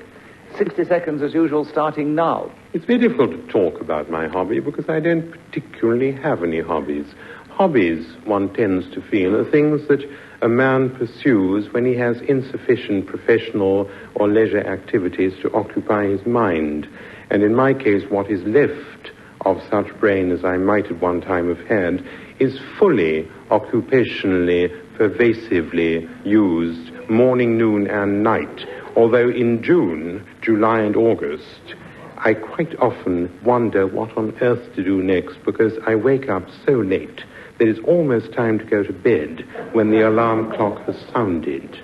Speaker 2: 60 seconds, as usual, starting now.
Speaker 4: It's very difficult to talk about my hobby because I don't particularly have any hobbies. Hobbies, one tends to feel, are things that a man pursues when he has insufficient professional or leisure activities to occupy his mind. And in my case, what is left of such brain as I might at one time have had is fully, occupationally, pervasively used morning, noon, and night. Although in June, July, and August, I quite often wonder what on earth to do next because I wake up so late that it's almost time to go to bed when the alarm clock has sounded.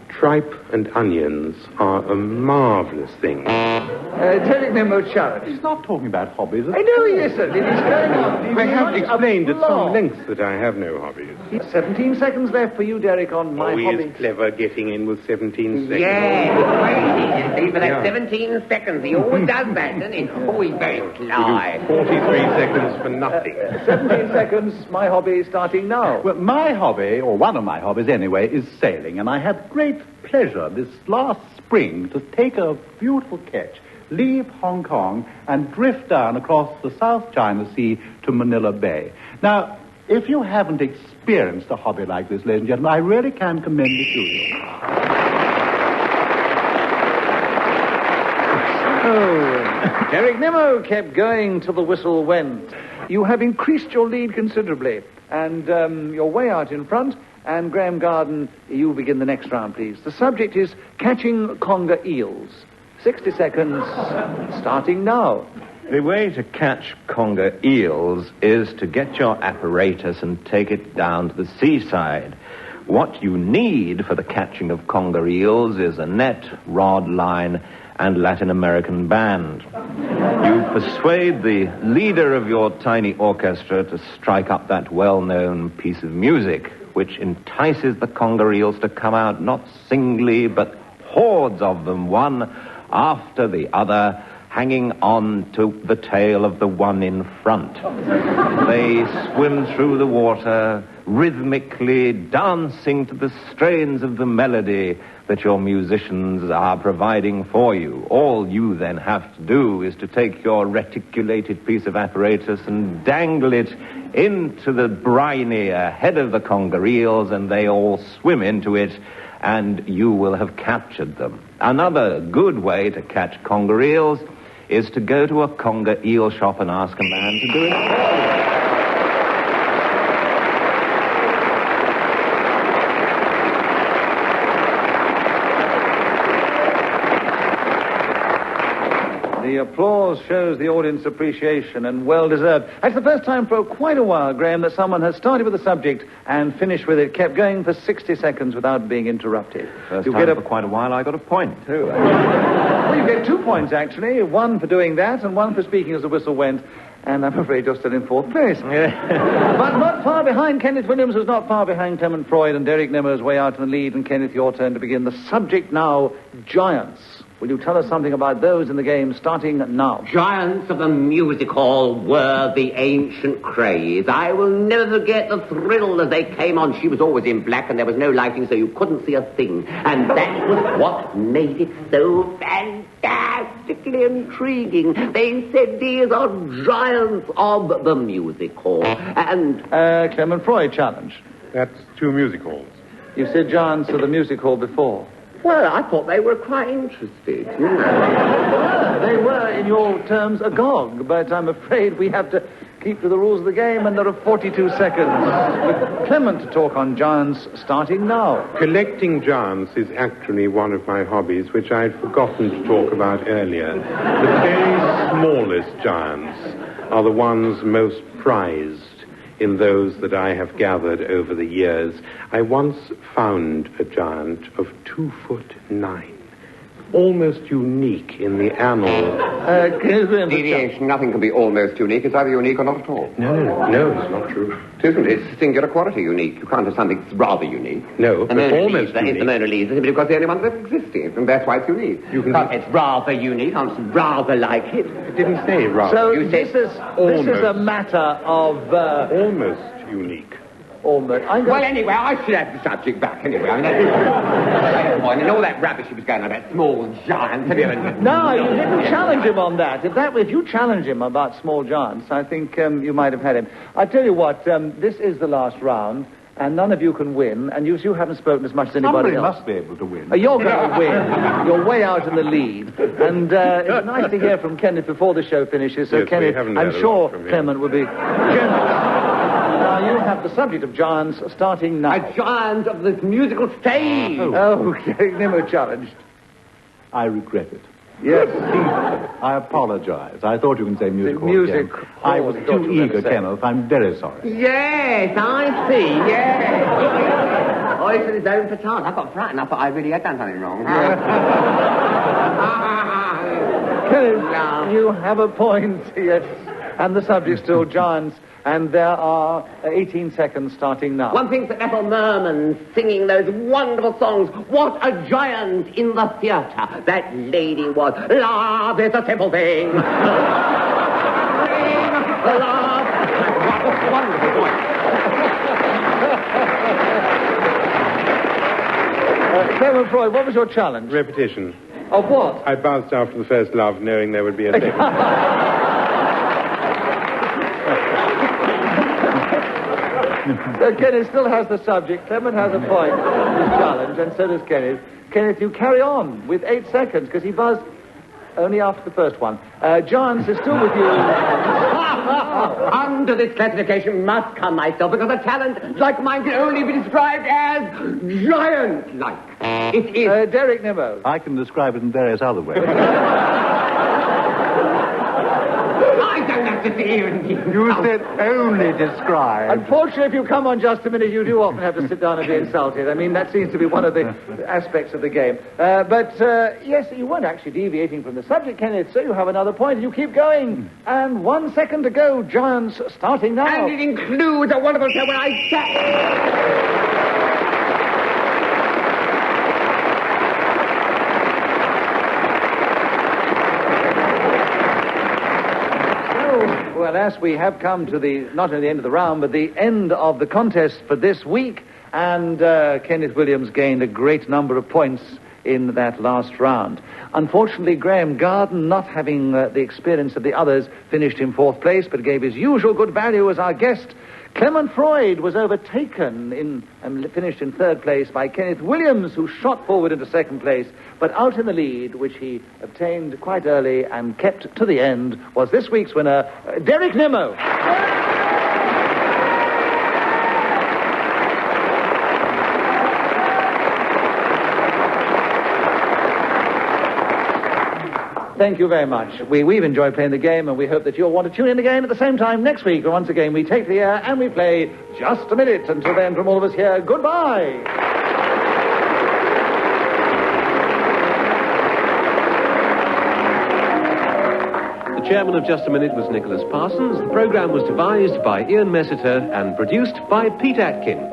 Speaker 4: Tripe and onions are a marvellous thing.
Speaker 2: Derek Nimmo challenge.
Speaker 5: He's not talking about hobbies.
Speaker 2: I know he isn't. It is going on.
Speaker 4: I have explained at some length that I have no hobbies.
Speaker 2: 17 seconds left for you, Derek, on my
Speaker 4: he
Speaker 2: hobby.
Speaker 4: is clever getting in with 17 seconds.
Speaker 9: Yeah, crazy. For that 17 seconds, he always does that, doesn't he? Oh, he's very sly.
Speaker 4: 43 seconds for nothing.
Speaker 2: 17 seconds, my hobby starting now.
Speaker 5: Well, my hobby, or one of my hobbies anyway, is sailing, and I had great pleasure this last spring to take a beautiful ketch, leave Hong Kong, and drift down across the South China Sea to Manila Bay. Now, if you haven't experienced a hobby like this, ladies and gentlemen, I really can commend it to you.
Speaker 2: Oh, Derek Nimmo kept going till the whistle went. You have increased your lead considerably, and you're way out in front. And Graham Garden, you begin the next round, please. The subject is catching conger eels. 60 seconds, starting now.
Speaker 15: The way to catch conger eels is to get your apparatus and take it down to the seaside, What you need for the catching of conger eels is a net, rod, line, and Latin American band. You persuade the leader of your tiny orchestra to strike up that well-known piece of music, which entices the conger eels to come out not singly, but hordes of them, one after the other, hanging on to the tail of the one in front. They swim through the water, rhythmically dancing to the strains of the melody that your musicians are providing for you. All you then have to do is to take your reticulated piece of apparatus and dangle it into the briny head of the conger eels, and they all swim into it, and you will have captured them. Another good way to catch conger eels is to go to a conger eel shop and ask a man to do it for you.
Speaker 2: The applause shows the audience appreciation, and well-deserved. It's the first time for quite a while, Graham, that someone has started with a subject and finished with it, kept going for 60 seconds without being interrupted.
Speaker 15: First time for quite a while, I got a point, too.
Speaker 2: Well, you get 2 points, actually. One for doing that and one for speaking as the whistle went. And I'm afraid you're still in 4th place. But not far behind. Kenneth Williams was not far behind Clement Freud, and Derek Nimmo is way out in the lead. And Kenneth, your turn to begin. The subject now, giants. Will you tell us something about those in the game, starting now?
Speaker 9: Giants of the music hall were the ancient craze. I will never forget the thrill as they came on. She was always in black and there was no lighting, so you couldn't see a thing. And that was what made it so fantastically intriguing. They said these are giants of the music hall. And...
Speaker 2: Clement Freud challenge.
Speaker 4: That's 2 music halls.
Speaker 2: You said giants of the music hall before.
Speaker 9: Well, I thought they were quite interested, you know.
Speaker 2: They were, in your terms, agog, but I'm afraid we have to keep to the rules of the game, and there are 42 seconds with Clement to talk on giants, starting now.
Speaker 4: Collecting giants is actually one of my hobbies, which I had forgotten to talk about earlier. The very smallest giants are the ones most prized in those that I have gathered over the years. I once found a giant of 2'9", almost unique in the annals.
Speaker 3: Deviation, nothing can be almost unique. It's either unique or not at all.
Speaker 4: No, it's not true.
Speaker 3: It isn't. It's singular quality unique. You can't have something that's rather unique.
Speaker 4: No, but almost unique.
Speaker 3: It's the Mona Lisa simply because the only one that ever existed, and that's why it's unique.
Speaker 9: It's rather unique. I'm rather like it.
Speaker 4: It didn't say rather.
Speaker 2: So this is a matter of...
Speaker 4: almost unique.
Speaker 9: Well, anyway, I should have the subject back anyway. I mean, and all that rubbish he was going on about small giants.
Speaker 2: No, you didn't challenge him on that. If you challenge him about small giants, I think you might have had him. I tell you what, this is the last round, and none of you can win, and you haven't spoken as much as anybody else.
Speaker 5: Must be able to win.
Speaker 2: You're going to win. You're way out in the lead. And it's nice to hear from Kenneth before the show finishes. So,
Speaker 4: yes,
Speaker 2: Kenneth, I'm sure Clement will be generous. Now, you have the subject of giants starting now.
Speaker 9: A giant of this musical stage.
Speaker 2: Okay, Nimmo challenged.
Speaker 5: I regret it.
Speaker 2: Yes.
Speaker 5: I apologize. I thought you can say music hall
Speaker 2: music
Speaker 5: again.
Speaker 2: hall,
Speaker 5: I was too eager, Kenneth. I'm very sorry.
Speaker 9: Yes, I see, yes. Oh, it's his own petard. I got frightened. I thought I really had done something wrong.
Speaker 2: Kenneth, you have a point, yes. And the subject's still giants. And there are 18 seconds starting now.
Speaker 9: One thinks that Ethel Merman singing those wonderful songs. What a giant in the theatre that lady was. Love is a simple thing. Love. What a wonderful voice.
Speaker 2: Clement Freud, what was your challenge?
Speaker 4: Repetition.
Speaker 2: Of what?
Speaker 4: I bounced after the first love, knowing there would be a second.
Speaker 2: Kenneth still has the subject. Clement has a point. His challenge, and so does Kenneth. Kenneth, you carry on with 8 seconds, because he buzzed only after the first one. Giants is still with you.
Speaker 9: Under this classification must come myself, because a talent like mine can only be described as giant-like. It is...
Speaker 2: Derek Nimmo.
Speaker 5: I can describe it in various other ways.
Speaker 9: I don't have
Speaker 2: You said only describe. Unfortunately, if you come on Just a Minute, you do often have to sit down and be insulted. I mean, that seems to be one of the aspects of the game. Yes, you weren't actually deviating from the subject, Kenneth, so you have another point, and you keep going. And 1 second to go, Giants, starting now.
Speaker 9: And it includes a wonderful show where I sat...
Speaker 2: Well, as we have come to not only the end of the round, but the end of the contest for this week, and Kenneth Williams gained a great number of points in that last round. Unfortunately, Graham Garden, not having the experience of the others, finished in 4th place, but gave his usual good value as our guest. Clement Freud was overtaken and finished in 3rd place by Kenneth Williams, who shot forward into 2nd place, but out in the lead, which he obtained quite early and kept to the end, was this week's winner, Derek Nimmo. Thank you very much. We've enjoyed playing the game, and we hope that you'll want to tune in again at the same time next week. Once again, we take the air and we play Just a Minute. Until then, from all of us here, goodbye.
Speaker 1: The chairman of Just a Minute was Nicholas Parsons. The programme was devised by Ian Messiter and produced by Pete Atkin.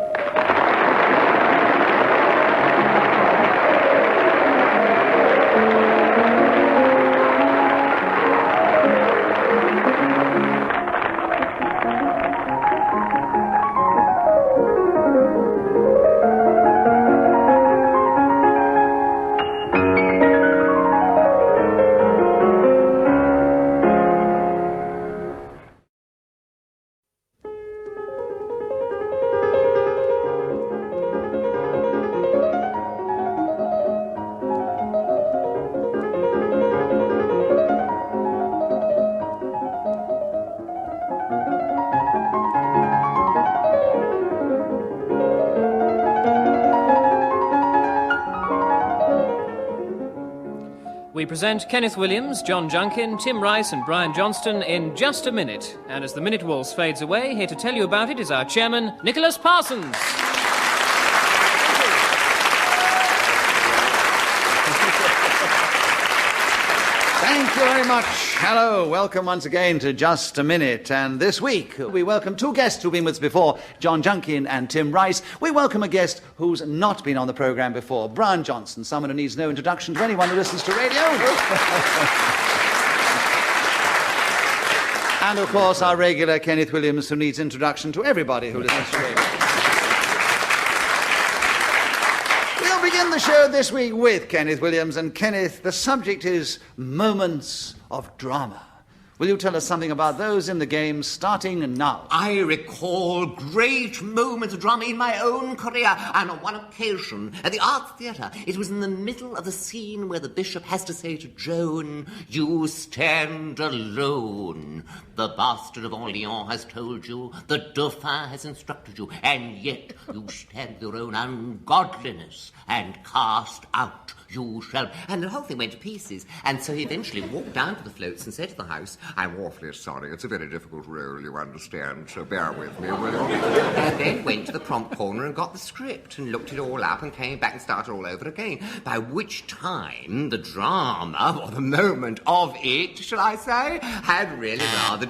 Speaker 16: We present Kenneth Williams, John Junkin, Tim Rice and Brian Johnston in Just a Minute. And as the minute waltz fades away, here to tell you about it is our chairman, Nicholas Parsons.
Speaker 12: Thank you very much. Hello, welcome once again to Just a Minute. And this week, we welcome two guests who've been with us before, John Junkin and Tim Rice. We welcome a guest who's not been on the programme before, Brian Johnston, someone who needs no introduction to anyone who listens to radio. And, of course, our regular Kenneth Williams, who needs introduction to everybody who listens to radio. We'll begin the show this week with Kenneth Williams. And, Kenneth, the subject is moments of drama. Will you tell us something about those in the game starting now?
Speaker 14: I recall great moments of drama in my own career, and on one occasion at the Arts Theatre, it was in the middle of the scene where the bishop has to say to Joan, "You stand alone. The bastard of Orleans has told you, the Dauphin has instructed you, and yet you stand your own ungodliness and cast out. You shall..." And the whole thing went to pieces. And so he eventually walked down to the floats and said to the house, "I'm awfully sorry. It's a very difficult role, you understand, so bear with me, will you?" And then went to the prompt corner and got the script and looked it all up and came back and started all over again. By which time the drama, or the moment of it, shall I say, had really rather...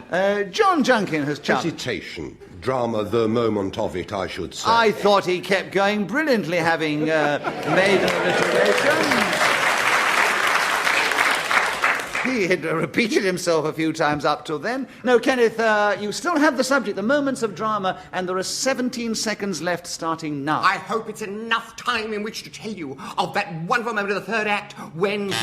Speaker 12: John Junkin has jumped.
Speaker 17: Hesitation. Drama, the moment of it, I should say.
Speaker 12: I thought he kept going brilliantly, having made an alliteration. He had repeated himself a few times up till then. No, Kenneth, you still have the subject, the moments of drama, and there are 17 seconds left starting now.
Speaker 14: I hope it's enough time in which to tell you of that wonderful moment of the third act when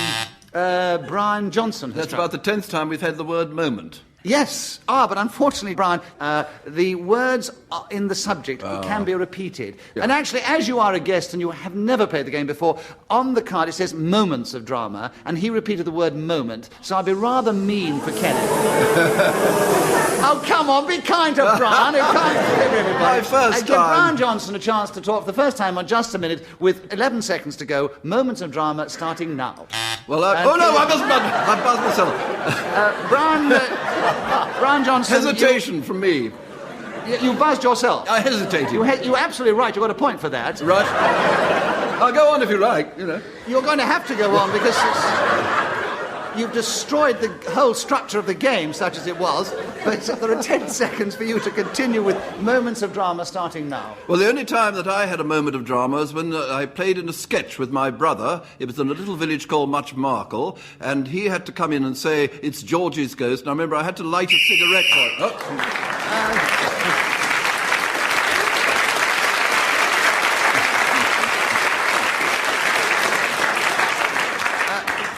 Speaker 12: Brian Johnson has
Speaker 18: That's about the 10th time we've had the word moment.
Speaker 12: Yes. But unfortunately, Brian, the words in the subject can be repeated. Yeah. And actually, as you are a guest and you have never played the game before, on the card it says moments of drama, and he repeated the word moment, so I'd be rather mean for Kenneth. Oh, come on, be kind to Brian.
Speaker 18: My first
Speaker 12: time. Give Brian Johnson a chance to talk for the first time on Just a Minute with 11 seconds to go. Moments of drama starting now.
Speaker 18: Well, oh no, I buzzed myself.
Speaker 12: Brian... Brian Johnson...
Speaker 18: Hesitation from me.
Speaker 12: You buzzed yourself.
Speaker 18: I hesitated.
Speaker 12: You're absolutely right. You got a point for that.
Speaker 18: Right. I'll go on if you like,
Speaker 12: You're going to have to go on because you've destroyed the whole structure of the game, such as it was. But there are 10 seconds for you to continue with moments of drama starting now.
Speaker 18: Well, the only time that I had a moment of drama was when I played in a sketch with my brother. It was in a little village called Much Markle, and he had to come in and say, "It's Georgie's ghost." And I remember I had to light a cigarette for it.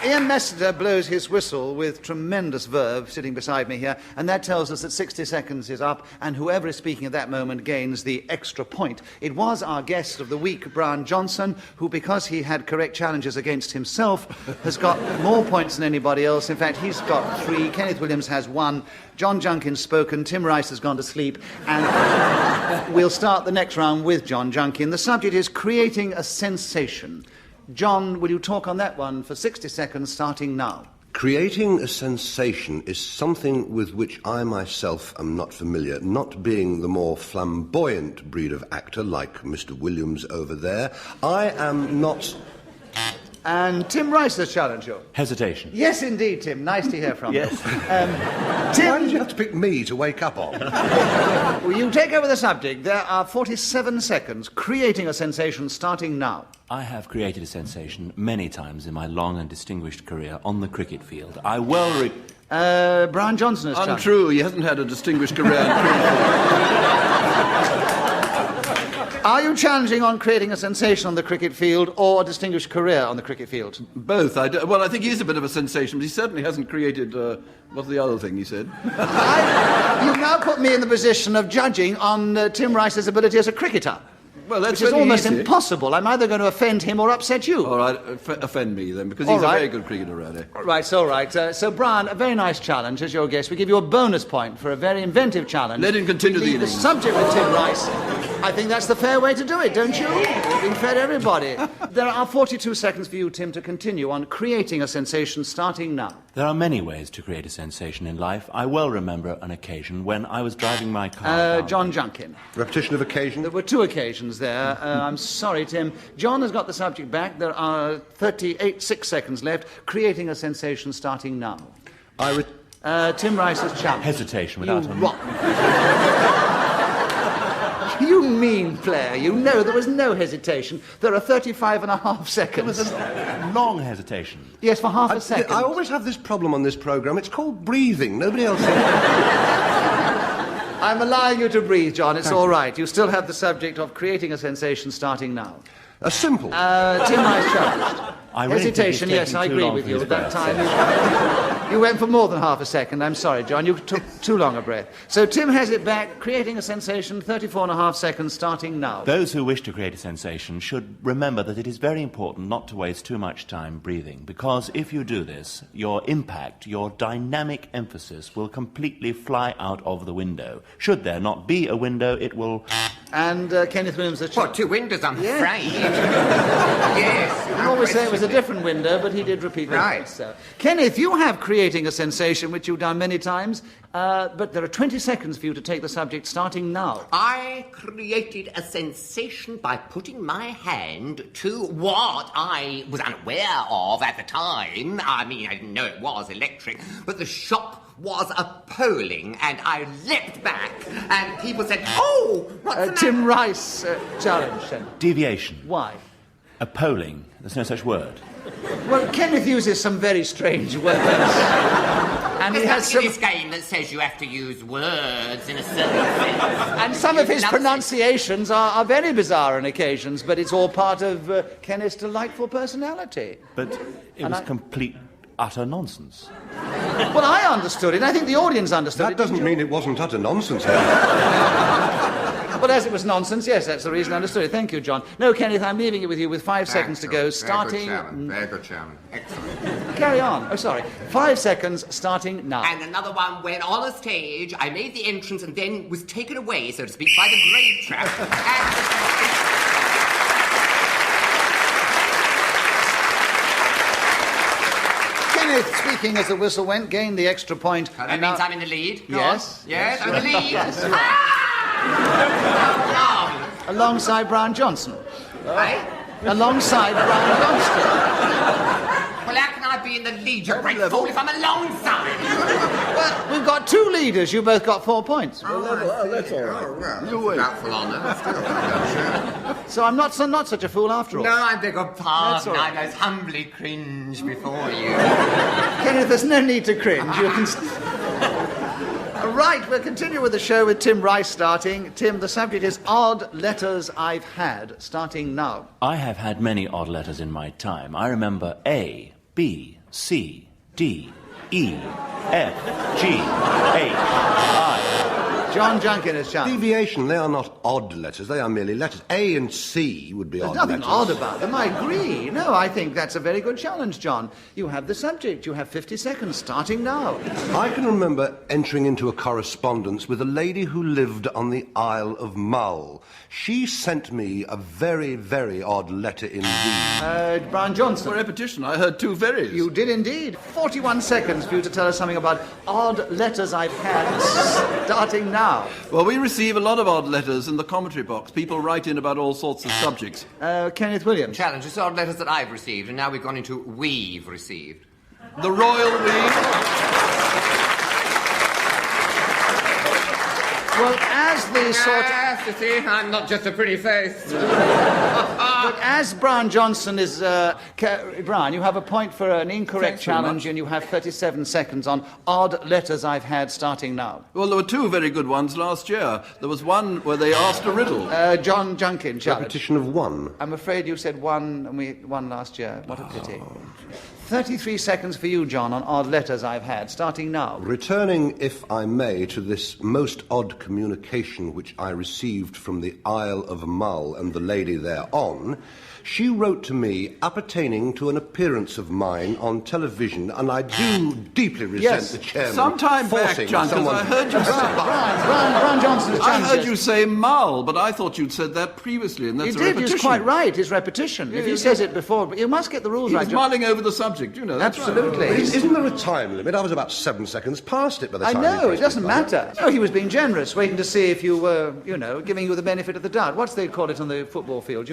Speaker 12: Ian Messiter blows his whistle with tremendous verve, sitting beside me here, and that tells us that 60 seconds is up, and whoever is speaking at that moment gains the extra point. It was our guest of the week, Brian Johnson, who, because he had correct challenges against himself, has got more points than anybody else. In fact, he's got 3. Kenneth Williams has 1. John Junkin's spoken. Tim Rice has gone to sleep. And we'll start the next round with John Junkin. The subject is creating a sensation. John, will you talk on that one for 60 seconds, starting now?
Speaker 17: Creating a sensation is something with which I myself am not familiar, not being the more flamboyant breed of actor like Mr. Williams over there. I am not...
Speaker 12: And Tim Rice has challenged you.
Speaker 15: Hesitation.
Speaker 12: Yes, indeed, Tim. Nice to hear from
Speaker 15: Yes.
Speaker 12: you.
Speaker 17: Why did you have to pick me to wake up on?
Speaker 12: Will you take over the subject? There are 47 seconds. Creating a sensation starting now.
Speaker 19: I have created a sensation many times in my long and distinguished career on the cricket field.
Speaker 12: Brian Johnson has challenged.
Speaker 18: Untrue. He hasn't had a distinguished career in cricket.
Speaker 12: Are you challenging on creating a sensation on the cricket field or a distinguished career on the cricket field?
Speaker 18: Both. I think he's a bit of a sensation, but he certainly hasn't created... what's the other thing he said?
Speaker 12: You've now put me in the position of judging on Tim Rice's ability as a cricketer.
Speaker 18: Well, that's
Speaker 12: which is almost
Speaker 18: easy.
Speaker 12: Impossible. I'm either going to offend him or upset you.
Speaker 18: All right, offend me then, because he's a very good cricketer, really.
Speaker 12: Right, all right. So, Brian, a very nice challenge as your guest. We give you a bonus point for a very inventive challenge.
Speaker 18: Let him continue the innings.
Speaker 12: The subject with Tim Rice. I think that's the fair way to do it, don't you? Being fair to everybody. There are 42 seconds for you, Tim, to continue on creating a sensation starting now.
Speaker 19: There are many ways to create a sensation in life. I well remember an occasion when I was driving my car.
Speaker 12: John Junkin.
Speaker 17: Repetition of occasion?
Speaker 12: There were 2 occasions there. I'm sorry, Tim. John has got the subject back. There are 6 seconds left. Creating a sensation starting now. Tim Rice has challenged.
Speaker 19: Hesitation without a...
Speaker 12: rotten. You mean player. You know there was no hesitation. There are 35.5 seconds.
Speaker 19: There was a long hesitation.
Speaker 12: Yes, for half a second.
Speaker 17: I always have this problem on this programme. It's called breathing. Nobody else...
Speaker 12: I'm allowing you to breathe, John. It's all right. You still have the subject of creating a sensation starting now.
Speaker 17: A simple.
Speaker 12: Tim Rice challenged.
Speaker 19: Hesitation,
Speaker 12: yes, I agree with you. At that time, you went for more than half a second. I'm sorry, John. You took too long a breath. So Tim has it back, creating a sensation, 34.5 seconds, starting now.
Speaker 19: Those who wish to create a sensation should remember that it is very important not to waste too much time breathing, because if you do this, your impact, your dynamic emphasis will completely fly out of the window. Should there not be a window, it will...
Speaker 12: And Kenneth Williams...
Speaker 14: What, 2 windows, I'm afraid?
Speaker 12: Yes. I always say it was a different window, but he did repeat it.
Speaker 14: Right.
Speaker 12: So. Kenneth, you have creating a sensation, which you've done many times, but there are 20 seconds for you to take the subject, starting now.
Speaker 14: I created a sensation by putting my hand to what I was unaware of at the time. I mean, I didn't know it was electric, but the shock was appalling, and I leapt back, and people said, "Oh, what's the matter?"
Speaker 12: Tim Rice challenged.
Speaker 19: Deviation.
Speaker 12: Why?
Speaker 19: Appalling. There's no such word.
Speaker 12: Well, Kenneth uses some very strange words. And
Speaker 14: There's
Speaker 12: he has
Speaker 14: nothing in this game that says you have to use words in a certain sense.
Speaker 12: And some of his pronunciations are very bizarre on occasions, but it's all part of Kenneth's delightful personality.
Speaker 19: But it was complete, utter nonsense.
Speaker 12: Well, I understood it. I think the audience understood
Speaker 17: it. That doesn't mean it wasn't utter nonsense.
Speaker 12: But as it was nonsense, yes, that's the reason I understood it. Thank you, John. No, Kenneth, I'm leaving it with you with 5 seconds to go, starting...
Speaker 3: Very good, Chairman. Excellent.
Speaker 12: Carry on. Oh, sorry. 5 seconds, starting now.
Speaker 14: And another one when on a stage I made the entrance and then was taken away, so to speak, by the grave trap.
Speaker 12: Kenneth, speaking as the whistle went, gained the extra point.
Speaker 14: That means I'm in the lead? Go
Speaker 12: Yes.
Speaker 14: on. Yes, I'm in the lead.
Speaker 12: Yes.
Speaker 14: Ah!
Speaker 12: Alongside Brian Johnson.
Speaker 14: Right?
Speaker 12: Alongside Brian Johnson.
Speaker 14: Well, how can I be in the lead, you great fool, if I'm alongside?
Speaker 12: Well, we've got 2 leaders. You both got 4 points.
Speaker 14: That's all right. Doubtful honour.
Speaker 12: So I'm not such a fool after all.
Speaker 14: No, I beg your
Speaker 12: That's
Speaker 14: pardon.
Speaker 12: all right.
Speaker 14: I most humbly cringe before you.
Speaker 12: Kenneth, there's no need to cringe. You can... Right, we'll continue with the show with Tim Rice starting. Tim, the subject is odd letters I've had, starting now.
Speaker 19: I have had many odd letters in my time. I remember A, B, C, D, E, F, G, H, I.
Speaker 12: John Junkin has challenged.
Speaker 17: Deviation, they are not odd letters, they are merely letters. A and C would be
Speaker 12: There's
Speaker 17: odd
Speaker 12: nothing
Speaker 17: letters.
Speaker 12: odd about them, I agree. No, I think that's a very good challenge, John. You have the subject. You have 50 seconds, starting now.
Speaker 17: I can remember entering into a correspondence with a lady who lived on the Isle of Mull. She sent me a very, very odd letter indeed.
Speaker 12: Brian Johnson.
Speaker 18: For repetition, I heard 2 verys.
Speaker 12: You did indeed. 41 seconds for you to tell us something about odd letters I've had, starting now.
Speaker 18: Well, we receive a lot of odd letters in the commentary box. People write in about all sorts of subjects.
Speaker 12: Kenneth Williams.
Speaker 14: Challenge, it's odd letters that I've received, and now we've gone into we've received.
Speaker 18: The royal we.
Speaker 12: Well, as the sort of...
Speaker 14: Yes, you see, I'm not just a pretty face.
Speaker 12: Look, as Brian Johnson is... Brian, you have a point for an incorrect
Speaker 18: Thanks very
Speaker 12: challenge,
Speaker 18: much.
Speaker 12: and you have 37 seconds on odd letters I've had, starting now.
Speaker 18: Well, there were 2 very good ones last year. There was one where they asked a riddle.
Speaker 12: John Junkin, challenge.
Speaker 17: Repetition of 1.
Speaker 12: I'm afraid you said 1, and we won last year. What a pity. 33 seconds for you, John, on odd letters I've had, starting now.
Speaker 17: Returning, if I may, to this most odd communication which I received from the Isle of Mull and the lady thereon, she wrote to me appertaining to an appearance of mine on television, and I do deeply resent the chairman
Speaker 18: Some time back,
Speaker 17: forcing
Speaker 18: Junkers,
Speaker 17: someone
Speaker 18: I heard you say...
Speaker 12: Brian Johnson's
Speaker 18: I heard you say Mull, but I thought you'd said that previously, and that's
Speaker 12: You
Speaker 18: a
Speaker 12: did,
Speaker 18: repetition.
Speaker 12: he's quite right, it's repetition. If he says it before, but you must get the rules
Speaker 18: He
Speaker 12: right.
Speaker 18: was mulling over the subject, you know. That's
Speaker 12: Absolutely.
Speaker 18: Right.
Speaker 17: Isn't there a time limit? I was about 7 seconds past it by the
Speaker 12: I
Speaker 17: time
Speaker 12: know,
Speaker 17: you
Speaker 12: it
Speaker 17: pressed
Speaker 12: doesn't
Speaker 17: the button.
Speaker 12: matter. Oh, he was being generous, waiting to see if you were, giving you the benefit of the doubt. What's they call it on the football field,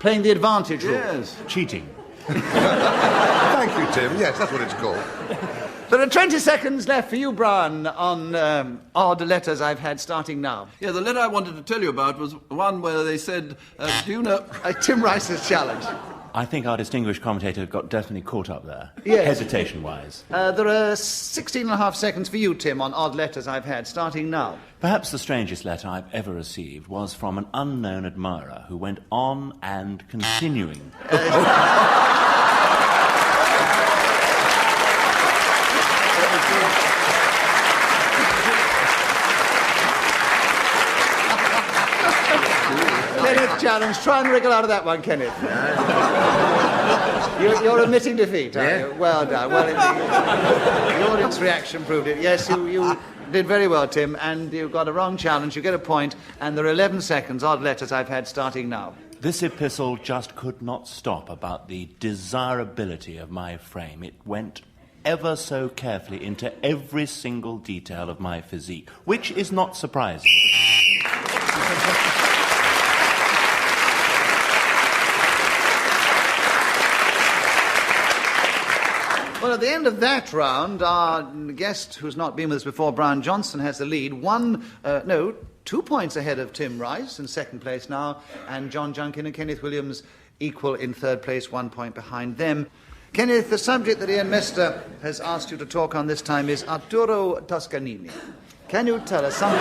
Speaker 12: Playing the advantage rule.
Speaker 18: Yes.
Speaker 19: Cheating.
Speaker 17: Thank you, Tim. Yes, that's what it's called.
Speaker 12: There are 20 seconds left for you, Brian, on odd letters I've had, starting now.
Speaker 18: Yeah, the letter I wanted to tell you about was one where they said, do you know...
Speaker 12: Tim Rice's challenge.
Speaker 19: I think our distinguished commentator got definitely caught up there,
Speaker 12: Yes.
Speaker 19: hesitation-wise.
Speaker 12: There are 16 and a half seconds for you, Tim, on odd letters I've had, starting now.
Speaker 19: Perhaps the strangest letter I've ever received was from an unknown admirer who went on and continuing.
Speaker 12: Kenneth challenge. Try and wriggle out of that one, Kenneth. You're admitting defeat, are you? Well done. Well, the audience reaction proved it. Yes, you did very well, Tim, and you got a wrong challenge. You get a point, and there are 11 seconds, odd letters I've had, starting now.
Speaker 19: This epistle just could not stop about the desirability of my frame. It went ever so carefully into every single detail of my physique, which is not surprising.
Speaker 12: Well, at the end of that round, our guest, who's not been with us before, Brian Johnson, has the lead. 2 points ahead of Tim Rice in second place now, and John Junkin and Kenneth Williams equal in third place, 1 point behind them. Kenneth, the subject that Ian Messiter has asked you to talk on this time is Arturo Toscanini. Can you tell us something?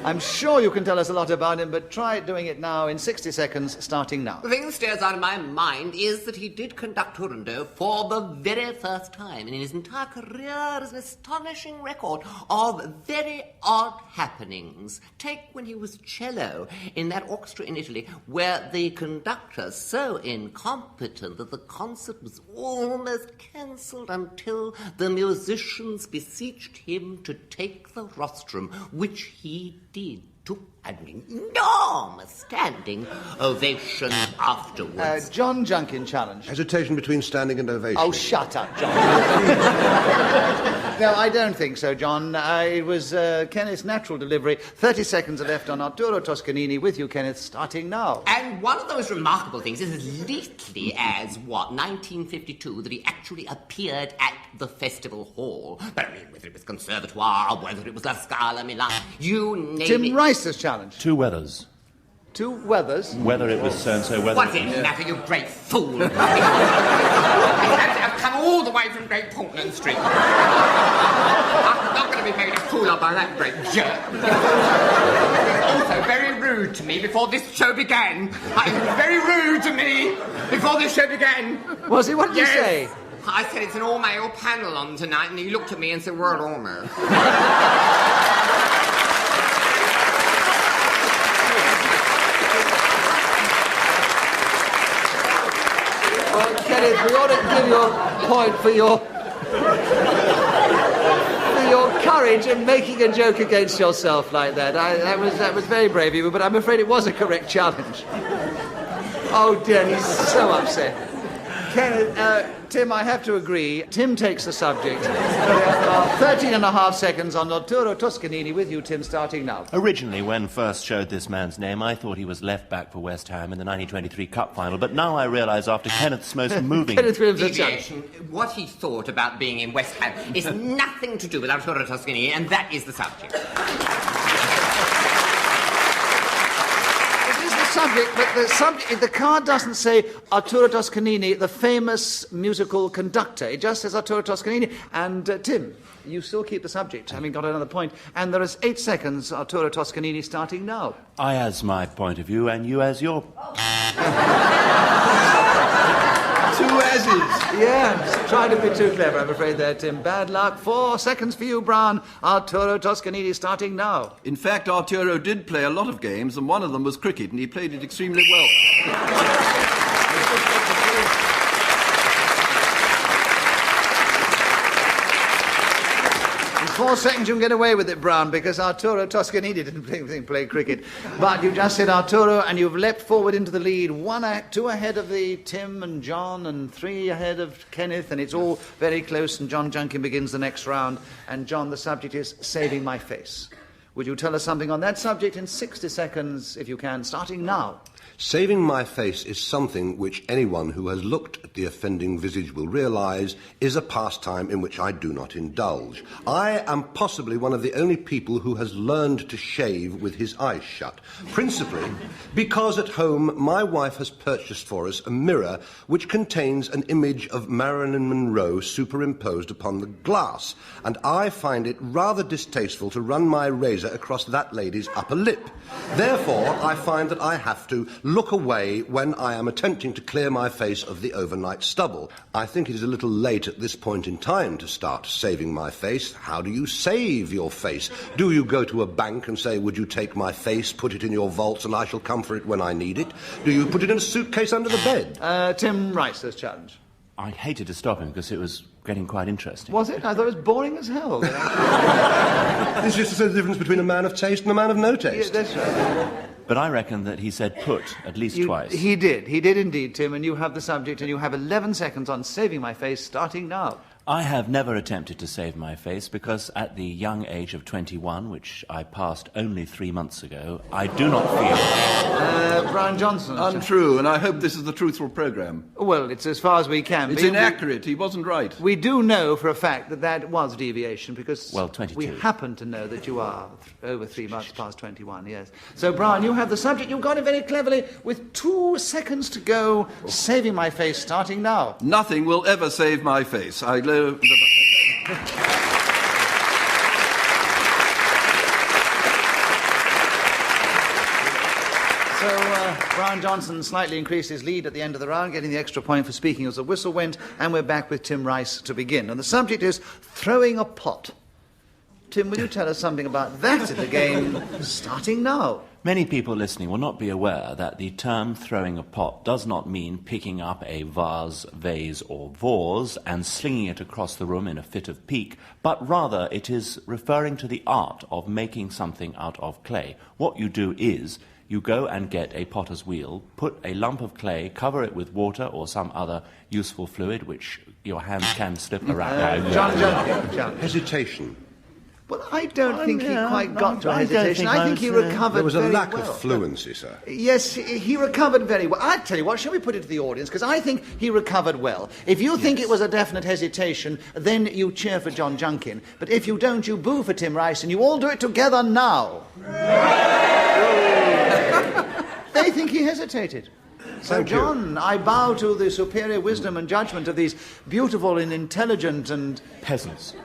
Speaker 12: I'm sure you can tell us a lot about him, but try doing it now in 60 seconds, starting now.
Speaker 14: The thing that stares out of my mind is that he did conduct Turandot for the very first time, and in his entire career is an astonishing record of very odd happenings. Take when he was cello in that orchestra in Italy, where the conductor so incompetent that the concert was almost cancelled until the musicians beseeched him to take the rostrum, which he did, took
Speaker 20: and an enormous standing ovation afterwards.
Speaker 12: John Junkin challenge.
Speaker 17: Hesitation between standing and ovation.
Speaker 12: Oh, shut up, John. No, I don't think so, John. It was Kenneth's natural delivery. 30 seconds are left on Arturo Toscanini. With you, Kenneth, starting now.
Speaker 20: And one of those remarkable things is as lately as, 1952, that he actually appeared at the festival hall. But I mean, whether it was Conservatoire or whether it was La Scala Milan, you name
Speaker 12: Tim
Speaker 20: it.
Speaker 12: Rice's challenge.
Speaker 19: Two weathers.
Speaker 12: Two weathers?
Speaker 19: Whether it was so-and-so, whether...
Speaker 20: What's it matter, you great fool? I've come all the way from Great Portland Street. I'm not going to be made a fool of by that great jerk. Also, very rude to me before this show began. He was very rude to me before this show began.
Speaker 12: Was he? What did you say?
Speaker 20: I said it's an all-male panel on tonight, and he looked at me and said, we're an all-male.
Speaker 12: Well, Kenneth, we ought to give you a point for your courage in making a joke against yourself like that. That was very brave of you, but I'm afraid it was a correct challenge. Oh dear, he's so upset. Kenneth, Tim, I have to agree. Tim takes the subject. 13 and a half seconds on Arturo Toscanini. With you, Tim, starting now.
Speaker 19: Originally, when first showed this man's name, I thought he was left back for West Ham in the 1923 Cup final, but now I realise after Kenneth's most moving...
Speaker 20: deviation, what he thought about being in West Ham is nothing to do with Arturo Toscanini, and that is the subject.
Speaker 12: Subject, but the card doesn't say Arturo Toscanini, the famous musical conductor. It just says Arturo Toscanini. And Tim, you still keep the subject, having got another point. And there is 8 seconds, Arturo Toscanini, starting now.
Speaker 19: I as my point of view, and you as your...
Speaker 18: Two asses.
Speaker 12: Yeah, trying to be too clever, I'm afraid there, Tim. Bad luck. 4 seconds for you, Brown. Arturo Toscanini starting now.
Speaker 18: In fact, Arturo did play a lot of games, and one of them was cricket, and he played it extremely well.
Speaker 12: In 4 seconds you can get away with it, Brown, because Arturo Toscanini didn't play cricket. But you just said Arturo, and you've leapt forward into the lead. 2 ahead of the Tim and John, and 3 ahead of Kenneth, and it's all very close, and John Junkin begins the next round. And John, the subject is Saving My Face. Would you tell us something on that subject in 60 seconds, if you can, starting now?
Speaker 17: Saving my face is something which anyone who has looked at the offending visage will realise is a pastime in which I do not indulge. I am possibly one of the only people who has learned to shave with his eyes shut, principally because at home my wife has purchased for us a mirror which contains an image of Marilyn Monroe superimposed upon the glass, and I find it rather distasteful to run my razor across that lady's upper lip. Therefore, I find that I have to look away when I am attempting to clear my face of the overnight stubble. I think it is a little late at this point in time to start saving my face. How do you save your face? Do you go to a bank and say, would you take my face, put it in your vaults, and I shall come for it when I need it? Do you put it in a suitcase under the bed?
Speaker 12: Tim Rice's challenge.
Speaker 19: I hated to stop him because it was getting quite interesting.
Speaker 12: Was it? I thought it was boring as hell.
Speaker 17: This is just the difference between a man of taste and a man of no taste.
Speaker 12: Yeah, that's right.
Speaker 19: But I reckon that he said put at least twice.
Speaker 12: He did indeed, Tim, and you have the subject, and you have 11 seconds on Saving My Face, starting now.
Speaker 19: I have never attempted to save my face because at the young age of 21, which I passed only 3 months ago, I do not feel...
Speaker 12: Brian Johnson.
Speaker 18: Untrue, and I hope this is the truthful programme.
Speaker 12: Well, it's as far as we can.
Speaker 18: It's inaccurate. He wasn't right.
Speaker 12: We do know for a fact that was deviation because
Speaker 19: 22.
Speaker 12: We happen to know that you are over 3 months past 21, yes. So, Brian, you have the subject. You got it very cleverly with 2 seconds to go. Saving My Face, starting now.
Speaker 18: Nothing will ever save my face. I glow...
Speaker 12: Brian Johnson slightly increased his lead at the end of the round, getting the extra point for speaking as the whistle went, and we're back with Tim Rice to begin. And the subject is throwing a pot. Tim, will you tell us something about that in the game, starting now?
Speaker 19: Many people listening will not be aware that the term throwing a pot does not mean picking up a vase, vase, or vase and slinging it across the room in a fit of pique, but rather it is referring to the art of making something out of clay. What you do is you go and get a potter's wheel, put a lump of clay, cover it with water or some other useful fluid which your hands can slip around.
Speaker 17: John. Hesitation.
Speaker 12: Well, I don't think he quite got to hesitation. I think he recovered
Speaker 17: There was a
Speaker 12: very
Speaker 17: lack
Speaker 12: well.
Speaker 17: of fluency, sir.
Speaker 12: Yes, he recovered very well. I tell you what, shall we put it to the audience? Because I think he recovered well. If you think it was a definite hesitation, then you cheer for John Junkin. But if you don't, you boo for Tim Rice, and you all do it together now. They think he hesitated. So,
Speaker 17: Thank
Speaker 12: John, I bow to the superior wisdom and judgment of these beautiful and intelligent and...
Speaker 19: peasants.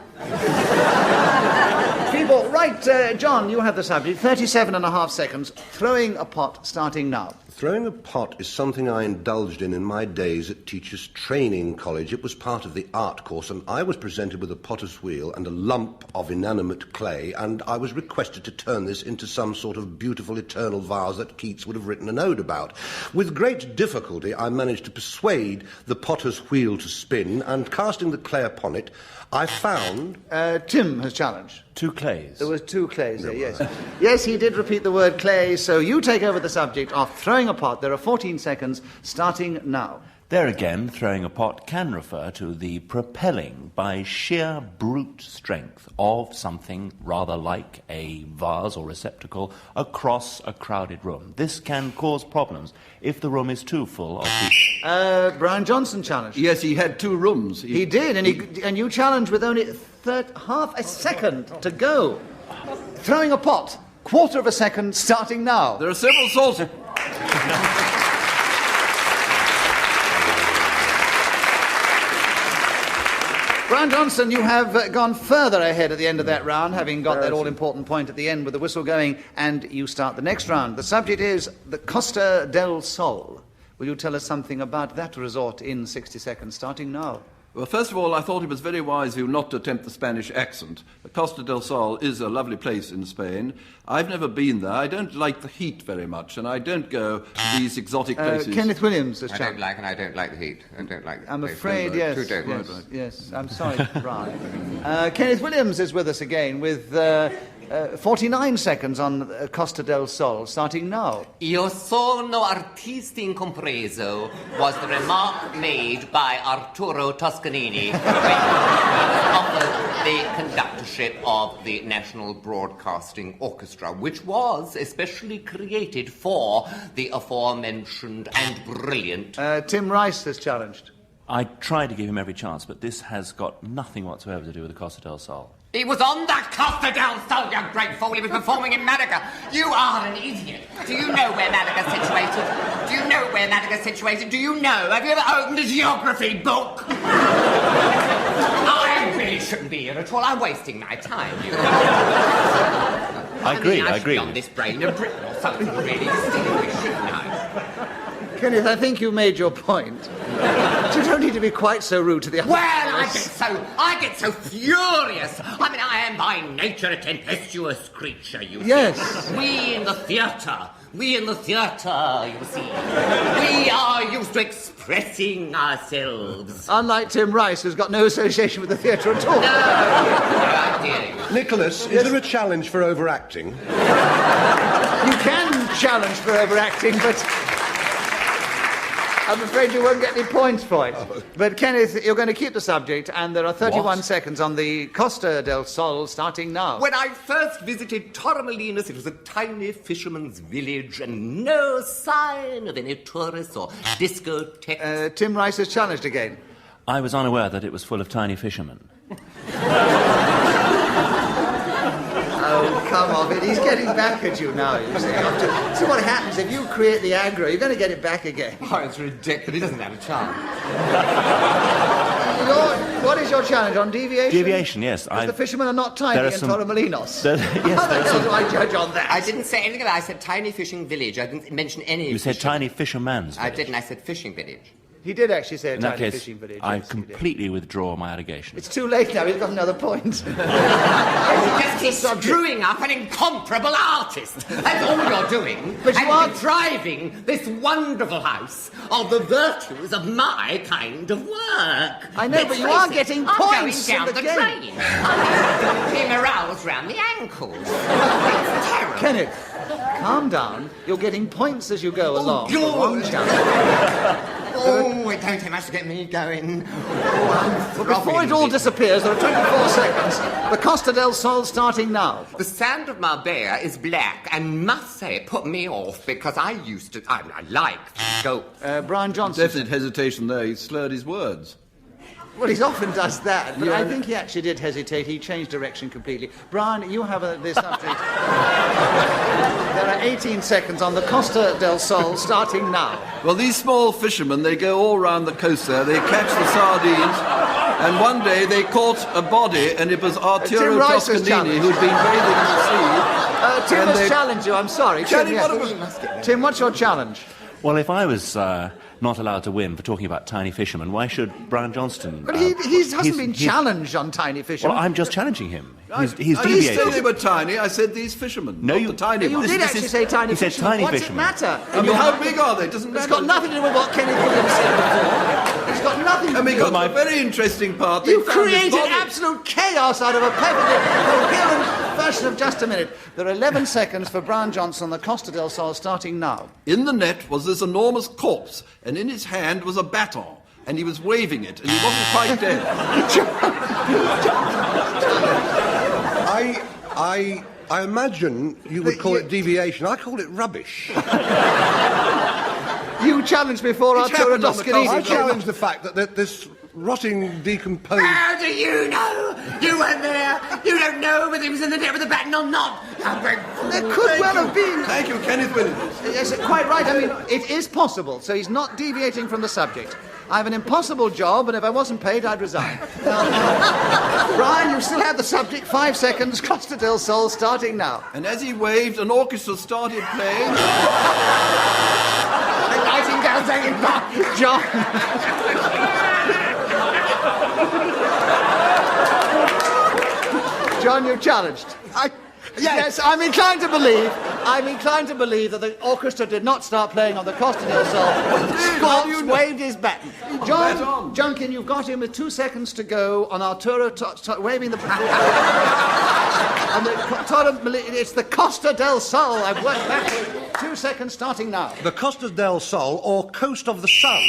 Speaker 12: People, right, John, you have the subject. 37.5 seconds. Throwing a pot, starting now.
Speaker 17: Throwing a pot is something I indulged in my days at Teachers' Training College. It was part of the art course, and I was presented with a potter's wheel and a lump of inanimate clay, and I was requested to turn this into some sort of beautiful eternal vase that Keats would have written an ode about. With great difficulty, I managed to persuade the potter's wheel to spin, and casting the clay upon it, I found...
Speaker 12: Tim has challenged.
Speaker 19: 2 clays.
Speaker 12: There was 2 clays there, yes. Yes, he did repeat the word clay, so you take over the subject of throwing a pot. There are 14 seconds, starting now.
Speaker 19: There again, throwing a pot can refer to the propelling by sheer brute strength of something rather like a vase or receptacle across a crowded room. This can cause problems if the room is too full of people.
Speaker 12: Brian Johnson challenged.
Speaker 18: Yes, he had 2 rooms.
Speaker 12: He did, and you challenged with only half a second to go. Throwing a pot, 1/4 of a second, starting now.
Speaker 18: There are several sources.
Speaker 12: Brian Johnson, you have gone further ahead at the end of that round, having got that all-important point at the end with the whistle going, and you start the next round. The subject is the Costa del Sol. Will you tell us something about that resort in 60 seconds, starting now?
Speaker 18: Well, first of all, I thought it was very wise of you not to attempt the Spanish accent. Costa del Sol is a lovely place in Spain. I've never been there. I don't like the heat very much, and I don't go to these exotic places.
Speaker 12: Kenneth Williams has
Speaker 20: I don't like the heat. I don't like the
Speaker 12: I'm
Speaker 20: place.
Speaker 12: afraid, yes.
Speaker 20: Who don't?
Speaker 12: Yes, I'm sorry, Brian. Kenneth Williams is with us again with 49 seconds on Costa del Sol, starting now.
Speaker 14: Io sono artista incompreso was the remark made by Arturo Toscanini when he offered the conductorship of the National Broadcasting Orchestra, which was especially created for the aforementioned and brilliant...
Speaker 12: Tim Rice has challenged.
Speaker 19: I tried to give him every chance, but this has got nothing whatsoever to do with the Costa del Sol.
Speaker 20: He was on the Costa del Sol, you great fool. He was performing in Malaga. You are an idiot. Do you know where Malaga's situated? Do you know where Malaga's situated? Do you know? Have you ever opened a geography book? I really shouldn't be here at all. I'm wasting my time, you know.
Speaker 19: I agree.
Speaker 20: I agree. On this brain of Britain or something really distinguished, shouldn't I?
Speaker 12: Kenneth, I think you made your point. You don't need to be quite so rude to the other.
Speaker 20: Well, I get so furious. I mean, I am by nature a tempestuous creature, you see.
Speaker 12: Yes.
Speaker 20: We in the theatre, you see, we are used to expressing ourselves.
Speaker 12: Unlike Tim Rice, who's got no association with the theatre at all.
Speaker 20: No,
Speaker 17: Nicholas, is there a challenge for overacting?
Speaker 12: You can challenge for overacting, but... I'm afraid you won't get any points for it. But, Kenneth, you're going to keep the subject, and there are 31 seconds on the Costa del Sol, starting now.
Speaker 20: When I first visited Torremolinos, it was a tiny fisherman's village, and no sign of any tourists or discotheques.
Speaker 12: Tim Rice has challenged again.
Speaker 19: I was unaware that it was full of tiny fishermen.
Speaker 12: Oh, come off it. He's getting back at you now, you see. See what happens if you create the aggro, you're going to get it back again.
Speaker 20: Oh, it's ridiculous. He doesn't have a chance.
Speaker 12: What is your challenge on deviation?
Speaker 19: Deviation, yes.
Speaker 12: Because the fishermen are not tiny in Torremolinos.
Speaker 19: Yes,
Speaker 12: do I judge on that?
Speaker 20: I didn't say anything about it. I said tiny fishing village. I didn't mention any...
Speaker 19: You said tiny fisherman's village.
Speaker 20: I didn't. I said fishing village.
Speaker 12: He did actually say a
Speaker 19: In that
Speaker 12: tiny
Speaker 19: case,
Speaker 12: fishing village.
Speaker 19: I
Speaker 12: yes, he did.
Speaker 19: completely withdraw my allegation.
Speaker 12: It's too late now. He's got another point.
Speaker 20: Just keep screwing up an incomparable artist. That's all you're doing.
Speaker 12: But you
Speaker 20: and
Speaker 12: are
Speaker 20: depriving this wonderful house of the virtues of my kind of work.
Speaker 12: I know, but you are getting points
Speaker 20: I'm
Speaker 12: in
Speaker 20: going
Speaker 12: the
Speaker 20: down the
Speaker 12: game.
Speaker 20: drain. I'm being aroused round the ankles. It's terrible.
Speaker 12: Kenneth, calm down. You're getting points as you go along.
Speaker 20: good.
Speaker 12: for one challenge.
Speaker 20: Oh, it don't take much to get me going.
Speaker 12: But before it all disappears, there are 24 seconds. The Costa del Sol starting now.
Speaker 20: The sand of Marbella is black and must say it put me off because I like goat.
Speaker 12: Brian Johnson.
Speaker 18: Definite hesitation there. He slurred his words.
Speaker 12: Well, he often does that, but
Speaker 18: Yeah.
Speaker 12: I think he actually did hesitate. He changed direction completely. Brian, you have the subject. There are 18 seconds on the Costa del Sol, starting now.
Speaker 18: Well, these small fishermen, they go all round the coast there. They catch the sardines, and one day they caught a body, and it was Arturo
Speaker 12: Tim Rice was
Speaker 18: Toscanini,
Speaker 12: challenged.
Speaker 18: who'd been bathing in the sea.
Speaker 12: Tim
Speaker 18: and
Speaker 12: has
Speaker 18: they-
Speaker 12: challenged you, I'm sorry. Tim,
Speaker 18: Kenny,
Speaker 12: yes.
Speaker 18: what
Speaker 12: Tim, what's your challenge?
Speaker 19: Well, if I was not allowed to win for talking about tiny fishermen, why should Brian Johnston...
Speaker 12: But he hasn't been challenged on tiny fishermen.
Speaker 19: Well, I'm just challenging him. He's
Speaker 18: I didn't
Speaker 19: deviated.
Speaker 18: say they were tiny. I said these fishermen.
Speaker 19: No,
Speaker 18: not
Speaker 19: you-
Speaker 18: the tiny
Speaker 12: You
Speaker 18: ones.
Speaker 12: did actually say tiny
Speaker 19: he said
Speaker 12: fishermen.
Speaker 19: tiny
Speaker 12: What's
Speaker 19: fishermen.
Speaker 12: it matter?
Speaker 18: I mean, how big are they? Doesn't matter.
Speaker 12: It's got nothing to do with what Kenneth Williams said before. It's got nothing to
Speaker 18: And we
Speaker 12: do
Speaker 18: got
Speaker 12: with
Speaker 18: to a very interesting part. They
Speaker 12: You
Speaker 18: found this
Speaker 12: created
Speaker 18: body.
Speaker 12: absolute chaos out of a perfectly coherent version of Just a Minute. There are 11 seconds for Brian Johnson, the Costa del Sol, starting now.
Speaker 18: In the net was this enormous corpse, and in his hand was a baton, and he was waving it, and he wasn't quite dead.
Speaker 17: I imagine you would call it deviation. I call it rubbish.
Speaker 12: You challenged before Arturo Toscanini.
Speaker 17: I challenge the fact that this rotting, decomposed...
Speaker 20: How do you know? You weren't there. You don't know whether he was in the net with a baton or not.
Speaker 12: There could well have been.
Speaker 18: Thank you, Kenneth Williams.
Speaker 12: Yes, quite right. I mean, it is possible, so he's not deviating from the subject. I have an impossible job, and if I wasn't paid, I'd resign. Brian, you still have the subject. 5 seconds. Costa del Sol, starting now.
Speaker 18: And as he waved, an orchestra started playing.
Speaker 20: Nightingale singing back.
Speaker 12: John, you're challenged. Yes, I'm inclined to believe that the orchestra did not start playing on the Costa del Sol. Scots waved his baton. John Junkin, you've got him with 2 seconds to go on Arturo waving the and it's the Costa del Sol. I've worked back. 2 seconds starting now.
Speaker 17: The Costa del Sol, or Coast of the Sun...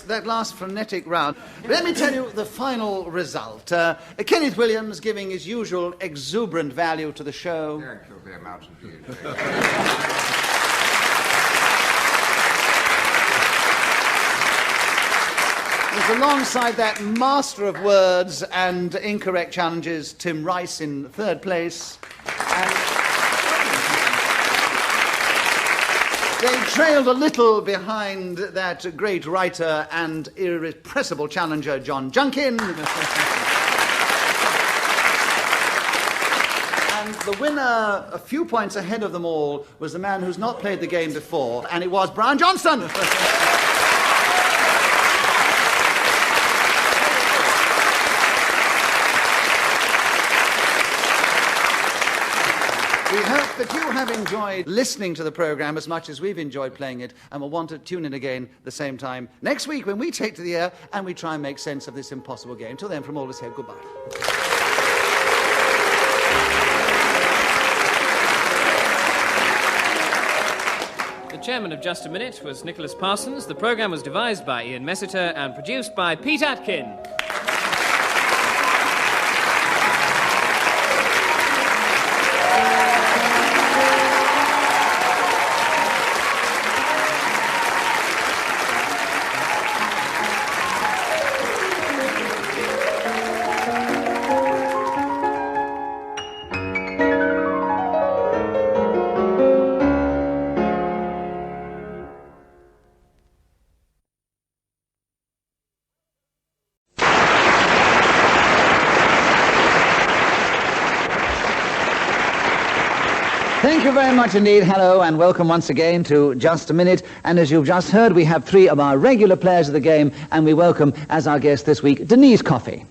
Speaker 12: That last frenetic round. Let me tell you the final result. Kenneth Williams giving his usual exuberant value to the show.
Speaker 20: Thank you very much indeed.
Speaker 12: Alongside that master of words and incorrect challenges, Tim Rice in third place. And they trailed a little behind that great writer and irrepressible challenger, John Junkin. And the winner, a few points ahead of them all, was the man who's not played the game before, and it was Brian Johnston. We hope that you have enjoyed listening to the programme as much as we've enjoyed playing it, and will want to tune in again the same time next week when we take to the air and we try and make sense of this impossible game. Till then, from all of us here, goodbye.
Speaker 16: The chairman of Just a Minute was Nicholas Parsons. The programme was devised by Ian Messiter and produced by Pete Atkin.
Speaker 2: Thank you very much indeed. Hello and welcome once again to Just a Minute. And as you've just heard, we have three of our regular players of the game, and we welcome as our guest this week, Denise Coffey.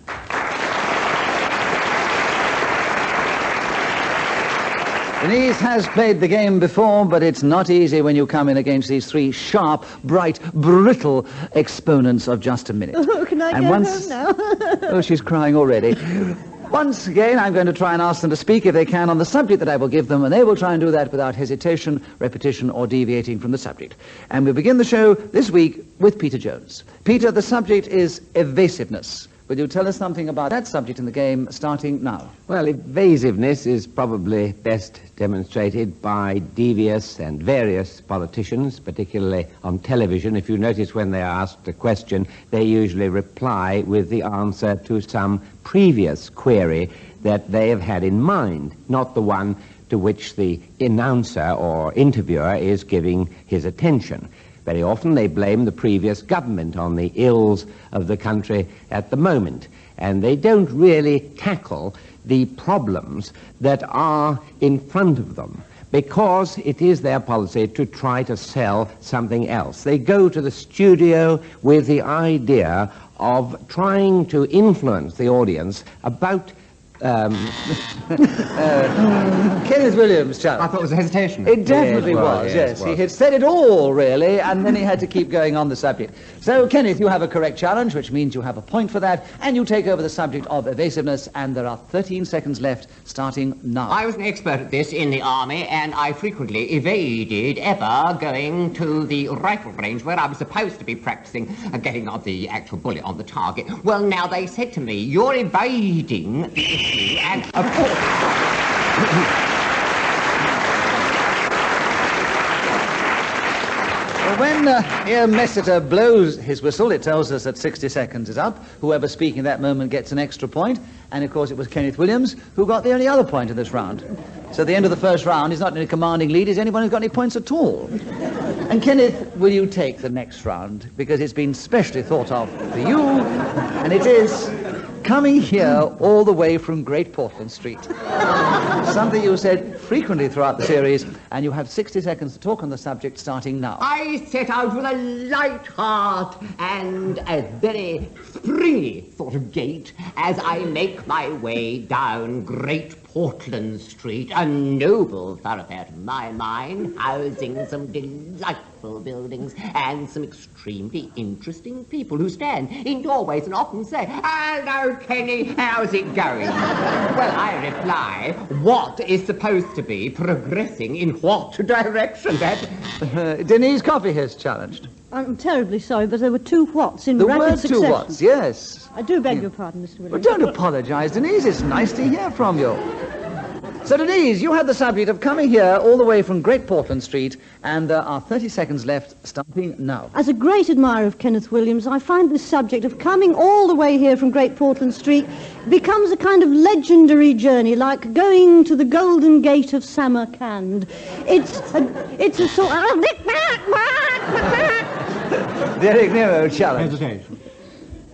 Speaker 2: Denise has played the game before, but it's not easy when you come in against these three sharp, bright, brittle exponents of Just a Minute.
Speaker 21: Oh, can I go home now?
Speaker 2: Oh, she's crying already. Once again, I'm going to try and ask them to speak, if they can, on the subject that I will give them, and they will try and do that without hesitation, repetition, or deviating from the subject. And we begin the show this week with Peter Jones. Peter, the subject is evasiveness. Will you tell us something about that subject in the game, starting now?
Speaker 6: Well, evasiveness is probably best demonstrated by devious and various politicians, particularly on television. If you notice when they are asked a question, they usually reply with the answer to some previous query that they have had in mind, not the one to which the announcer or interviewer is giving his attention. Very often they blame the previous government on the ills of the country at the moment, and they don't really tackle the problems that are in front of them, because it is their policy to try to sell something else. They go to the studio with the idea of trying to influence the audience about
Speaker 2: Kenneth Williams, Charles.
Speaker 14: I thought it was a hesitation.
Speaker 2: It definitely was, yes.
Speaker 14: it was.
Speaker 2: He had said it all, really, and then he had to keep going on the subject. So, Kenneth, you have a correct challenge, which means you have a point for that, and you take over the subject of evasiveness, and there are 13 seconds left, starting now.
Speaker 20: I was an expert at this in the army, and I frequently evaded ever going to the rifle range where I was supposed to be practicing getting the actual bullet on the target. Well, now they said to me, you're evading the issue, and of course...
Speaker 2: Well, when Ian Messiter blows his whistle, it tells us that 60 seconds is up. Whoever speaking at that moment gets an extra point. And, of course, it was Kenneth Williams who got the only other point in this round. So at the end of the first round, he's not in a commanding lead. Is anyone who's got any points at all? And, Kenneth, will you take the next round? Because it's been specially thought of for you. And it is coming here all the way from Great Portland Street. Something you said frequently throughout the series, and you have 60 seconds to talk on the subject, starting now.
Speaker 20: I set out with a light heart and a very springy sort of gait as I make my way down Great Portland Street, a noble thoroughfare to my mind, housing some delightful buildings and some extremely interesting people who stand in doorways and often say, "Hello, Kenny, how's it going?" Well, I reply, what is supposed to be progressing in what direction?
Speaker 2: Denise Coffey has challenged.
Speaker 21: I'm terribly sorry, but there were two whats in
Speaker 2: There
Speaker 21: rapid
Speaker 2: were
Speaker 21: succession.
Speaker 2: two whats, yes.
Speaker 21: I do beg your pardon, Mr. Williams.
Speaker 2: Well, don't apologise, Denise. It's nice to hear from you. So, Denise, you had the subject of coming here all the way from Great Portland Street, and there are 30 seconds left, starting now.
Speaker 21: As a great admirer of Kenneth Williams, I find this subject of coming all the way here from Great Portland Street becomes a kind of legendary journey, like going to the Golden Gate of Samarkand. It's a sort of...
Speaker 2: Derek Nimmo challenge.
Speaker 20: Hesitation.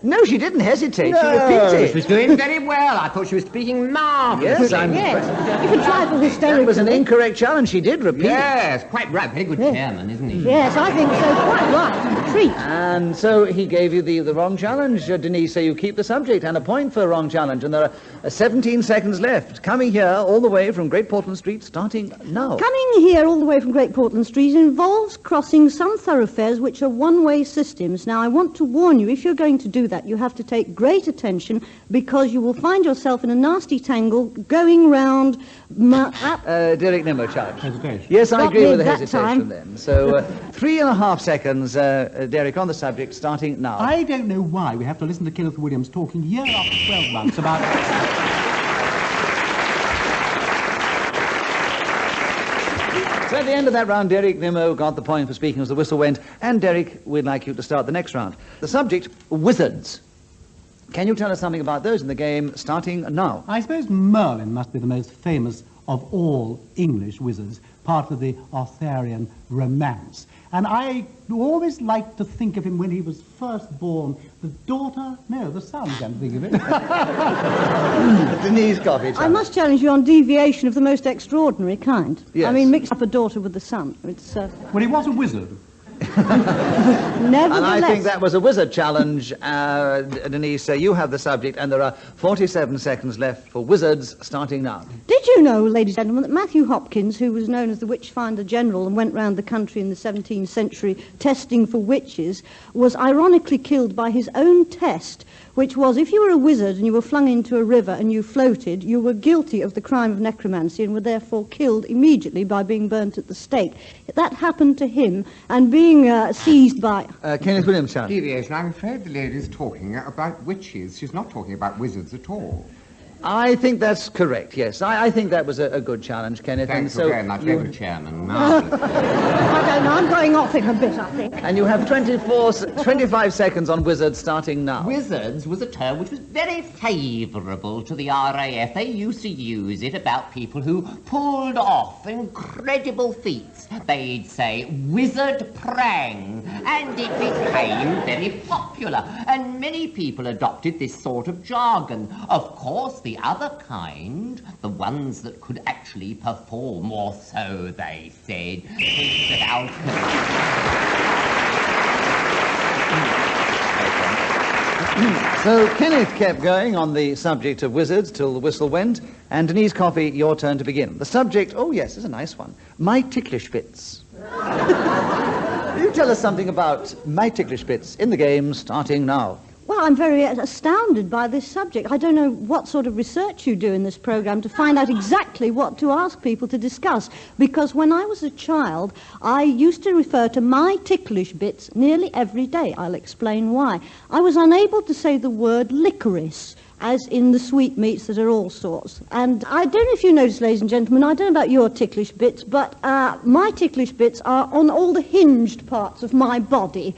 Speaker 2: No, she didn't hesitate.
Speaker 20: No,
Speaker 2: she repeated.
Speaker 20: she was doing very well. I thought she was speaking marvellously.
Speaker 2: Yes, I'm...
Speaker 21: Yes, you could try for hysterical.
Speaker 2: That was an incorrect challenge. She did repeat
Speaker 20: Yes, quite right. Very good chairman, isn't he?
Speaker 21: Yes, I think so. Quite right. Treat.
Speaker 2: And so he gave you the wrong challenge, Denise, so you keep the subject and a point for a wrong challenge. And there are 17 seconds left. Coming here all the way from Great Portland Street, starting now.
Speaker 21: Coming here all the way from Great Portland Street involves crossing some thoroughfares which are one-way systems. Now, I want to warn you, if you're going to do that, you have to take great attention, because you will find yourself in a nasty tangle going round...
Speaker 2: Derek Nimmo challenge.
Speaker 21: Hesitation.
Speaker 2: Yes, I
Speaker 21: Not
Speaker 2: agree with the
Speaker 21: me that
Speaker 2: hesitation
Speaker 21: time.
Speaker 2: then. So 3.5 seconds, Derek, on the subject, starting now.
Speaker 22: I don't know why we have to listen to Kenneth Williams talking year after 12 months about...
Speaker 2: So at the end of that round, Derek Nimmo got the point for speaking as the whistle went, and Derek, we'd like you to start the next round. The subject, wizards. Can you tell us something about those in the game, starting now?
Speaker 22: I suppose Merlin must be the most famous of all English wizards, part of the Arthurian romance. And I always liked to think of him when he was first born, the son, I can't think of it.
Speaker 2: Denise Coffey.
Speaker 21: I must challenge you on deviation of the most extraordinary kind.
Speaker 2: Yes.
Speaker 21: I mean, mix up a daughter with the son. It's,
Speaker 22: Well, he was a wizard.
Speaker 2: And I think that was a wizard challenge, Denise. You have the subject, and there are 47 seconds left for wizards, starting now.
Speaker 21: Did you know, ladies and gentlemen, that Matthew Hopkins, who was known as the Witchfinder General and went round the country in the 17th century testing for witches, was ironically killed by his own test, which was if you were a wizard and you were flung into a river and you floated, you were guilty of the crime of necromancy and were therefore killed immediately by being burnt at the stake. That happened to him, and being seized by...
Speaker 2: Kenneth Williams, sir.
Speaker 20: Deviation, I'm afraid the lady's talking about witches. She's not talking about wizards at all.
Speaker 2: I think that's correct, yes. I think that was a good challenge, Kenneth.
Speaker 20: Thanks
Speaker 2: and so
Speaker 20: very much, Mr. Chairman.
Speaker 21: I don't know, I'm going off him a bit, I think.
Speaker 2: And you have 25 seconds on wizards, starting now.
Speaker 14: Wizards was a term which was very favourable to the RAF. They used to use it about people who pulled off incredible feats. They'd say, wizard prang, and it became very popular, and many people adopted this sort of jargon. Of course, the other kind, the ones that could actually perform, or so they said, feats of alchemy.
Speaker 2: So Kenneth kept going on the subject of wizards till the whistle went, and Denise Coffey, your turn to begin. The subject, oh yes, is a nice one, my ticklish bits. You tell us something about my ticklish bits in the game, starting now.
Speaker 21: Well, I'm very astounded by this subject. I don't know what sort of research you do in this program to find out exactly what to ask people to discuss, because when I was a child, I used to refer to my ticklish bits nearly every day. I'll explain why. I was unable to say the word licorice, as in the sweetmeats that are all sorts. And I don't know if you noticed, ladies and gentlemen, I don't know about your ticklish bits, but my ticklish bits are on all the hinged parts of my body.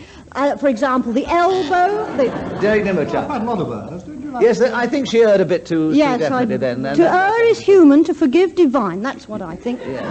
Speaker 21: For example, the elbow,
Speaker 2: Derek Nimmo, chap.
Speaker 22: I've had a lot of hers, don't you?
Speaker 2: Yes, I think she erred a bit too definitely then.
Speaker 21: To err is human, to forgive divine. That's what I think.
Speaker 2: Yes.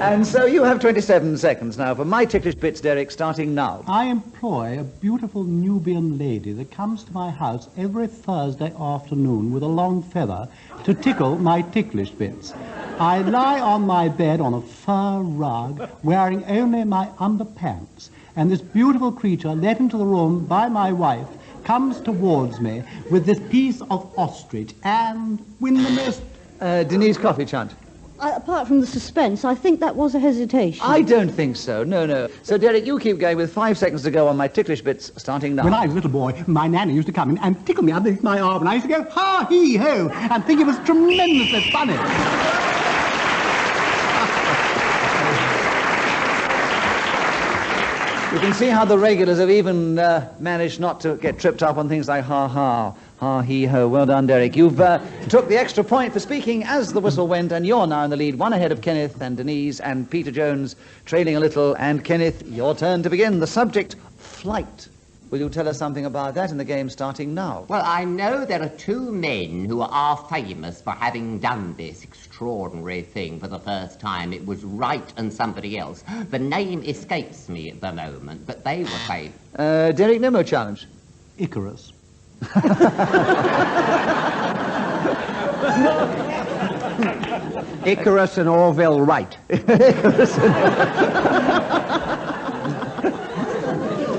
Speaker 2: And so you have 27 seconds now for my ticklish bits, Derek, starting now.
Speaker 22: I employ a beautiful Nubian lady that comes to my house every Thursday afternoon with a long feather to tickle my ticklish bits. I lie on my bed on a fur rug, wearing only my underpants, and this beautiful creature, let into the room by my wife, comes towards me with this piece of ostrich, and when the most...
Speaker 2: Denise Coffey, chant.
Speaker 21: Apart from the suspense, I think that was a hesitation.
Speaker 2: I don't think so, no. So, Derek, you keep going with 5 seconds to go on my ticklish bits, starting now.
Speaker 22: When I was a little boy, my nanny used to come in and tickle me underneath my arm, and I used to go, ha-hee-ho, and think it was tremendously funny.
Speaker 2: You can see how the regulars have even managed not to get tripped up on things like ha-ha. Ha-hee-ho. Well done, Derek. You've took the extra point for speaking as the whistle went, and you're now in the lead, one ahead of Kenneth and Denise and Peter Jones, trailing a little. And Kenneth, your turn to begin. The subject, flight. Will you tell us something about that in the game starting now?
Speaker 14: Well, I know there are two men who are famous for having done this extraordinary thing for the first time. It was Wright and somebody else. The name escapes me at the moment, but they were famous.
Speaker 2: Derek Nimmo challenge.
Speaker 22: Icarus.
Speaker 7: Icarus and Orville Wright.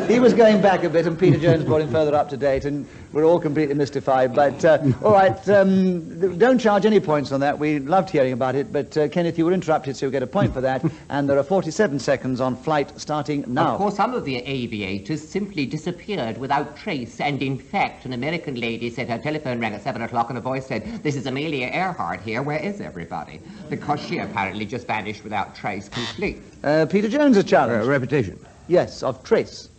Speaker 2: He was going back a bit, and Peter Jones brought him further up to date, and we're all completely mystified. But, all right, don't charge any points on that. We loved hearing about it, but, Kenneth, you were interrupted, so you get a point for that. And there are 47 seconds on flight starting now.
Speaker 14: Of course, some of the aviators simply disappeared without trace, and in fact, an American lady said her telephone rang at 7 o'clock, and a voice said, "This is Amelia Earhart here, where is everybody?" Because she apparently just vanished without trace completely.
Speaker 2: Peter Jones, a challenge.
Speaker 7: Repetition.
Speaker 2: Yes, of trace.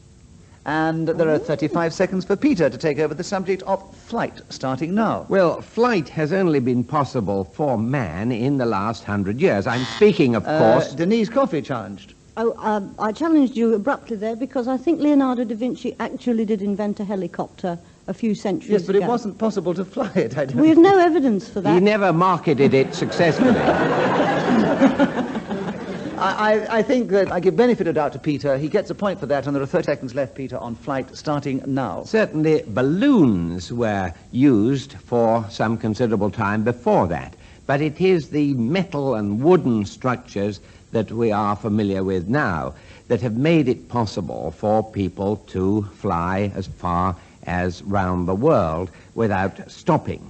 Speaker 2: And there are 35 seconds for Peter to take over the subject of flight, starting now.
Speaker 7: Well, flight has only been possible for man in the last 100 years. I'm speaking, of course...
Speaker 2: Denise Coffey challenged.
Speaker 21: I challenged you abruptly there because I think Leonardo da Vinci actually did invent a helicopter a few centuries
Speaker 2: Yes, but
Speaker 21: ago.
Speaker 2: it wasn't possible to fly it, I don't
Speaker 21: We have no evidence for that.
Speaker 7: He never marketed it successfully.
Speaker 2: I think that I give benefit of doubt to Peter. He gets a point for that, and there are 30 seconds left, Peter, on flight starting now.
Speaker 7: Certainly, balloons were used for some considerable time before that. But it is the metal and wooden structures that we are familiar with now that have made it possible for people to fly as far as round the world without stopping.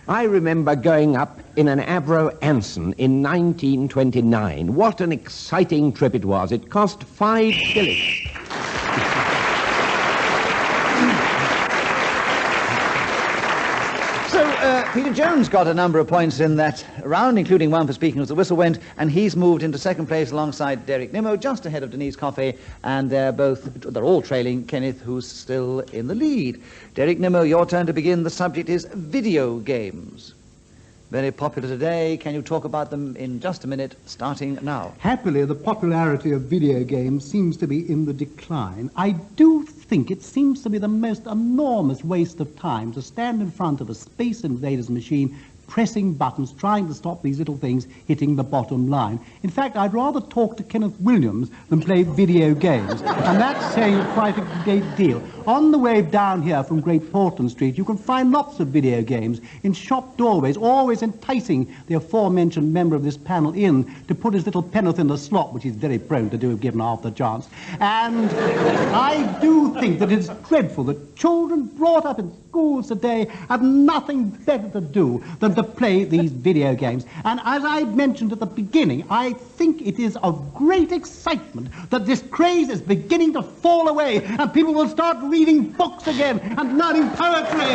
Speaker 7: I remember going up in an Avro Anson in 1929. What an exciting trip it was. It cost 5 shillings.
Speaker 2: So, Peter Jones got a number of points in that round, including one for speaking as the whistle went, and he's moved into second place alongside Derek Nimmo, just ahead of Denise Coffey, and they're all trailing Kenneth, who's still in the lead. Derek Nimmo, your turn to begin. The subject is video games. Very popular today. Can you talk about them in just a minute, starting now?
Speaker 22: Happily, the popularity of video games seems to be in the decline. I do think it seems to be the most enormous waste of time to stand in front of a Space Invaders machine pressing buttons, trying to stop these little things hitting the bottom line. In fact, I'd rather talk to Kenneth Williams than play video games, and that's saying quite a great deal. On the way down here from Great Portland Street, you can find lots of video games in shop doorways, always enticing the aforementioned member of this panel in to put his little penneth in the slot, which he's very prone to do if given half the chance. And I do think that it's dreadful that children brought up in schools today have nothing better to do than to play these video games. And as I mentioned at the beginning, I think it is of great excitement that this craze is beginning to fall away and people will start reading books again and learning poetry.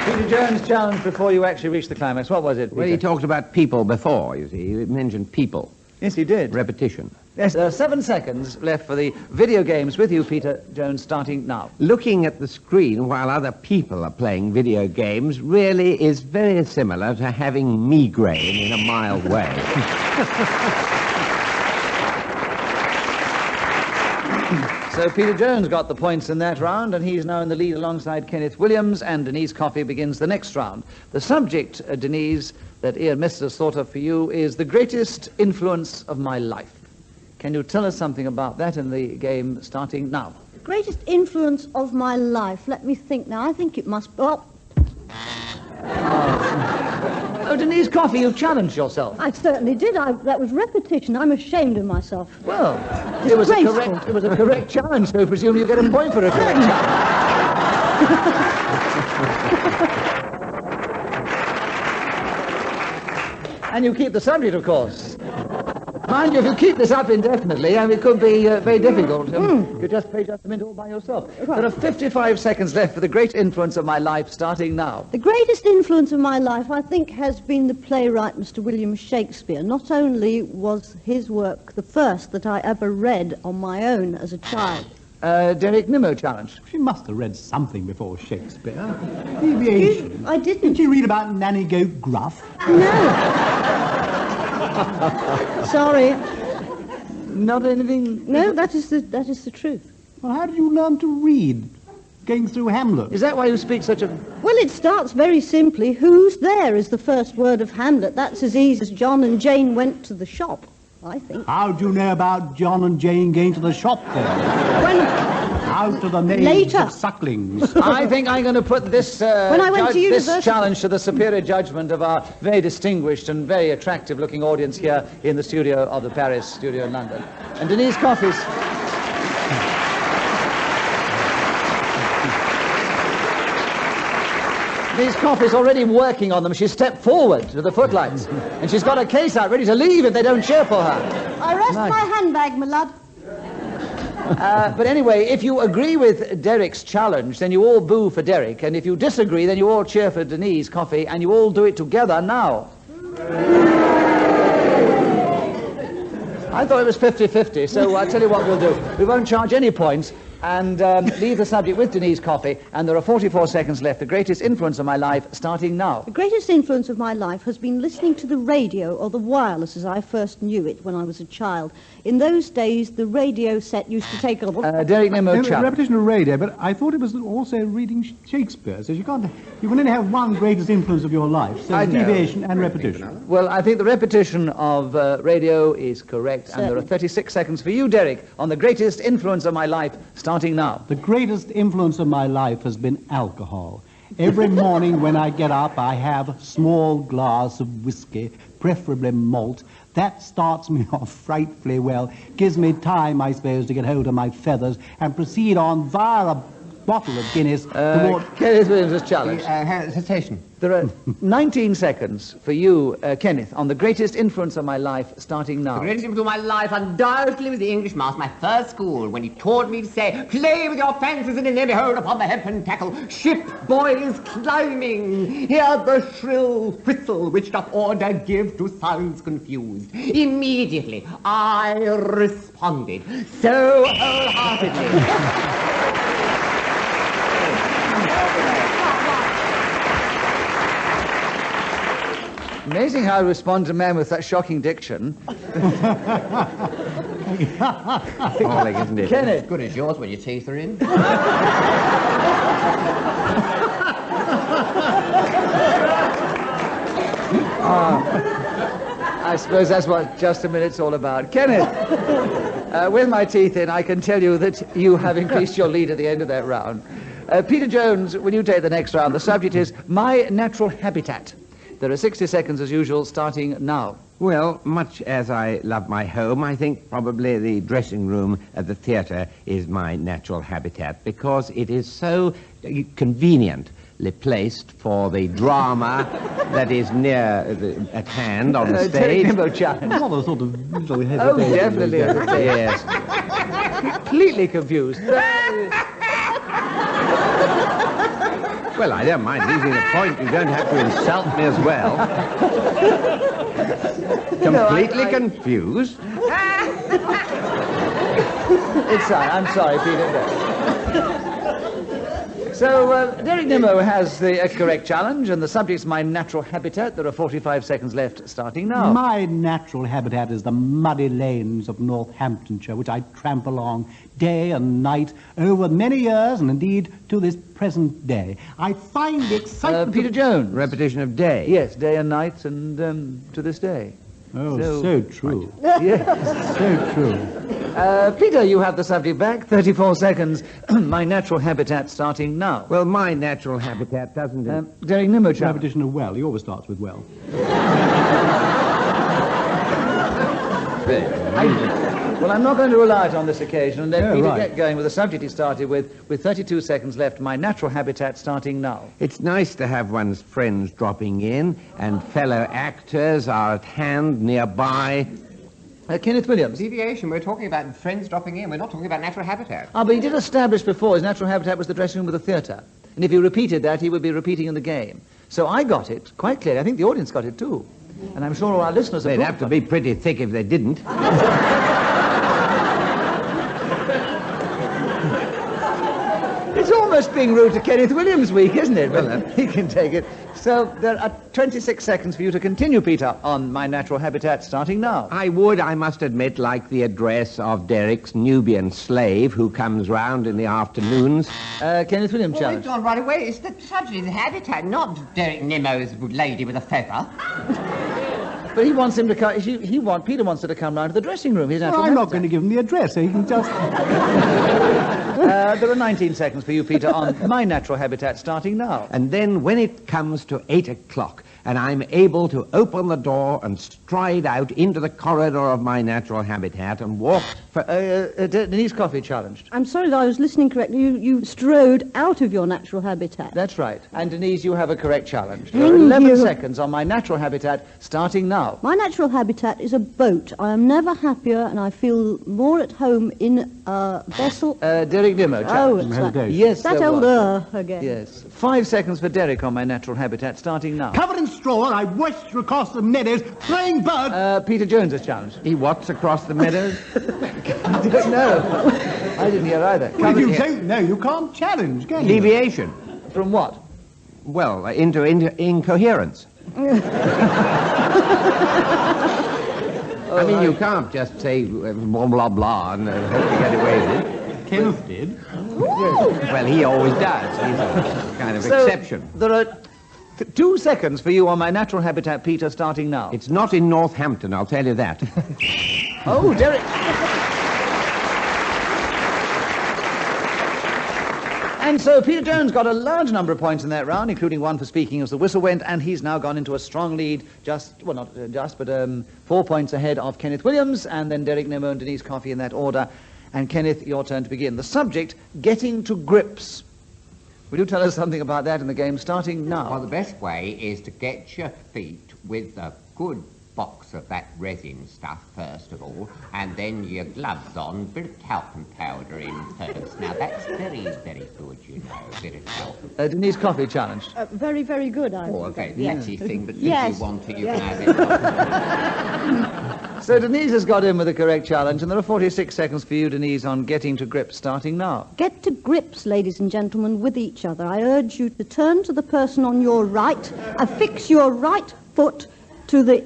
Speaker 2: Peter Jones' challenge before you actually reached the climax. What was it, Peter?
Speaker 7: Well, he talked about people before, you see. He mentioned people.
Speaker 2: Yes, he did.
Speaker 7: Repetition.
Speaker 2: Yes, there are 7 seconds left for the video games with you, Peter Jones, starting now.
Speaker 7: Looking at the screen while other people are playing video games really is very similar to having migraine in a mild way.
Speaker 2: So Peter Jones got the points in that round, and he's now in the lead alongside Kenneth Williams, and Denise Coffey begins the next round. The subject, Denise, that Ian Messiter's thought of for you is the greatest influence of my life. Can you tell us something about that in the game starting now?
Speaker 21: Greatest influence of my life. Let me think now. I think it must... Well...
Speaker 2: Oh, Denise Coffey, you challenged yourself.
Speaker 21: I certainly did. That was repetition. I'm ashamed of myself.
Speaker 2: Well, it was a correct challenge, so I presume you get a point for a correct challenge. And you keep the subject, of course. Mind you, if you keep this up indefinitely, it could be very difficult. You just play just a minute all by yourself. Right. There are 55 seconds left for the great influence of my life, starting now.
Speaker 21: The greatest influence of my life, I think, has been the playwright Mr. William Shakespeare. Not only was his work the first that I ever read on my own as a child.
Speaker 2: Derek Nimmo challenge.
Speaker 22: She must have read something before Shakespeare. Deviation.
Speaker 21: I didn't.
Speaker 22: Did you read about Nanny Goat Gruff?
Speaker 21: No. Sorry.
Speaker 2: Not anything...
Speaker 21: No, that is the truth.
Speaker 22: Well, how did you learn to read? Going through Hamlet?
Speaker 2: Is that why you speak such a...
Speaker 21: Well, it starts very simply. Who's there is the first word of Hamlet. That's as easy as John and Jane went to the shop, I think.
Speaker 22: How do you know about John and Jane going to the shop then? Out of the names of sucklings.
Speaker 2: I think I'm going to put this, this challenge to the superior judgment of our very distinguished and very attractive-looking audience here in the studio of the Paris studio in London. And Denise Coffey's... Denise Coffey's already working on them. She's stepped forward to the footlights. And she's got a case out ready to leave if they don't cheer for her.
Speaker 21: I rest my handbag, my lad.
Speaker 2: But anyway, if you agree with Derek's challenge, then you all boo for Derek. And if you disagree, then you all cheer for Denise Coffey, and you all do it together now. I thought it was 50-50, so I'll tell you what we'll do. We won't charge any points. And leave the subject with Denise Coffey, and there are 44 seconds left. The greatest influence of my life, starting now.
Speaker 21: The greatest influence of my life has been listening to the radio, or the wireless as I first knew it when I was a child. In those days, the radio set used to take a...
Speaker 2: Derek Nimmo,
Speaker 22: repetition of radio, but I thought it was also reading Shakespeare, so you can only have one greatest influence of your life, so deviation and repetition.
Speaker 2: Well, I think the repetition of radio is correct, and there are 36 seconds for you, Derek, on the greatest influence of my life, starting now.
Speaker 22: The greatest influence of my life has been alcohol. Every morning when I get up, I have a small glass of whiskey, preferably malt. That starts me off frightfully well, gives me time, I suppose, to get hold of my feathers and proceed on via a bottle of Guinness towards...
Speaker 2: Kenneth Williams has challenged.
Speaker 14: Hesitation.
Speaker 2: There are 19 seconds for you, Kenneth, on the greatest influence of my life, starting now.
Speaker 14: The greatest influence of my life undoubtedly was the English master, my first school, when he taught me to say, play with your fancies and never hold upon the hempen tackle. Ship boys climbing, hear the shrill whistle which doth order give to sounds confused. Immediately I responded so wholeheartedly.
Speaker 2: Amazing how I respond to a man with such shocking diction.
Speaker 7: Appalling, isn't it?
Speaker 2: Kenneth.
Speaker 14: As good as yours when your teeth are in.
Speaker 2: I suppose that's what Just a Minute's all about. Kenneth, with my teeth in, I can tell you that you have increased your lead at the end of that round. Peter Jones, will you take the next round? The subject is My Natural Habitat. There are 60 seconds, as usual, starting now.
Speaker 7: Well, much as I love my home, I think probably the dressing room at the theatre is my natural habitat because it is so conveniently placed for the drama that is at hand on the stage.
Speaker 22: Nimmo challenge. What a sort of visual hesitation.
Speaker 2: Oh, definitely.
Speaker 7: Yes.
Speaker 2: Completely confused.
Speaker 7: Well, I don't mind losing the point. You don't have to insult me as well. Completely confused.
Speaker 2: It's fine. I'm sorry, Peter. So, Derek Nimmo has the correct challenge, and the subject's My Natural Habitat. There are 45 seconds left, starting now.
Speaker 22: My natural habitat is the muddy lanes of Northamptonshire, which I tramp along day and night over many years, and indeed to this present day. I find the excitement...
Speaker 2: Peter Jones.
Speaker 7: Repetition of day.
Speaker 2: Yes, day and night, and to this day.
Speaker 22: Oh, so true.
Speaker 2: Yes.
Speaker 22: So true.
Speaker 2: Peter, you have the subject back. 34 seconds. My natural habitat starting now.
Speaker 7: Well, my natural habitat doesn't...
Speaker 2: Derek Nimmo,
Speaker 22: repetition of well. He always starts with well.
Speaker 2: Well, I'm not going to rely on this occasion and let Peter get going with the subject he started with 32 seconds left. My natural habitat starting now.
Speaker 7: It's nice to have one's friends dropping in and fellow actors are at hand nearby.
Speaker 2: Kenneth Williams.
Speaker 14: Deviation, we're talking about friends dropping in. We're not talking about natural habitat.
Speaker 2: But he did establish before his natural habitat was the dressing room of the theatre. And if he repeated that, he would be repeating in the game. So I got it quite clearly. I think the audience got it too. And I'm sure all our listeners...
Speaker 7: They'd have to be pretty thick if they didn't.
Speaker 2: It's almost being rude to Kenneth Williams week, isn't it? Well, he can take it. So there are 26 seconds for you to continue, Peter, on My Natural Habitat, starting now.
Speaker 7: I would, I must admit, like the address of Derek's Nubian slave who comes round in the afternoons.
Speaker 2: Kenneth Williams, challenge.
Speaker 14: It's on right away. It's the subject of the habitat, not Derek Nimmo's lady with a feather.
Speaker 2: But he wants him to come... Peter wants her to come round to the dressing room.
Speaker 22: I'm not going to give him the address, so he can just...
Speaker 2: There are 19 seconds for you, Peter, on My Natural Habitat, starting now.
Speaker 7: And then when it comes to 8 o'clock, and I'm able to open the door and stride out into the corridor of my natural habitat and walk...
Speaker 2: Denise Coffey challenged.
Speaker 21: I'm sorry that I was listening correctly. You strode out of your natural habitat.
Speaker 2: That's right. And Denise, you have a correct challenge. There are 11 seconds on My Natural Habitat, starting now.
Speaker 21: My natural habitat is a boat. I am never happier and I feel more at home in a vessel...
Speaker 2: Derek Nimmo challenge.
Speaker 21: Oh, it's
Speaker 2: yes,
Speaker 21: that old again.
Speaker 2: Yes. 5 seconds for Derek on My Natural Habitat, starting now.
Speaker 22: Covered in straw, I washed across the meadows, playing bird...
Speaker 2: Peter Jones has challenged.
Speaker 7: He what's across the meadows?
Speaker 2: I don't know. I didn't hear either.
Speaker 22: Well, if you don't know, you can't challenge, can you?
Speaker 7: Deviation.
Speaker 2: From what?
Speaker 7: Well, into incoherence. I mean, you can't just say blah, blah, blah and hope to get away with it.
Speaker 22: Kenneth did.
Speaker 7: Well, he always does. He's a kind of exception.
Speaker 2: There are 2 seconds for you on my natural habitat, Peter, starting now.
Speaker 7: It's not in Northampton, I'll tell you that.
Speaker 2: Oh, Derek. And so Peter Jones got a large number of points in that round, including 1 for speaking as the whistle went, and he's now gone into a strong lead, not just, but 4 points ahead of Kenneth Williams, and then Derek Nimmo and Denise Coffey in that order. And Kenneth, your turn to begin. The subject, getting to grips. Will you tell us something about that in the game, starting now?
Speaker 14: Well, the best way is to get your feet with a good box of that resin stuff, first of all, and then your gloves on, bit of talcum powder in first. Now, that's very, very good, you know, a bit of talcum.
Speaker 2: Denise Coffey challenged.
Speaker 21: Very, very good, I
Speaker 14: Oh, a
Speaker 21: think.
Speaker 14: very natty thing, but
Speaker 21: Yes.
Speaker 14: if you want it, you
Speaker 21: Yes.
Speaker 14: can have it.
Speaker 2: So Denise has got in with the correct challenge, and there are 46 seconds for you, Denise, on getting to grips, starting now.
Speaker 21: Get to grips, ladies and gentlemen, with each other. I urge you to turn to the person on your right, affix your right foot to the...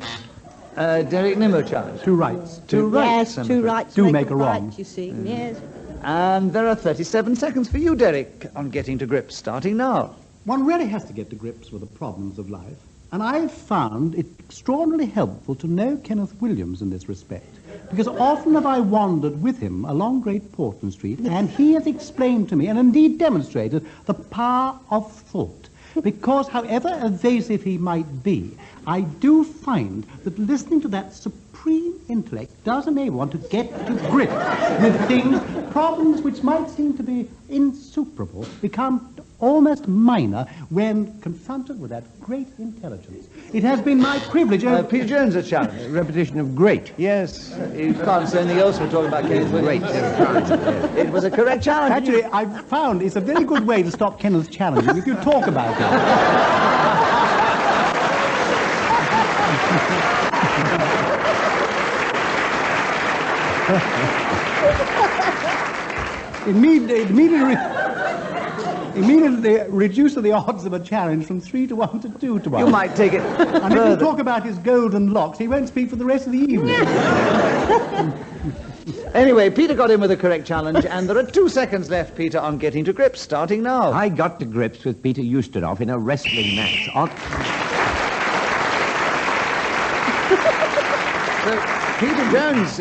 Speaker 2: Derek Nimmo challenge.
Speaker 22: 2 rights.
Speaker 2: Two rights.
Speaker 21: Yes, 2 rights
Speaker 22: Do
Speaker 21: make
Speaker 22: make a
Speaker 21: right,
Speaker 22: wrong.
Speaker 21: you see. Yes.
Speaker 2: And there are 37 seconds for you, Derek, on getting to grips, starting now.
Speaker 22: One really has to get to grips with the problems of life. And I've found it extraordinarily helpful to know Kenneth Williams in this respect. Because often have I wandered with him along Great Portland Street, and he has explained to me, and indeed demonstrated, the power of thought. Because however evasive he might be, I do find that listening to that supreme intellect does enable one to get to grips with things, problems which might seem to be insuperable, become almost minor when confronted with that great intelligence. It has been my privilege...
Speaker 2: Peter Jones a challenge.
Speaker 7: Repetition of great.
Speaker 2: Yes, you can't say anything else we're talking about Kenneth Williams.
Speaker 7: Great.
Speaker 2: It was a correct challenge.
Speaker 22: Actually, I've found it's a very good way to stop Kenneth's challenging if you talk about it. Immediately reduce the odds of a challenge from 3 to 1 to 2 to 1.
Speaker 2: You might take it
Speaker 22: And if you talk about his golden locks, he won't speak for the rest of the evening.
Speaker 2: Anyway, Peter got in with the correct challenge, and there are 2 seconds left, Peter, on getting to grips, starting now.
Speaker 7: I got to grips with Peter Ustinov in a wrestling match on...
Speaker 2: Peter Jones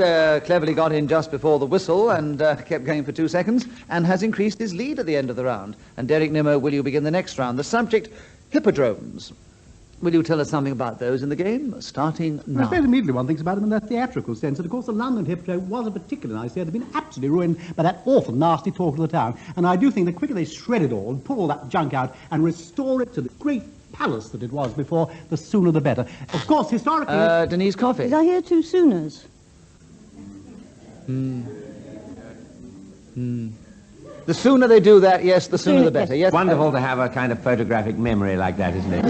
Speaker 2: cleverly got in just before the whistle and kept going for 2 seconds and has increased his lead at the end of the round. And Derek Nimmo, will you begin the next round? The subject, hippodromes. Will you tell us something about those in the game, starting now?
Speaker 22: I suppose immediately one thinks about them in that theatrical sense. And of course, the London Hippodrome was a particularly nice theatre. They've been absolutely ruined by that awful, nasty talk of the town. And I do think the quicker they shred it all, pull all that junk out, and restore it to the great palace that it was before, the sooner the better. Of course, historically...
Speaker 2: Denise Coffey.
Speaker 21: Did I hear 2 sooners?
Speaker 2: The sooner they do that, yes, the sooner the better. Yes.
Speaker 7: Wonderful to have a kind of photographic memory like that, isn't it?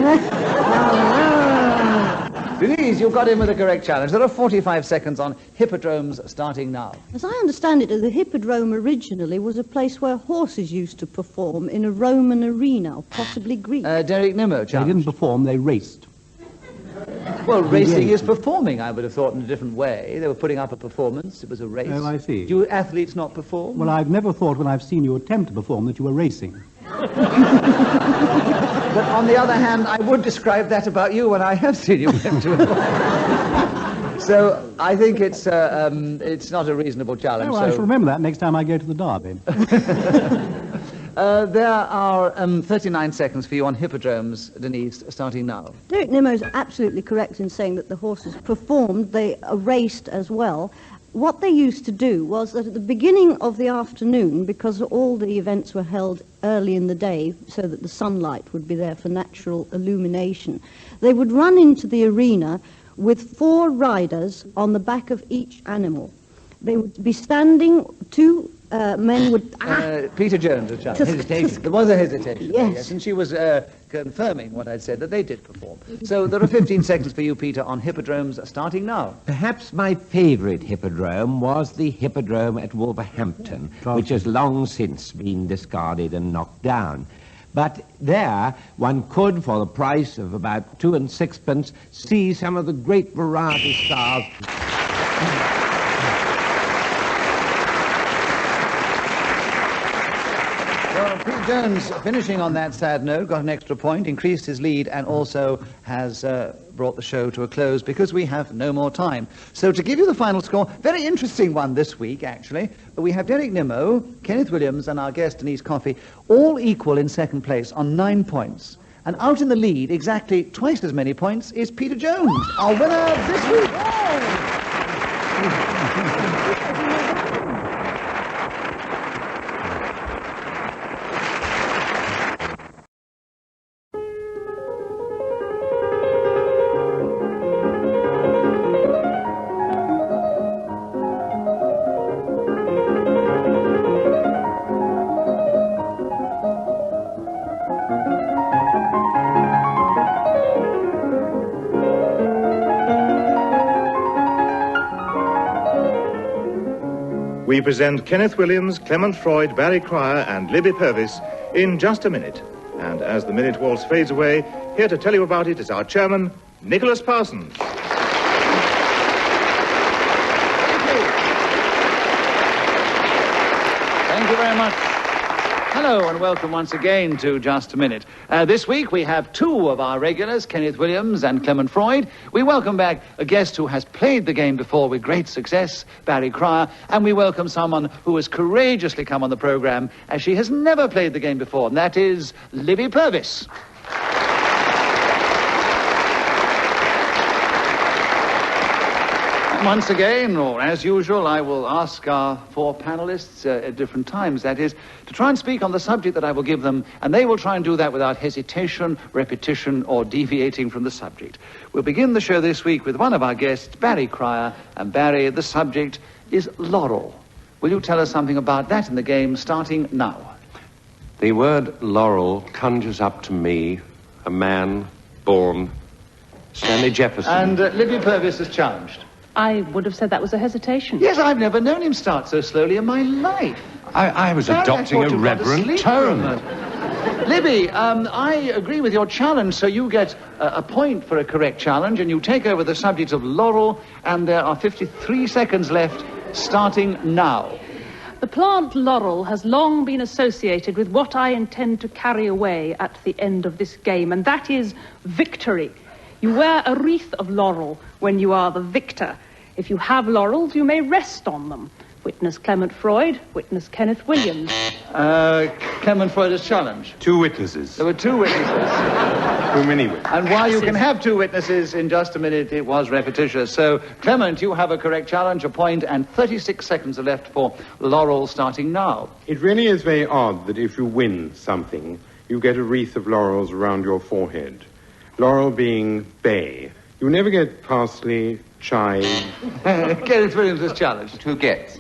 Speaker 2: Denise, you got in with the correct challenge. There are 45 seconds on hippodromes starting now.
Speaker 21: As I understand it, the hippodrome originally was a place where horses used to perform in a Roman arena, or possibly Greek.
Speaker 2: Derek Nimmo,
Speaker 22: They didn't perform, they raced.
Speaker 2: Well, racing is performing, I would have thought, in a different way. They were putting up a performance. It was a race.
Speaker 22: Oh, I see.
Speaker 2: Do athletes not perform?
Speaker 22: Well, I've never thought when I've seen you attempt to perform that you were racing.
Speaker 2: But on the other hand, I would describe that about you when I have seen you attempt to perform. So I think it's not a reasonable challenge.
Speaker 22: Oh, well, I shall remember that next time I go to the Derby.
Speaker 2: There are 39 seconds for you on hippodromes, Denise, starting now.
Speaker 21: Derek Nimmo is absolutely correct in saying that the horses performed, they raced as well. What they used to do was that at the beginning of the afternoon, because all the events were held early in the day so that the sunlight would be there for natural illumination, they would run into the arena with 4 riders on the back of each animal. They would be standing 2 men would...
Speaker 12: Peter Jones was challenged. Hesitation. There was a hesitation.
Speaker 21: Yes.
Speaker 12: And she was confirming what I'd said, that they did perform. So there are 15 seconds for you, Peter, on hippodromes starting now.
Speaker 7: Perhaps my favourite hippodrome was the hippodrome at Wolverhampton, which has long since been discarded and knocked down. But there, one could, for the price of about 2 and 6pence, see some of the great variety stars.
Speaker 12: Well, Peter Jones, finishing on that sad note, got an extra point, increased his lead, and also has brought the show to a close because we have no more time. So to give you the final score, very interesting one this week, actually. We have Derek Nimmo, Kenneth Williams, and our guest, Denise Coffey, all equal in second place on 9 points. And out in the lead, exactly twice as many points, is Peter Jones, our winner this week.
Speaker 11: We present Kenneth Williams, Clement Freud, Barry Cryer, and Libby Purvis in just a minute. And as the minute waltz fades away, here to tell you about it is our chairman, Nicholas Parsons.
Speaker 12: Thank you very much. Hello and welcome once again to Just a Minute. This week we have two of our regulars, Kenneth Williams and Clement Freud. We welcome back a guest who has played the game before with great success, Barry Cryer, and we welcome someone who has courageously come on the programme as she has never played the game before, and that is Libby Purvis. Once again, or as usual, I will ask our four panelists at different times, that is, to try and speak on the subject that I will give them, and they will try and do that without hesitation, repetition, or deviating from the subject. We'll begin the show this week with one of our guests, Barry Cryer, and Barry, the subject is laurel. Will you tell us something about that in the game, starting now?
Speaker 8: The word laurel conjures up to me a man born Stanley Jefferson.
Speaker 12: And Libby Purvis is challenged.
Speaker 10: I would have said that was a hesitation.
Speaker 12: Yes, I've never known him start so slowly in my life.
Speaker 8: I was adopting a reverent tone.
Speaker 12: Libby, I agree with your challenge, so you get a point for a correct challenge, and you take over the subject of laurel, and there are 53 seconds left, starting now.
Speaker 10: The plant laurel has long been associated with what I intend to carry away at the end of this game, and that is victory. You wear a wreath of laurel when you are the victor. If you have laurels, you may rest on them. Witness Clement Freud, witness Kenneth Williams.
Speaker 12: Clement Freud is challenged.
Speaker 8: 2 witnesses.
Speaker 12: There were 2 witnesses.
Speaker 8: Too many witnesses.
Speaker 12: And while you can have 2 witnesses, in just a minute it was repetitious. So, Clement, you have a correct challenge, a point, and 36 seconds are left for laurel starting now.
Speaker 4: It really is very odd that if you win something, you get a wreath of laurels around your forehead. Laurel being bay. You never get parsley, chive.
Speaker 12: Kenneth Williams is challenged.
Speaker 3: Who gets?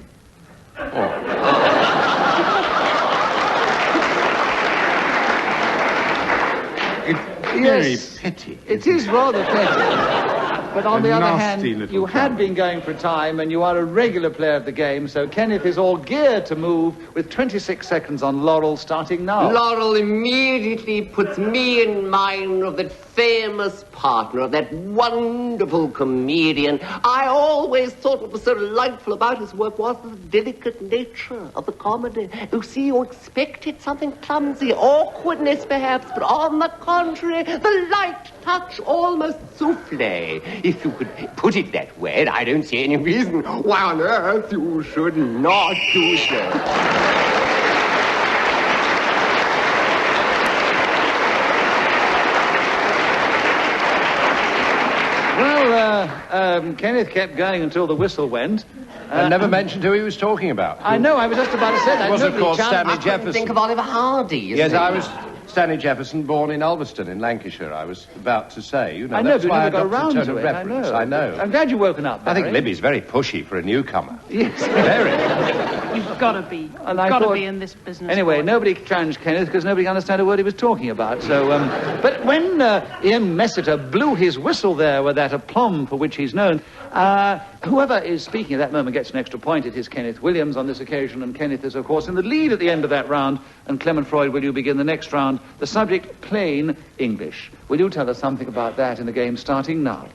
Speaker 4: It's very petty.
Speaker 12: It is rather petty. But on the other hand, you had
Speaker 4: challenge.
Speaker 12: been going for a time, and you are a regular player of the game, so Kenneth is all geared to move with 26 seconds on laurel starting now.
Speaker 9: Laurel immediately puts me in mind of that famous partner, of that wonderful comedian. I always thought what was so delightful about his work was the delicate nature of the comedy. You see, you expected something clumsy, awkwardness perhaps, but on the contrary, the light touch, almost souffle, if you could put it that way, and I don't see any reason why on earth you should not do so.
Speaker 12: Kenneth kept going until the whistle went.
Speaker 8: And never mentioned who he was talking about.
Speaker 12: I know, I was just about to say that.
Speaker 8: It was, of course, Stanley
Speaker 9: I couldn't
Speaker 8: Jefferson.
Speaker 9: think of Oliver Hardy.
Speaker 8: Yes, I was Stanley Jefferson, born in Ulverston in Lancashire, I was about to say. You know,
Speaker 2: I know,
Speaker 8: that's
Speaker 2: but you
Speaker 8: why I
Speaker 2: never got
Speaker 8: adopted
Speaker 2: around
Speaker 8: a tone
Speaker 2: to
Speaker 8: of
Speaker 2: it.
Speaker 8: reference.
Speaker 2: I know. I'm glad you've woken up,
Speaker 8: I think
Speaker 2: Barry.
Speaker 8: Libby's very pushy for a newcomer.
Speaker 2: Yes.
Speaker 8: Very.
Speaker 10: You've got to be.
Speaker 2: And
Speaker 10: You've
Speaker 2: I
Speaker 10: got to
Speaker 2: thought-
Speaker 10: be in this business.
Speaker 2: Anyway,
Speaker 10: boy.
Speaker 2: nobody challenged Kenneth because nobody could understand a word he was talking about. So, but when Ian Messiter blew his whistle there with that aplomb for which he's known, whoever is speaking at that moment gets an extra point. It is Kenneth Williams on this occasion, and Kenneth is, of course, in the lead at the end of that round. And Clement Freud, will you begin the next round? The subject, plain English. Will you tell us something about that in the game starting now?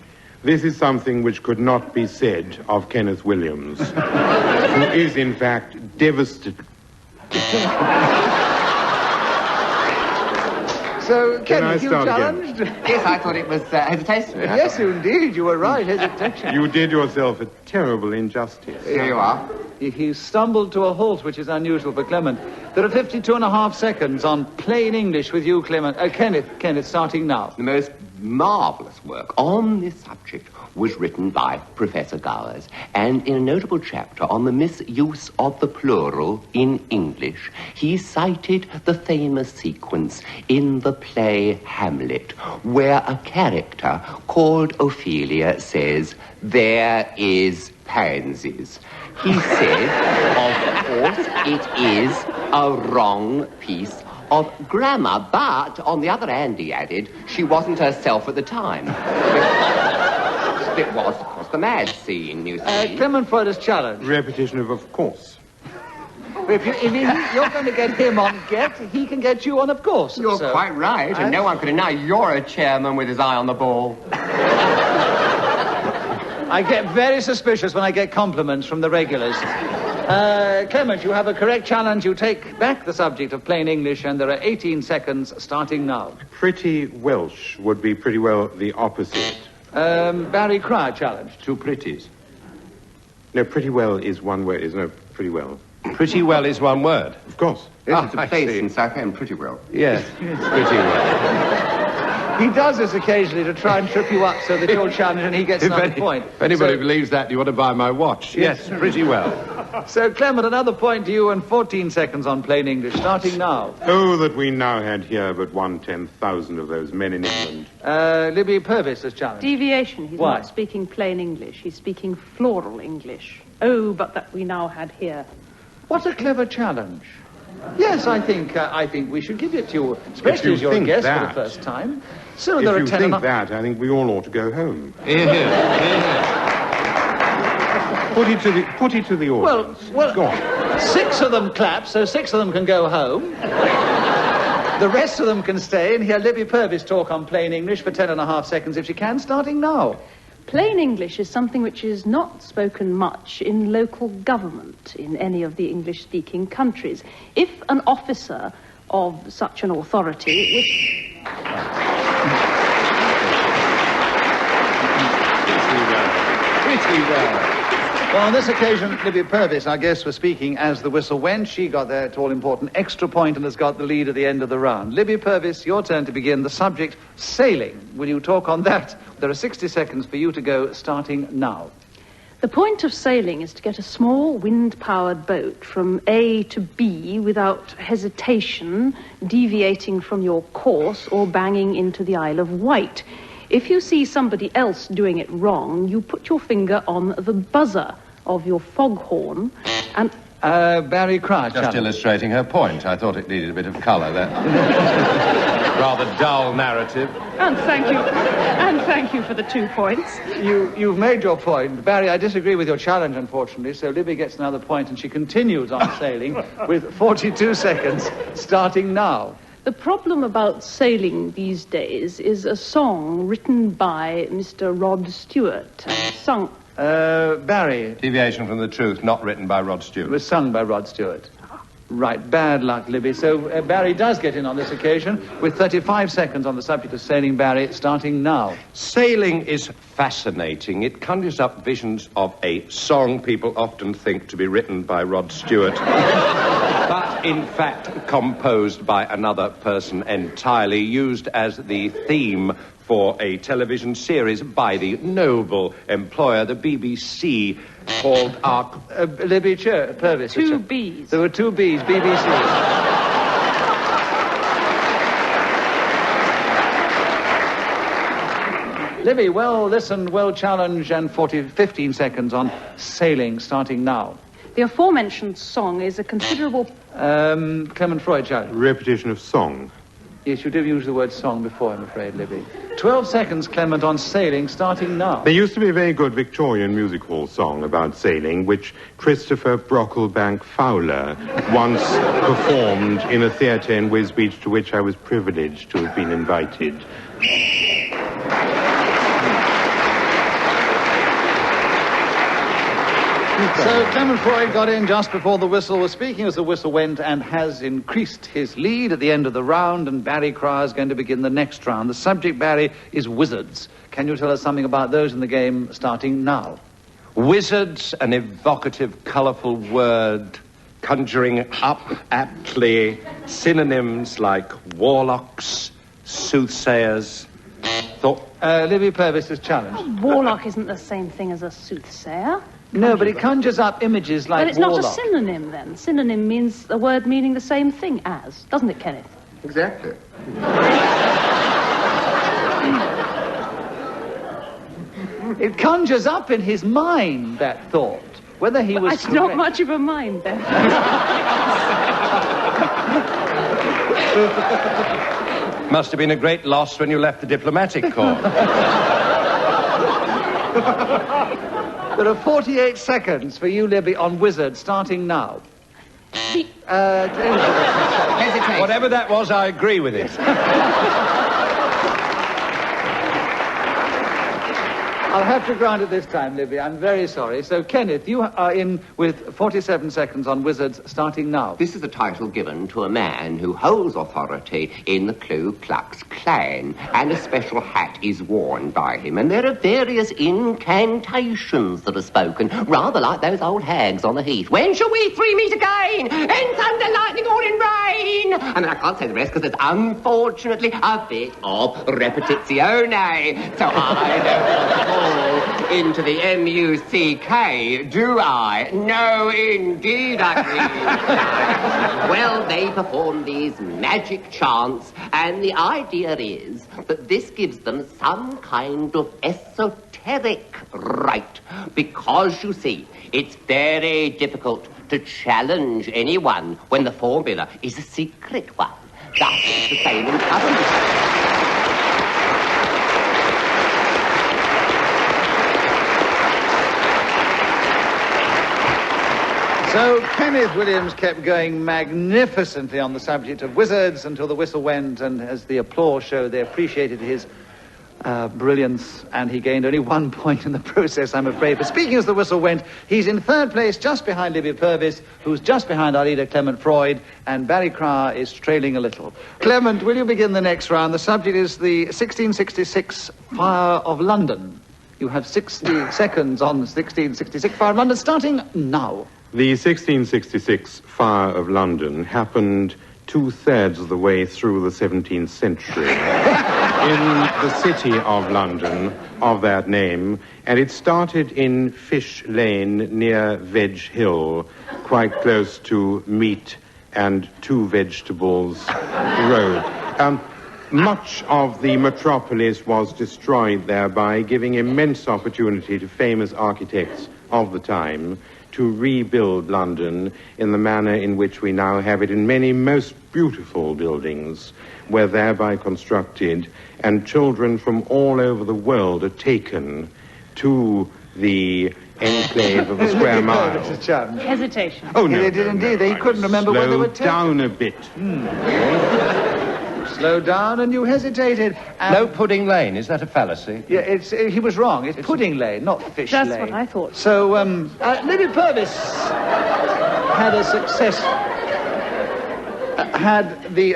Speaker 4: This is something which could not be said of Kenneth Williams, who is, in fact, devastated.
Speaker 2: So,
Speaker 4: Can I
Speaker 2: Kenneth, you
Speaker 4: start again?
Speaker 2: challenged?
Speaker 14: Yes, I thought it was hesitation.
Speaker 2: Yes, indeed, you were right, hesitation.
Speaker 4: You did yourself a terrible injustice.
Speaker 14: Here you are.
Speaker 2: He stumbled to a halt, which is unusual for Clement. There are 52.5 seconds on plain English with you, Clement. Kenneth, starting now.
Speaker 3: The most marvellous work on this subject was written by Professor Gowers, and in a notable chapter on the misuse of the plural in English, he cited the famous sequence in the play Hamlet, where a character called Ophelia says, "There is pansies." He said, of course, it is a wrong piece of grammar, but, on the other hand, he added, she wasn't herself at the time. It was, of course, the mad scene, you see.
Speaker 2: Clement Freud is challenged.
Speaker 4: Repetition of course.
Speaker 2: If you're going to get him on get, he can get you on, of course.
Speaker 3: You're
Speaker 2: So-
Speaker 3: quite right, and no one could deny you're a chairman with his eye on the ball.
Speaker 2: I get very suspicious when I get compliments from the regulars. Clement, you have a correct challenge. You take back the subject of plain English, and there are 18 seconds starting now.
Speaker 4: Pretty Welsh would be pretty well the opposite.
Speaker 2: Barry Cryer challenged.
Speaker 8: Two pretties.
Speaker 4: No, pretty well is one word. Is no pretty well.
Speaker 8: Pretty well is one word.
Speaker 4: Of course.
Speaker 3: Yes, it's a
Speaker 8: I
Speaker 3: place
Speaker 8: see.
Speaker 3: in Southend, pretty well.
Speaker 8: Yes, pretty well.
Speaker 2: He does this occasionally to try and trip you up so that you'll challenge and he gets another point.
Speaker 8: If anybody
Speaker 2: So-
Speaker 8: believes that, you want to buy my watch. Yes, pretty well.
Speaker 2: So, Clement, another point to you and 14 seconds on plain English, starting now.
Speaker 4: Oh, that we now had here but 1/10,000 of those men in England.
Speaker 2: Libby Purvis is challenged.
Speaker 10: Deviation. He's
Speaker 2: Why?
Speaker 10: not speaking plain English. He's speaking floral English. Oh, but that we now had here.
Speaker 2: What a clever challenge. Yes, I think we should give it to you, especially
Speaker 4: you
Speaker 2: as you're a
Speaker 4: think
Speaker 2: guest for
Speaker 4: that-
Speaker 2: the first time. So
Speaker 4: If
Speaker 2: there are
Speaker 4: you
Speaker 2: 10
Speaker 4: think
Speaker 2: and a...
Speaker 4: that, I think we all ought to go home.
Speaker 8: Here, here.
Speaker 4: Put it to the audience.
Speaker 2: Well,
Speaker 4: Go on.
Speaker 2: 6 of them clap, so 6 of them can go home. The rest of them can stay and hear Libby Purvis talk on plain English for 10.5 seconds if she can, starting now.
Speaker 10: Plain English is something which is not spoken much in local government in any of the English-speaking countries. If an officer of such an authority, which...
Speaker 8: Pretty well.
Speaker 2: Well, on this occasion, Libby Purvis, our guest, was speaking as the whistle went. She got that all-important extra point and has got the lead at the end of the round. Libby Purvis, your turn to begin. The subject, sailing. Will you talk on that? There are 60 seconds for you to go, starting now.
Speaker 10: The point of sailing is to get a small wind-powered boat from A to B without hesitation, deviating from your course or banging into the Isle of Wight. If you see somebody else doing it wrong, you put your finger on the buzzer of your foghorn and...
Speaker 2: Barry Crouch.
Speaker 8: Just illustrating her point. I thought it needed a bit of colour, that rather dull narrative.
Speaker 10: And thank you for the 2 points.
Speaker 2: You've made your point. Barry, I disagree with your challenge, unfortunately, so Libby gets another point and she continues on sailing with 42 seconds, starting now.
Speaker 10: The problem about sailing these days is a song written by Mr. Rod Stewart and sung...
Speaker 2: Barry.
Speaker 8: Deviation from the truth, not written by Rod Stewart.
Speaker 2: It was sung by Rod Stewart. Right, bad luck, Libby. So Barry does get in on this occasion with 35 seconds on the subject of sailing, Barry, starting now.
Speaker 8: Sailing is fascinating. It conjures up visions of a song people often think to be written by Rod Stewart, but in fact composed by another person entirely, used as the theme for a television series by the noble employer, the BBC, called
Speaker 2: Libby Purvis.
Speaker 10: 2 Bs.
Speaker 2: There were 2 Bs, BBC. Libby, well listened, well challenged, and 15 seconds on sailing, starting now.
Speaker 10: The aforementioned song is a considerable...
Speaker 2: Clement Freud challenge.
Speaker 4: Repetition of song.
Speaker 2: Yes, you did use the word song before, I'm afraid, Libby. 12 seconds, Clement, on sailing, starting now.
Speaker 4: There used to be a very good Victorian music hall song about sailing, which Christopher Brocklebank Fowler once performed in a theatre in Wisbech, to which I was privileged to have been invited.
Speaker 2: So Clement Freud got in just before the whistle was speaking as the whistle went and has increased his lead at the end of the round, and Barry Cryer is going to begin the next round. The subject, Barry, is wizards. Can you tell us something about those in the game starting now?
Speaker 8: Wizards, an evocative, colourful word, conjuring up aptly synonyms like warlocks, soothsayers,
Speaker 2: Libby Purvis is challenged.
Speaker 10: A warlock isn't the same thing as a soothsayer.
Speaker 2: No, but it conjures up images like
Speaker 10: But it's
Speaker 2: warlock.
Speaker 10: not a synonym, then. Synonym means a word meaning the same thing as, doesn't it, Kenneth?
Speaker 3: Exactly.
Speaker 2: It conjures up in his mind that thought, whether he was
Speaker 10: It's
Speaker 2: correct.
Speaker 10: not much of a mind, then.
Speaker 8: Must have been a great loss when you left the diplomatic corps.
Speaker 2: There are 48 seconds for you, Libby, on wizards, starting now.
Speaker 8: Hesitate. Whatever that was, I agree with it.
Speaker 2: I'll have to grant it this time, Libby. I'm very sorry. So, Kenneth, you are in with 47 seconds on wizards, starting now.
Speaker 3: This is a title given to a man who holds authority in the Ku Klux Klan, and a special hat is worn by him. And there are various incantations that are spoken, rather like those old hags on the heath. When shall we three meet again? In thunder, lightning, or in rain? I mean, I can't say the rest because it's unfortunately a bit of repetizione. So I don't fall into the M-U-C-K, do I? No, indeed, I mean. Well, they perform these magic chants, and the idea is that this gives them some kind of esoteric right, because, you see, it's very difficult to challenge anyone when the formula is a secret one. Thus, it's the same in custom.
Speaker 2: So Kenneth Williams kept going magnificently on the subject of wizards until the whistle went, and as the applause showed, they appreciated his brilliance, and he gained only 1 point in the process, I'm afraid. But speaking as the whistle went, he's in third place, just behind Libby Purvis, who's just behind our leader, Clement Freud, and Barry Cryer is trailing a little. Clement, will you begin the next round? The subject is the 1666 Fire of London. You have 60 seconds on 1666 Fire of London, starting now.
Speaker 4: The 1666 Fire of London happened 2/3 of the way through the 17th century in the city of London of that name, and it started in Fish Lane near Veg Hill, quite close to Meat and Two Vegetables Road. Much of the metropolis was destroyed thereby, giving immense opportunity to famous architects of the time to rebuild London in the manner in which we now have it, in many most beautiful buildings were thereby constructed, and children from all over the world are taken to the enclave of the square mile.
Speaker 10: Hesitation.
Speaker 4: Oh, no.
Speaker 2: They did indeed. They couldn't remember where they were taken.
Speaker 4: Slow down a bit.
Speaker 2: Slow down, and you hesitated. And
Speaker 8: No Pudding Lane, is that a fallacy?
Speaker 2: yeah, he was wrong. It's Pudding Lane, not Fish
Speaker 10: That's
Speaker 2: Lane.
Speaker 10: what I thought.
Speaker 2: So, Libby Purvis had a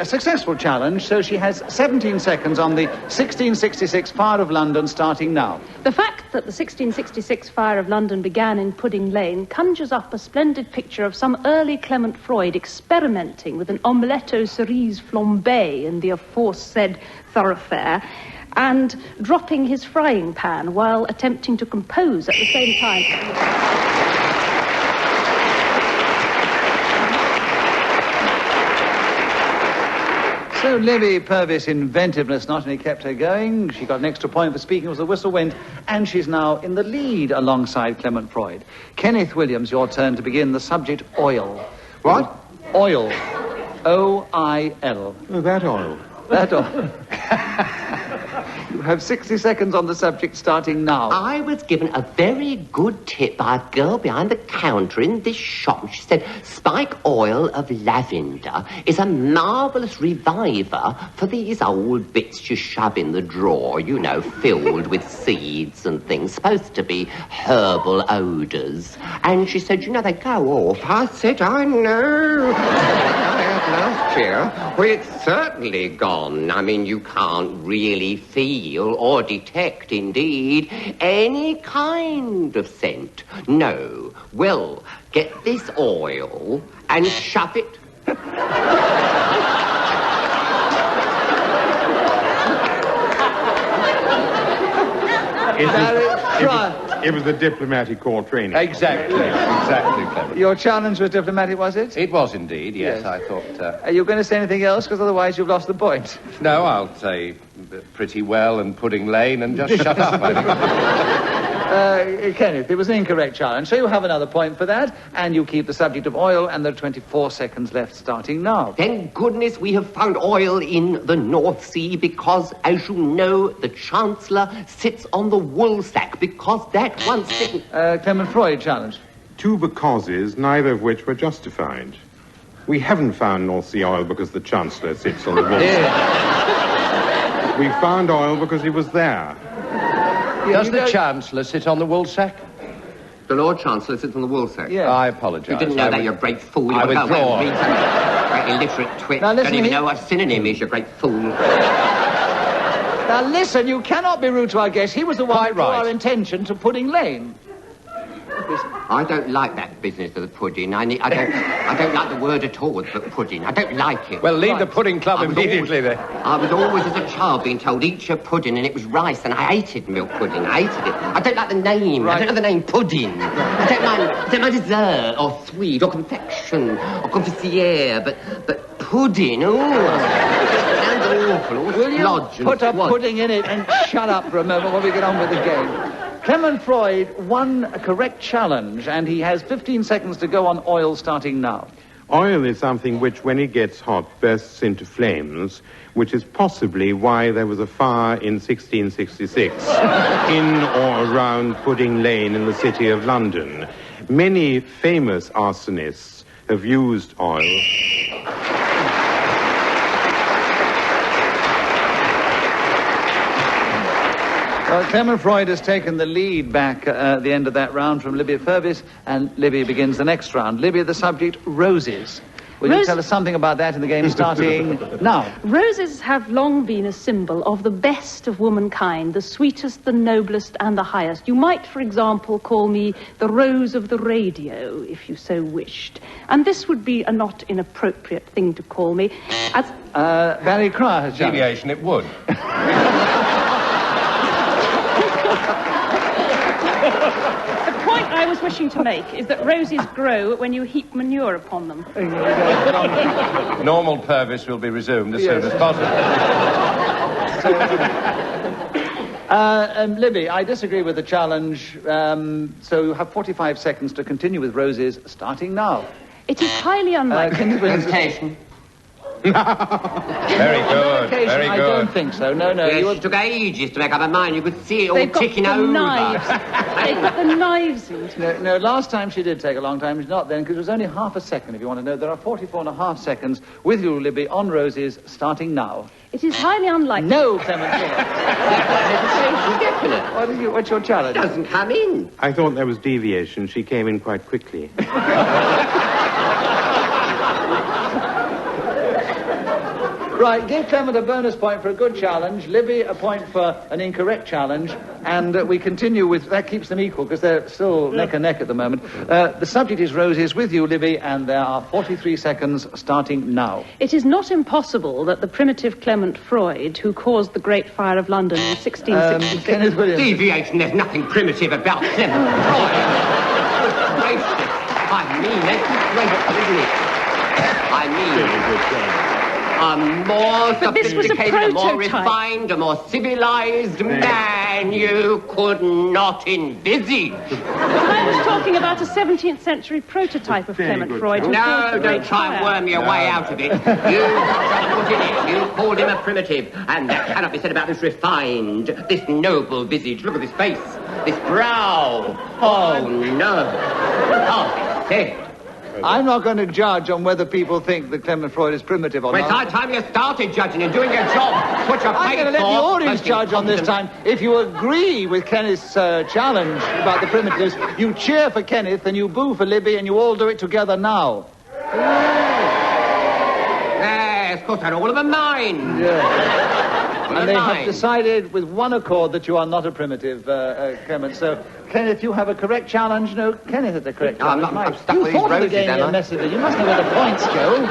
Speaker 2: successful challenge, so she has 17 seconds on the 1666 Fire of London, starting now.
Speaker 10: The fact that the 1666 Fire of London began in Pudding Lane conjures up a splendid picture of some early Clement Freud experimenting with an omeletto cerise flambé in the aforesaid thoroughfare, and dropping his frying pan while attempting to compose at the same time.
Speaker 2: So Libby Purvis' inventiveness not only kept her going, she got an extra point for speaking as the whistle went, and she's now in the lead alongside Clement Freud. Kenneth Williams, your turn to begin. The subject, oil.
Speaker 6: What?
Speaker 2: Oil. O-I-L.
Speaker 4: Oh, that oil.
Speaker 2: That oil. You have 60 seconds on the subject starting now.
Speaker 9: I was given a very good tip by a girl behind the counter in this shop. She said spike oil of lavender is a marvellous reviver for these old bits you shove in the drawer, you know, filled with seeds and things, supposed to be herbal odours. And she said, you know, they go off. I said, I know. Last year, well, it's certainly gone. I mean, you can't really feel or detect, indeed, any kind of scent. No. Well, get this oil and shove it.
Speaker 4: It was the diplomatic corps training.
Speaker 8: Exactly, Clement.
Speaker 2: Your challenge was diplomatic, was it?
Speaker 8: It was indeed, yes. I thought...
Speaker 2: Are you going to say anything else? Because otherwise you've lost the point.
Speaker 8: No, I'll say pretty well and Pudding Lane and just shut up, I think.
Speaker 2: Kenneth, it was an incorrect challenge, so you have another point for that, and you keep the subject of oil, and there are 24 seconds left starting now.
Speaker 9: Thank goodness we have found oil in the North Sea because, as you know, the Chancellor sits on the woolsack because that once didn't...
Speaker 2: Clement Freud challenge.
Speaker 4: Two becauses, neither of which were justified. We haven't found North Sea oil because the Chancellor sits on the woolsack. We found oil because he was there.
Speaker 8: Does the Chancellor sit on the woolsack?
Speaker 9: The Lord Chancellor sits on the woolsack.
Speaker 2: Yeah.
Speaker 8: I apologise.
Speaker 9: You didn't know that, you great fool.
Speaker 8: I withdraw.
Speaker 9: Great illiterate twit.
Speaker 2: Now, listen,
Speaker 9: don't even know what synonym is, you great fool.
Speaker 2: Now, listen, you cannot be rude to our guest. He was the one
Speaker 8: Quite
Speaker 2: who drew
Speaker 8: right.
Speaker 2: our intention to Pudding Lane.
Speaker 9: I don't like that business of the pudding. I don't like the word at all, the pudding. I don't like it.
Speaker 8: Well, leave the pudding club immediately, then.
Speaker 9: I was always, as a child, being told, eat your pudding, and it was rice, and I hated milk pudding. I hated it. I don't like the name.
Speaker 2: Right.
Speaker 9: I don't know the name pudding. I don't mind dessert, or sweet, or confection, or confissiere, but pudding, sounds awful.
Speaker 2: Will you put a pudding in it and shut up for a moment while we get on with the game? Clement Freud won a correct challenge, and he has 15 seconds to go on oil starting now.
Speaker 4: Oil is something which, when it gets hot, bursts into flames, which is possibly why there was a fire in 1666 in or around Pudding Lane in the city of London. Many famous arsonists have used oil.
Speaker 2: Well, Clement Freud has taken the lead back at the end of that round from Libby Purvis, and Libby begins the next round. Libby, the subject, roses. Will you tell us something about that in the game starting now?
Speaker 10: Roses have long been a symbol of the best of womankind, the sweetest, the noblest, and the highest. You might, for example, call me the rose of the radio, if you so wished. And this would be a not inappropriate thing to call me, as...
Speaker 2: Barry Cryer has done.
Speaker 8: Deviation, it would.
Speaker 10: The point I was wishing to make is that roses grow when you heap manure upon them.
Speaker 8: Normal Purvis will be resumed as soon as possible.
Speaker 2: Libby, I disagree with the challenge, so you have 45 seconds to continue with roses, starting now.
Speaker 10: It is highly unlikely.
Speaker 9: Hesitation.
Speaker 8: Very good, very good.
Speaker 2: I don't think so. No.
Speaker 9: Yes, it took ages to make up her mind. You could see it all
Speaker 10: They've got
Speaker 9: ticking
Speaker 10: the
Speaker 9: over.
Speaker 10: knives. They've got the knives into
Speaker 2: No, last time she did take a long time. It's not then, because it was only half a second, if you want to know. There are 44 and a half seconds with you, Libby, on roses, starting now.
Speaker 10: It is highly unlikely.
Speaker 2: No, Clement.
Speaker 9: Definite.
Speaker 2: What's your challenge?
Speaker 9: It doesn't come in.
Speaker 4: I thought there was deviation. She came in quite quickly.
Speaker 2: Right, give Clement a bonus point for a good challenge, Libby a point for an incorrect challenge, and we continue with... That keeps them equal, because they're still neck and neck at the moment. The subject is roses with you, Libby, and there are 43 seconds starting now.
Speaker 10: It is not impossible that the primitive Clement Freud, who caused the Great Fire of London in 1666...
Speaker 2: Kenneth Williams.
Speaker 9: Deviation, there's nothing primitive about Clement Freud. Gracious. I mean, that's great, isn't it? I mean... A more
Speaker 10: But this was a
Speaker 9: sophisticated, a more
Speaker 10: prototype.
Speaker 9: refined, a more civilized man you could not envisage.
Speaker 10: I was talking about a 17th century prototype of Clement Freud. who
Speaker 9: No,
Speaker 10: called the
Speaker 9: don't
Speaker 10: Great
Speaker 9: try and
Speaker 10: Fire.
Speaker 9: worm your way out of it. You put in it. You called him a primitive, and that cannot be said about this refined, this noble visage. Look at this face, this brow. Oh, no. Oh, say.
Speaker 2: I'm not going to judge on whether people think that Clement Freud is primitive or
Speaker 9: Well, it's high
Speaker 2: not.
Speaker 9: time you started judging and doing your job. What you're
Speaker 2: I'm
Speaker 9: paid
Speaker 2: going to let
Speaker 9: for.
Speaker 2: the audience
Speaker 9: Most
Speaker 2: judge on this time. If you agree with Kenneth's challenge about the primitives, you cheer for Kenneth and you boo for Libby, and you all do it together now.
Speaker 9: Yes, of course, they're all of a mind.
Speaker 2: Yeah.
Speaker 9: All
Speaker 2: And
Speaker 9: of
Speaker 2: they
Speaker 9: a
Speaker 2: have
Speaker 9: mind.
Speaker 2: decided with one accord that you are not a primitive, Clement. So, Kenneth, you have a correct challenge. No, Kenneth has the correct
Speaker 9: No, I'm
Speaker 2: challenge.
Speaker 9: not- I'm
Speaker 2: Mike,
Speaker 9: stuck
Speaker 2: you
Speaker 9: with these
Speaker 2: thought of the
Speaker 9: roses,
Speaker 2: game,
Speaker 9: am I?
Speaker 2: Messiter. You must know where the points go.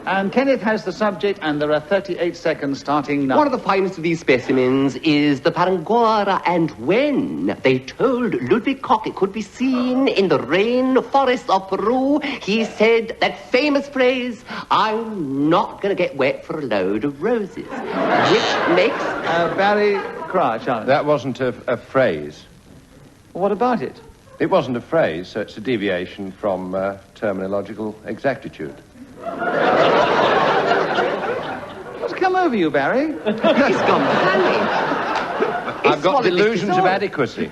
Speaker 2: And Kenneth has the subject, and there are 38 seconds starting now.
Speaker 9: One of the finest of these specimens is the Parangora, and when they told Ludwig Koch it could be seen in the rainforests of Peru, he said that famous phrase, "I'm not going to get wet for a load of roses," which makes...
Speaker 2: Barry Cryer, challenge.
Speaker 8: That wasn't a phrase.
Speaker 2: What about it?
Speaker 8: It wasn't a phrase, so it's a deviation from terminological exactitude.
Speaker 2: What's come over you, Barry?
Speaker 9: He's gone panic.
Speaker 8: I've got delusions of adequacy.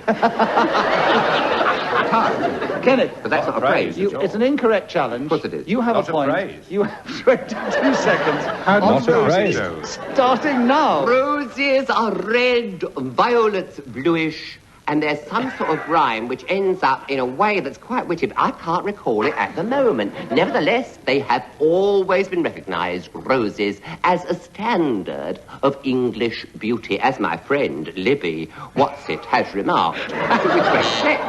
Speaker 2: Kenneth.
Speaker 9: But that's not a phrase.
Speaker 2: It's an incorrect challenge. Of course
Speaker 9: it is.
Speaker 2: You have
Speaker 8: Not
Speaker 2: a
Speaker 8: a
Speaker 2: point.
Speaker 8: phrase.
Speaker 2: You have 22 seconds.
Speaker 8: Not a phrase.
Speaker 2: Starting now.
Speaker 9: Roses are red, violets bluish, and there's some sort of rhyme which ends up in a way that's quite witty, but I can't recall it at the moment. Nevertheless, they have always been recognised, roses, as a standard of English beauty, as my friend Libby Whatsit has remarked. To which respect.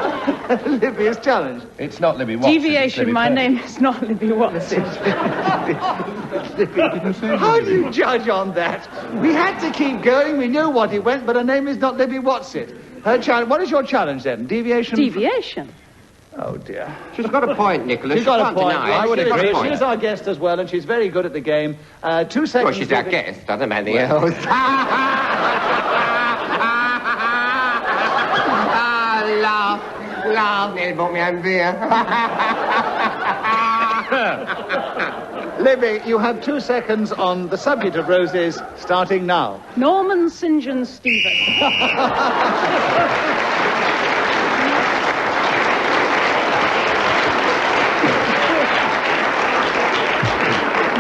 Speaker 2: Libby is challenged.
Speaker 8: It's not Libby Watson. it's
Speaker 10: Deviation,
Speaker 8: Libby
Speaker 10: my
Speaker 8: Purvis.
Speaker 10: name is not Libby Watson.
Speaker 2: How do you judge on that? We had to keep going. We knew what he went, but her name is not Libby Whatsit. Her challenge. What is your challenge then? Deviation?
Speaker 10: Deviation.
Speaker 2: Oh dear.
Speaker 9: She's got a point, Nicholas.
Speaker 2: She's got
Speaker 9: You
Speaker 2: a
Speaker 9: can't
Speaker 2: point.
Speaker 9: deny it.
Speaker 2: I would
Speaker 9: She's got a
Speaker 2: agree.
Speaker 9: point.
Speaker 2: She's our guest as well, and she's very good at the game. 2 seconds.
Speaker 9: Well, she's our guest, doesn't matter anything else. Laugh, nearly bought me home beer.
Speaker 2: Libby, you have 2 seconds on the subject of roses, starting now.
Speaker 10: Norman St. John Stevens.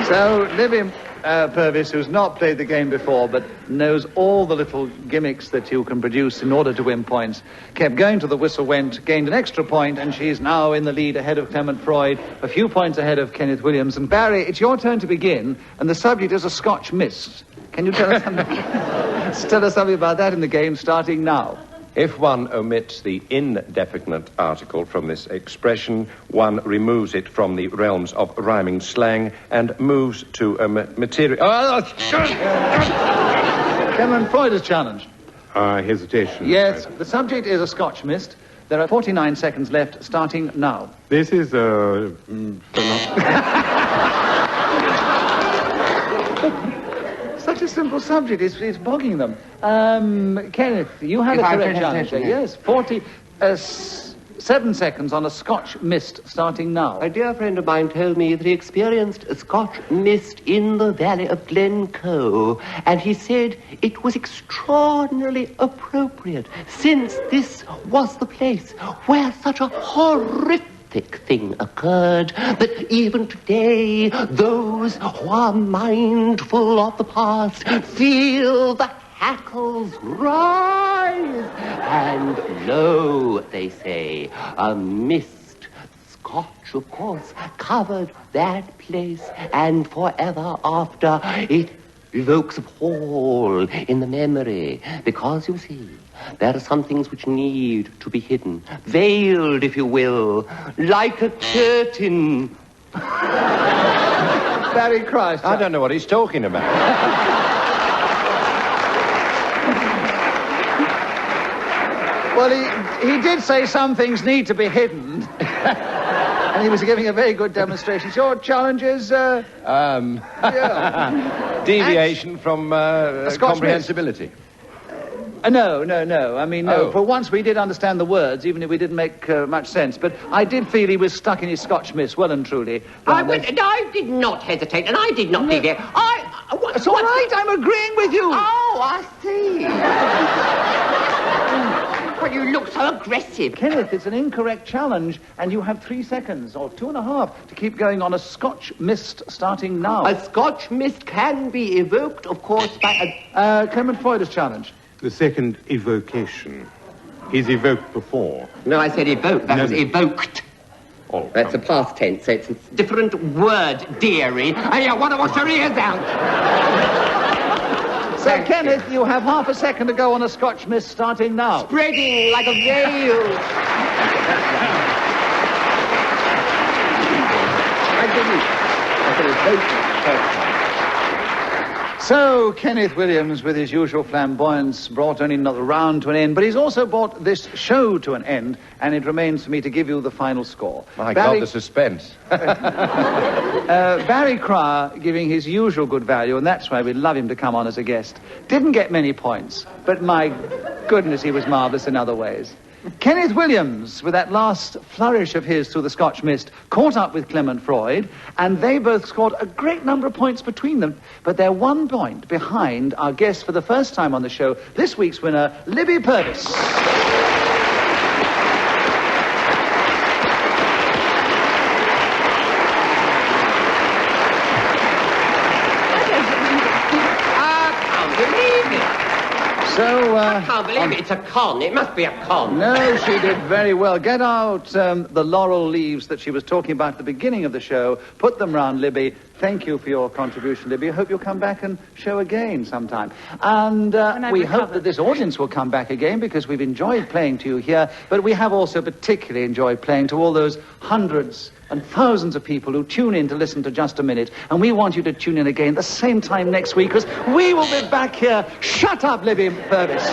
Speaker 2: So, Libby Purvis, who's not played the game before, but knows all the little gimmicks that you can produce in order to win points, kept going till the whistle went, gained an extra point, and she's now in the lead ahead of Clement Freud, a few points ahead of Kenneth Williams. And Barry, it's your turn to begin, and the subject is a Scotch mist. Can you tell us something? Tell us something about that in the game, starting now.
Speaker 8: If one omits the indefinite article from this expression, one removes it from the realms of rhyming slang and moves to a material...
Speaker 2: Clement Freud is challenged.
Speaker 4: Hesitation.
Speaker 2: Yes, the subject is a Scotch mist. There are 49 seconds left, starting now.
Speaker 4: This is
Speaker 2: Such a simple subject, it's bogging them. Kenneth, you had
Speaker 9: If
Speaker 2: a
Speaker 9: I
Speaker 2: correct
Speaker 9: pay
Speaker 2: challenge.
Speaker 9: attention,
Speaker 2: Yes, 47 seconds on a Scotch mist, starting now.
Speaker 9: A dear friend of mine told me that he experienced a Scotch mist in the valley of Glencoe, and he said it was extraordinarily appropriate, since this was the place where such a horrific thing occurred, that even today those who are mindful of the past feel the hackles rise. And lo, they say, a mist, Scotch of course, covered that place, and forever after it evokes a fall in the memory, because you see, there are some things which need to be hidden, veiled, if you will, like a curtain.
Speaker 2: Barry Christ.
Speaker 8: I don't know what he's talking about.
Speaker 2: Well, he did say some things need to be hidden. And he was giving a very good demonstration. So your challenge is...
Speaker 8: Deviation from comprehensibility.
Speaker 2: No. I mean, no. For once we did understand the words, even if we didn't make much sense. But I did feel he was stuck in his Scotch mist, well and truly.
Speaker 9: I did not hesitate, and I did not deviate.
Speaker 2: It's all right, I'm agreeing with you.
Speaker 9: Oh, I see. Well, you look so aggressive.
Speaker 2: Kenneth, it's an incorrect challenge, and you have 3 seconds, or 2.5, to keep going on a Scotch mist starting now.
Speaker 9: A Scotch mist can be evoked, of course, by
Speaker 2: Clement Freud has challenged.
Speaker 4: The second evocation. He's evoked before.
Speaker 9: No, I said evoked. That was evoked.
Speaker 4: Oh,
Speaker 9: that's a past tense, so it's a different word, dearie. And you want to wash your ears out.
Speaker 2: So, Kenneth, you have half a second to go on a Scotch mist starting now.
Speaker 9: Spreading like a veil.
Speaker 2: So, Kenneth Williams, with his usual flamboyance, brought only not the round to an end, but he's also brought this show to an end, and it remains for me to give you the final score.
Speaker 8: My God, the suspense.
Speaker 2: Barry Cryer, giving his usual good value, and that's why we love him to come on as a guest, didn't get many points, but my goodness, he was marvellous in other ways. Kenneth Williams, with that last flourish of his through the Scotch mist, caught up with Clement Freud, and they both scored a great number of points between them, but they're 1 point behind our guest for the first time on the show, this week's winner, Libby Purvis.
Speaker 9: I can't believe it. It's a con. It must be a con.
Speaker 2: No, she did very well. Get out the laurel leaves that she was talking about at the beginning of the show. Put them round, Libby. Thank you for your contribution, Libby. I hope you'll come back and show again sometime. And we hope that this audience will come back again because we've enjoyed playing to you here, but we have also particularly enjoyed playing to all those hundreds and thousands of people who tune in to listen to Just a Minute. And we want you to tune in again the same time next week because we will be back here. Shut up, Libby Purvis.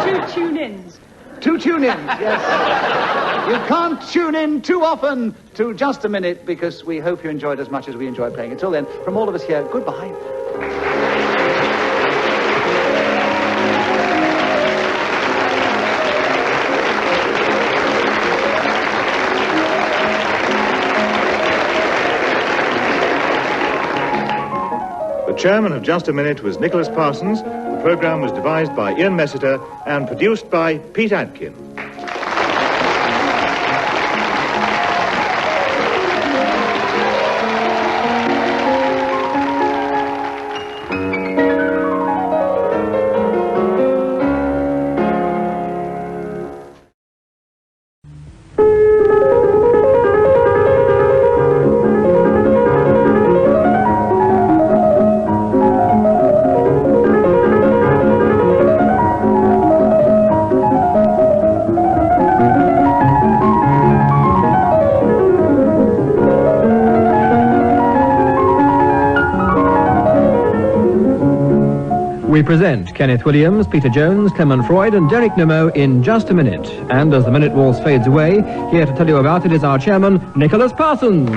Speaker 10: 2 tune-ins.
Speaker 2: 2 tune-ins, yes. You can't tune in too often to Just a Minute because we hope you enjoyed as much as we enjoyed playing. Until then, from all of us here, goodbye.
Speaker 11: The chairman of Just a Minute was Nicholas Parsons. The programme was devised by Ian Messiter and produced by Pete Adkin.
Speaker 1: We present Kenneth Williams, Peter Jones, Clement Freud and Derek Nimmo in Just a Minute. And as the minute waltz fades away, here to tell you about it is our chairman, Nicholas Parsons.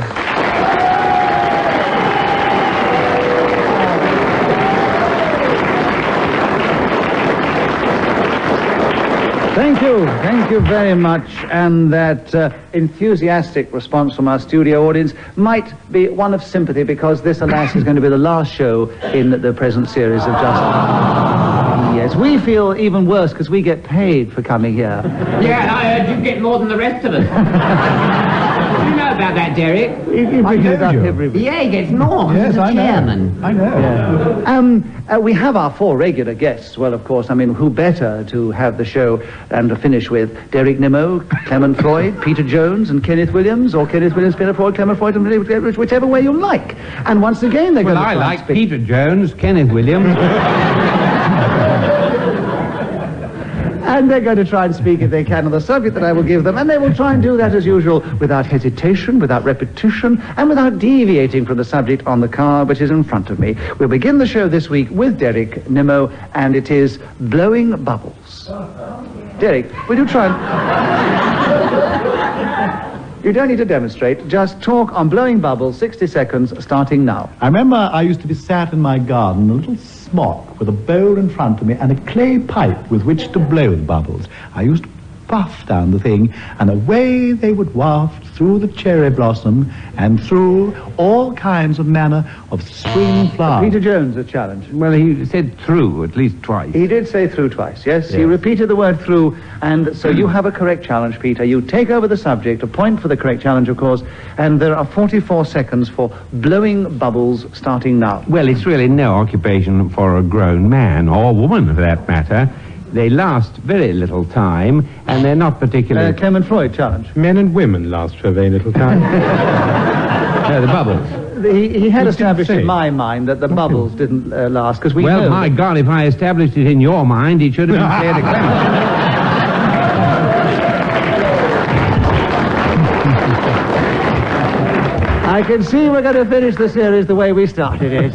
Speaker 2: Thank you very much. And that enthusiastic response from our studio audience might be one of sympathy because this, alas, is going to be the last show in the present series of Just a Minute. Yes, we feel even worse because we get paid for coming here.
Speaker 14: Yeah, I heard you get more than the rest of us. You know about that, Derek?
Speaker 2: I do that every week.
Speaker 14: Yeah, he gets more.
Speaker 2: Yes,
Speaker 14: He's the chairman.
Speaker 2: I know. Yeah. We have our 4 regular guests. Well, of course, I mean, who better to have the show and to finish with Derek Nimmo, Clement Freud, Peter Jones, and Kenneth Williams, or Kenneth Williams, Peter Freud, Clement Freud, and whichever way you like. And once again, they're going to try and speak.
Speaker 5: Peter Jones, Kenneth Williams.
Speaker 2: And they're going to try and speak, if they can, on the subject that I will give them. And they will try and do that, as usual, without hesitation, without repetition, and without deviating from the subject on the card which is in front of me. We'll begin the show this week with Derek Nimmo, and it is Blowing Bubbles. Derek, will you try and... You don't need to demonstrate. Just talk on blowing bubbles, 60 seconds, starting now.
Speaker 22: I remember I used to be sat in my garden, a little smock, with a bowl in front of me and a clay pipe with which to blow the bubbles. I used to puff down the thing, and away they would waft through the cherry blossom and through all kinds of manner of spring flowers.
Speaker 2: Peter Jones, a challenge.
Speaker 5: Well, he said through at least twice.
Speaker 2: He did say through twice, yes. He repeated the word through, and so you have a correct challenge, Peter. You take over the subject, a point for the correct challenge, of course, and there are 44 seconds for blowing bubbles starting now.
Speaker 5: Well, it's really no occupation for a grown man, or woman for that matter. They last very little time, and they're not particularly...
Speaker 2: Clement Freud challenge.
Speaker 4: Men and women last for a very little time.
Speaker 5: The bubbles.
Speaker 2: He had established in my mind that the bubbles didn't last, because we know...
Speaker 5: Well, my God, if I established it in your mind, it should have been clear to Clement.
Speaker 2: I can see we're going to finish the series the way we started it.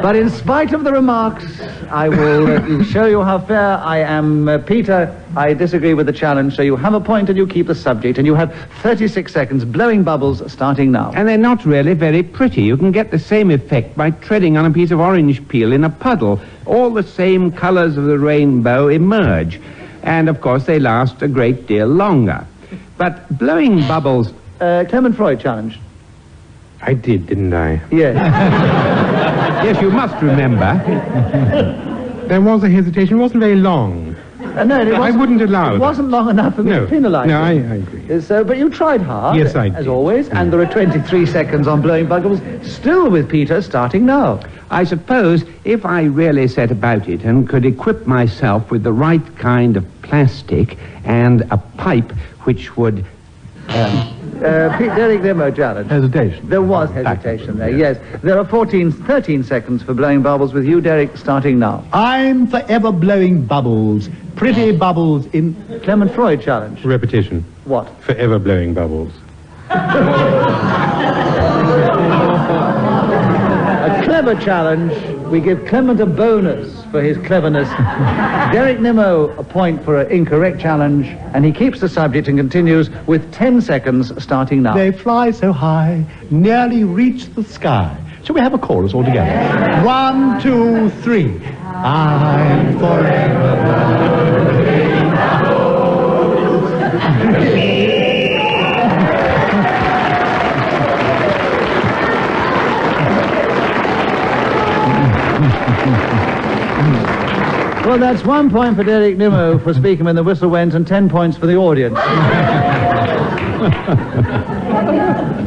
Speaker 2: But in spite of the remarks, I will show you how fair I am. Peter, I disagree with the challenge, so you have a point and you keep the subject, and you have 36 seconds blowing bubbles starting now.
Speaker 5: And they're not really very pretty. You can get the same effect by treading on a piece of orange peel in a puddle. All the same colors of the rainbow emerge. And, of course, they last a great deal longer. But blowing bubbles...
Speaker 2: Clement Freud challenge.
Speaker 4: I did, didn't I?
Speaker 2: Yes.
Speaker 5: Yes, you must remember.
Speaker 4: There was a hesitation. It wasn't very long.
Speaker 2: No,
Speaker 4: I wouldn't allow
Speaker 2: it. It wasn't long enough for me to penalise.
Speaker 4: No, I agree.
Speaker 2: So, but you tried hard.
Speaker 4: Yes, I did.
Speaker 2: As always. And there are 23 seconds on blowing bubbles, still with Peter, starting now.
Speaker 5: I suppose if I really set about it and could equip myself with the right kind of plastic and a pipe which would...
Speaker 2: Derek Nimmo challenge.
Speaker 22: Hesitation.
Speaker 2: There was hesitation there, yes. There are 13 seconds for blowing bubbles with you, Derek, starting now.
Speaker 22: I'm forever blowing bubbles. Pretty bubbles in...
Speaker 2: Clement Freud challenge.
Speaker 4: Repetition.
Speaker 2: What?
Speaker 4: Forever blowing bubbles.
Speaker 2: A clever challenge. We give Clement a bonus for his cleverness. Derek Nimmo a point for an incorrect challenge, and he keeps the subject and continues with 10 seconds starting now.
Speaker 22: They fly so high, nearly reach the sky. Shall we have a chorus all together? 1, 2, 3. I'm forever blowing bubbles.
Speaker 2: Well, that's 1 point for Derek Nimmo for speaking when the whistle went, and 10 points for the audience.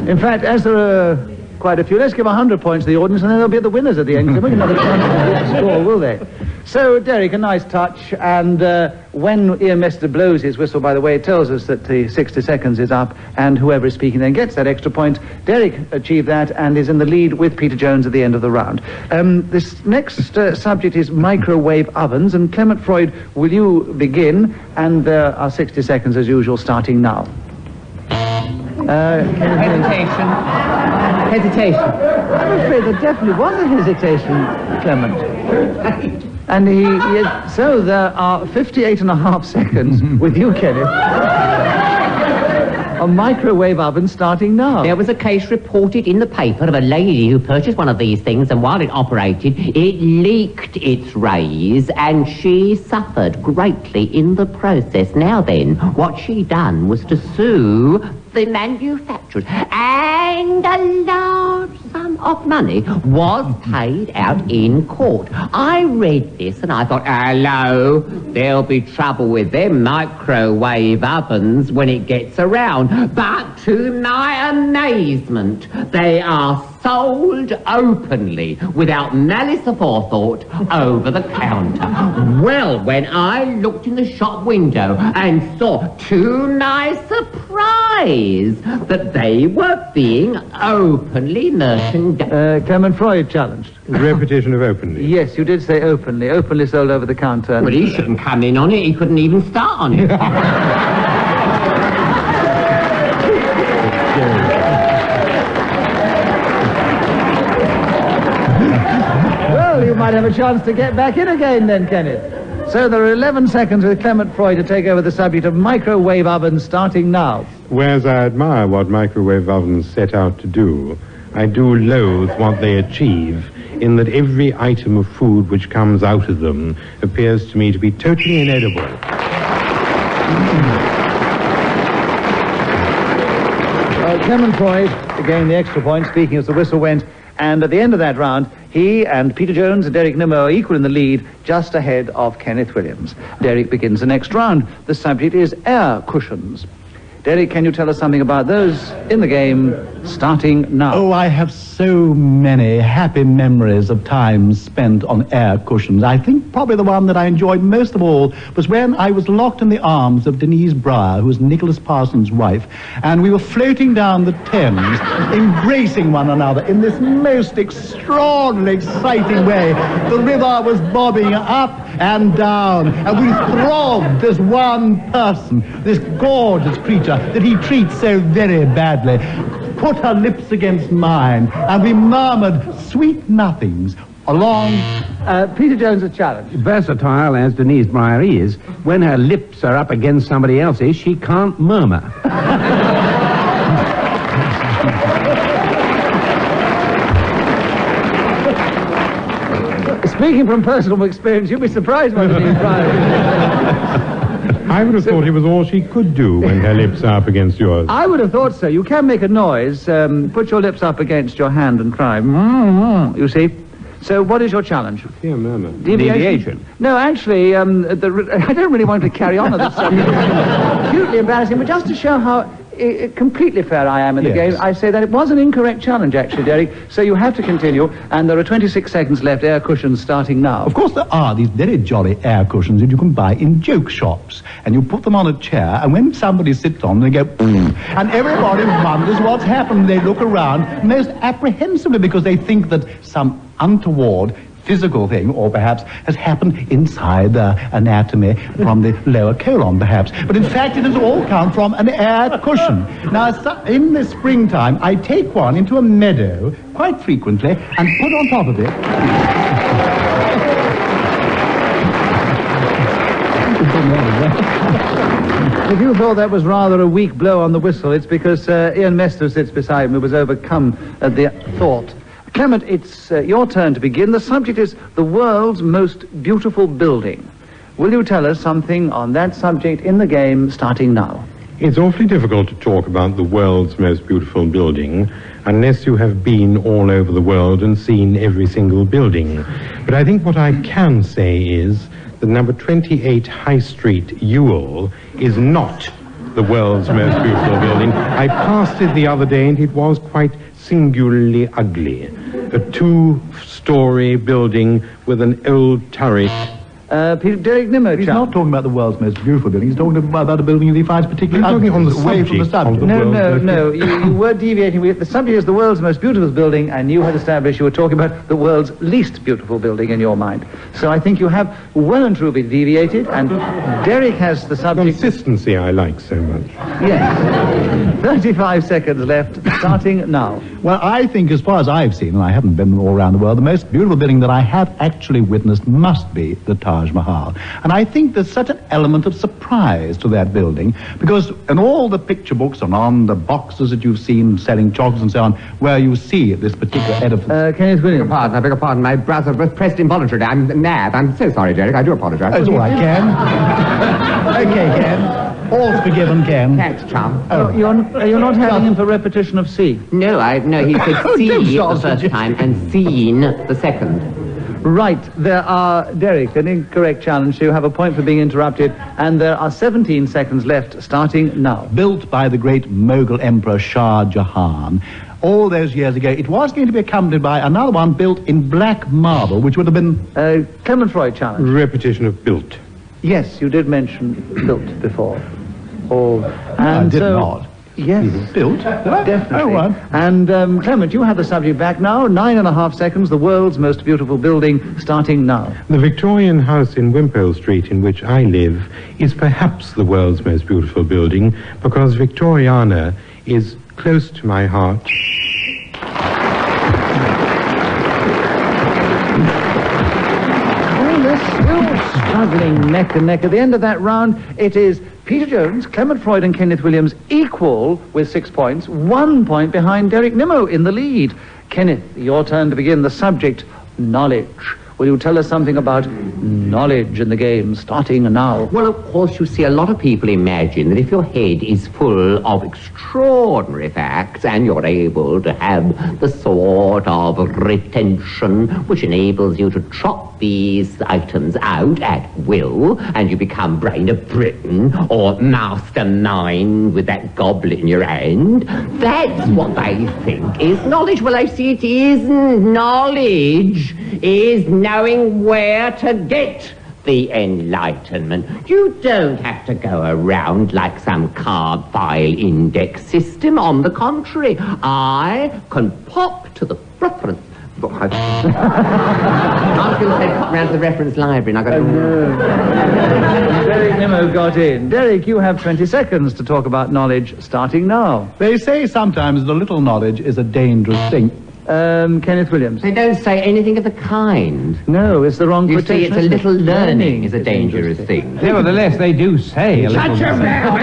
Speaker 2: In fact, as there are quite a few, let's give 100 points to the audience, and then they'll be the winners at the end, because they'll make another chance to score, will they? So, Derek, a nice touch, and when Ian Messiter blows his whistle, by the way, it tells us that the 60 seconds is up, and whoever is speaking then gets that extra point. Derek achieved that and is in the lead with Peter Jones at the end of the round. This next subject is microwave ovens, and Clement Freud, will you begin? And there are 60 seconds, as usual, starting now.
Speaker 14: Hesitation.
Speaker 2: I'm afraid there definitely was a hesitation, Clement. And so there are 58.5 seconds with you, Kenneth. A microwave oven starting now.
Speaker 13: There was a case reported in the paper of a lady who purchased one of these things, and while it operated, it leaked its rays, and she suffered greatly in the process. Now then, what she done was to sue the manufacturers, and a large sum of money was paid out in court. I read this and I thought, hello, there'll be trouble with them microwave ovens when it gets around. But to my amazement, they are sold openly, without malice aforethought, over the counter. Well, when I looked in the shop window and saw, to my surprise, that they were being openly merchandised.
Speaker 2: Clement Freud challenged.
Speaker 4: Repetition of openly.
Speaker 2: Yes, you did say openly. Openly sold over the counter.
Speaker 13: Well, he shouldn't come in on it. He couldn't even start on it.
Speaker 2: Well, you might have a chance to get back in again then, Kenneth. So there are 11 seconds with Clement Freud to take over the subject of microwave ovens starting now.
Speaker 4: Whereas I admire what microwave ovens set out to do, I do loathe what they achieve, in that every item of food which comes out of them appears to me to be totally inedible.
Speaker 2: Clement Freud, again the extra point, speaking as the whistle went, and at the end of that round, he and Peter Jones and Derek Nimmo are equal in the lead, just ahead of Kenneth Williams. Derek begins the next round. The subject is air cushions. Derek, can you tell us something about those in the game, starting now?
Speaker 22: Oh, I have so many happy memories of times spent on air cushions. I think probably the one that I enjoyed most of all was when I was locked in the arms of Denise Breyer, who was Nicholas Parsons' wife, and we were floating down the Thames, embracing one another in this most extraordinarily exciting way. The river was bobbing up and down, and we throbbed as one person, this gorgeous creature that he treats so very badly, put her lips against mine, and we murmured sweet nothings along.
Speaker 2: Peter Jones' challenge.
Speaker 5: Versatile as Denise Breyer is, when her lips are up against somebody else's, she can't murmur.
Speaker 2: Speaking from personal experience, you'd be surprised by Denise Breyer.
Speaker 4: I would have thought it was all she could do when her lips are up against yours.
Speaker 2: I would have thought so. You can make a noise. Put your lips up against your hand and cry. Mm-hmm, you see? So what is your challenge?
Speaker 4: Yeah, murmur.
Speaker 2: Deviation? No, actually, I don't really want to carry on with this subject. Hugely embarrassing, but just to show how completely fair I am in the game, I say that it was an incorrect challenge, actually, Derek. So you have to continue, and there are 26 seconds left. Air cushions starting now.
Speaker 22: Of course, there are these very jolly air cushions that you can buy in joke shops, and you put them on a chair, and when somebody sits on them, they go, and everybody wonders what's happened. They look around most apprehensively because they think that some untoward physical thing, or perhaps has happened inside the anatomy from the lower colon, perhaps. But in fact, it has all come from an air cushion. Now, in the springtime, I take one into a meadow quite frequently and put on top of it.
Speaker 2: If you thought that was rather a weak blow on the whistle, it's because Ian Messiter sits beside me, was overcome at the thought. Clement, it's your turn to begin. The subject is the world's most beautiful building. Will you tell us something on that subject in the game starting now?
Speaker 4: It's awfully difficult to talk about the world's most beautiful building unless you have been all over the world and seen every single building. But I think what I can say is that number 28 High Street, Ewell, is not the world's most beautiful building. I passed it the other day and it was quite singularly ugly. A two-story building with an old turret.
Speaker 2: Derek Nimmo.
Speaker 22: He's not talking about the world's most beautiful building. He's talking about a building that he finds particularly ugly.
Speaker 4: On the
Speaker 22: away from the subject.
Speaker 2: No. You were deviating. The subject is the world's most beautiful building, and you had established you were talking about the world's least beautiful building in your mind. So I think you have well and truly deviated, and Derek has the subject.
Speaker 4: Consistency I like so much.
Speaker 2: Yes. 35 seconds left, starting now.
Speaker 22: Well, I think, as far as I've seen, and I haven't been all around the world, the most beautiful building that I have actually witnessed must be the Taj Mahal. And I think there's such an element of surprise to that building, because in all the picture books and on the boxes that you've seen selling chocolates and so on, where you see this particular edifice...
Speaker 2: Kenneth Williams.
Speaker 14: I beg your pardon. My brother was pressed involuntarily. I'm mad. I'm so sorry, Derek. I do apologize.
Speaker 22: That's all right, Ken. Okay, Ken. All's forgiven, Ken.
Speaker 14: Thanks, chum.
Speaker 2: Oh, you're not having him for repetition of C?
Speaker 14: No, he said C the first time and seen the second.
Speaker 2: Right, there are, Derek, an incorrect challenge, so you have a point for being interrupted, and there are 17 seconds left, starting now.
Speaker 22: Built by the great Mughal Emperor Shah Jahan all those years ago. It was going to be accompanied by another one built in black marble, which would have been...
Speaker 2: Clement Freud challenge.
Speaker 4: Repetition of built.
Speaker 2: Yes, you did mention built before.
Speaker 22: I did not.
Speaker 2: Yes.
Speaker 22: Built?
Speaker 2: Definitely.
Speaker 22: Oh, right.
Speaker 2: And, Clement, you have the subject back now. 9.5 seconds, the world's most beautiful building, starting now.
Speaker 4: The Victorian house in Wimpole Street, in which I live, is perhaps the world's most beautiful building, because Victoriana is close to my heart.
Speaker 2: Still struggling neck and neck. At the end of that round, it is Peter Jones, Clement Freud and Kenneth Williams equal with 6 points, 1 point behind Derek Nimmo in the lead. Kenneth, your turn to begin. The subject, knowledge. Will you tell us something about knowledge in the game, starting now?
Speaker 13: Well, of course, you see, a lot of people imagine that if your head is full of extraordinary facts and you're able to have the sort of retention which enables you to trot these items out at will, and you become Brain of Britain or Mastermind with that goblet in your hand, that's what they think is knowledge. Well, I see it isn't. Knowledge is knowing where to get the Enlightenment. You don't have to go around like some card file index system. On the contrary, I can pop to the reference. I was going to say pop round to the reference library, and I got
Speaker 2: Derek Nimmo got in. Derek, you have 20 seconds to talk about knowledge, starting now.
Speaker 22: They say sometimes the little knowledge is a dangerous thing.
Speaker 2: Kenneth Williams.
Speaker 13: They don't say anything of the kind.
Speaker 2: No, it's the wrong
Speaker 13: You
Speaker 2: quotation.
Speaker 13: see, it's a little learning is a dangerous thing.
Speaker 5: Nevertheless, they do say a little...
Speaker 13: Shut your mouth!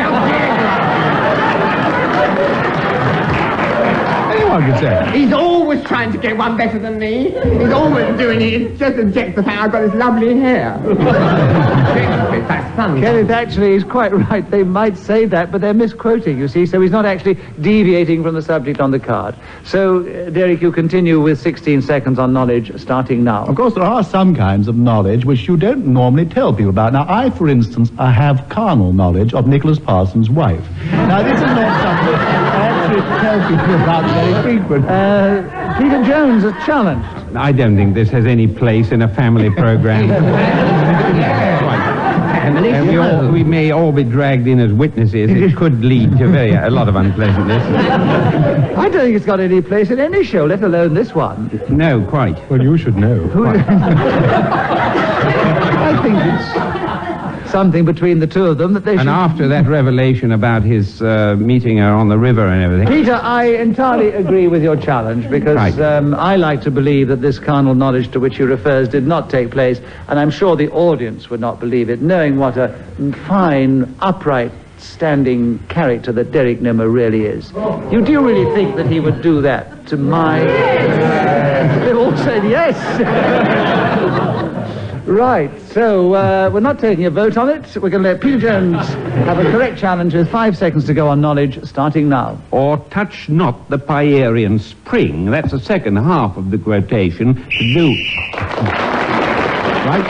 Speaker 5: Anyone could say.
Speaker 20: He's always trying to get one better than me. He's always doing it. It just objects the fact I've got this lovely hair.
Speaker 13: That's fun.
Speaker 2: Kenneth, actually, is quite right. They might say that, but they're misquoting, you see, so he's not actually deviating from the subject on the card. So, Derek, you continue with 16 seconds on knowledge, starting now.
Speaker 22: Of course, there are some kinds of knowledge which you don't normally tell people about. Now, I, for instance, I have carnal knowledge of Nicholas Parsons' wife. Now, this is not something I actually tell people about very frequent.
Speaker 2: Peter Jones is challenged.
Speaker 5: I don't think this has any place in a family program. And we may all be dragged in as witnesses. It could lead to a lot of unpleasantness.
Speaker 2: I don't think it's got any place in any show, let alone this one.
Speaker 5: No, quite.
Speaker 22: Well, you should know.
Speaker 2: I think it's something between the two of them that they should...
Speaker 5: And after that revelation about his meeting her on the river and everything...
Speaker 2: Peter, I entirely agree with your challenge, because I like to believe that this carnal knowledge to which he refers did not take place, and I'm sure the audience would not believe it, knowing what a fine, upright, standing character that Derek Nimmo really is. Do you really think that he would do that to my... They all said yes. Right, so we're not taking a vote on it. We're going to let Peter Jones have a correct challenge with 5 seconds to go on knowledge, starting now.
Speaker 5: Or touch not the Pierian spring. That's the second half of the quotation. To do. Right?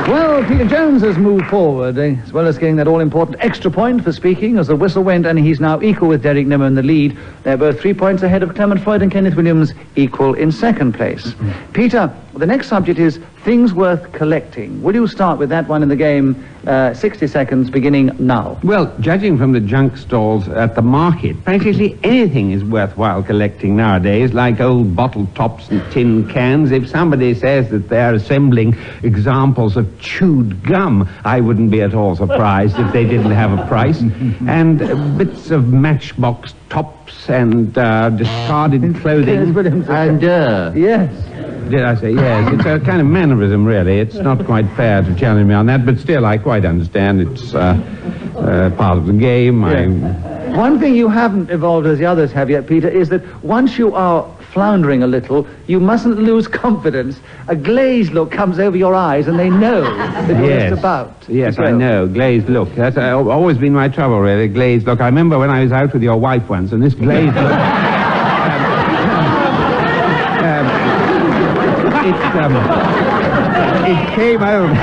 Speaker 2: Well, Peter Jones has moved forward, as well as getting that all-important extra point for speaking as the whistle went, and he's now equal with Derek Nimmo in the lead. They're both 3 points ahead of Clement Freud and Kenneth Williams, equal in second place. Peter, the next subject is things worth collecting. Will you start with that one in the game? 60 seconds, beginning now.
Speaker 5: Well, judging from the junk stalls at the market, practically anything is worthwhile collecting nowadays, like old bottle tops and tin cans. If somebody says that they're assembling examples of chewed gum, I wouldn't be at all surprised if they didn't have a price. And bits of matchbox tops and discarded clothing.
Speaker 13: And
Speaker 2: yes.
Speaker 5: Did I say yes? It's a kind of mannerism, really. It's not quite fair to challenge me on that, but still, I quite understand. It's part of the game.
Speaker 2: Yeah. One thing you haven't evolved as the others have yet, Peter, is that once you are floundering a little, you mustn't lose confidence. A glazed look comes over your eyes, and they know that you're just about.
Speaker 5: Yes, I know. Glazed look. That's always been my trouble, really. Glazed look. I remember when I was out with your wife once, and this glazed look... it came over,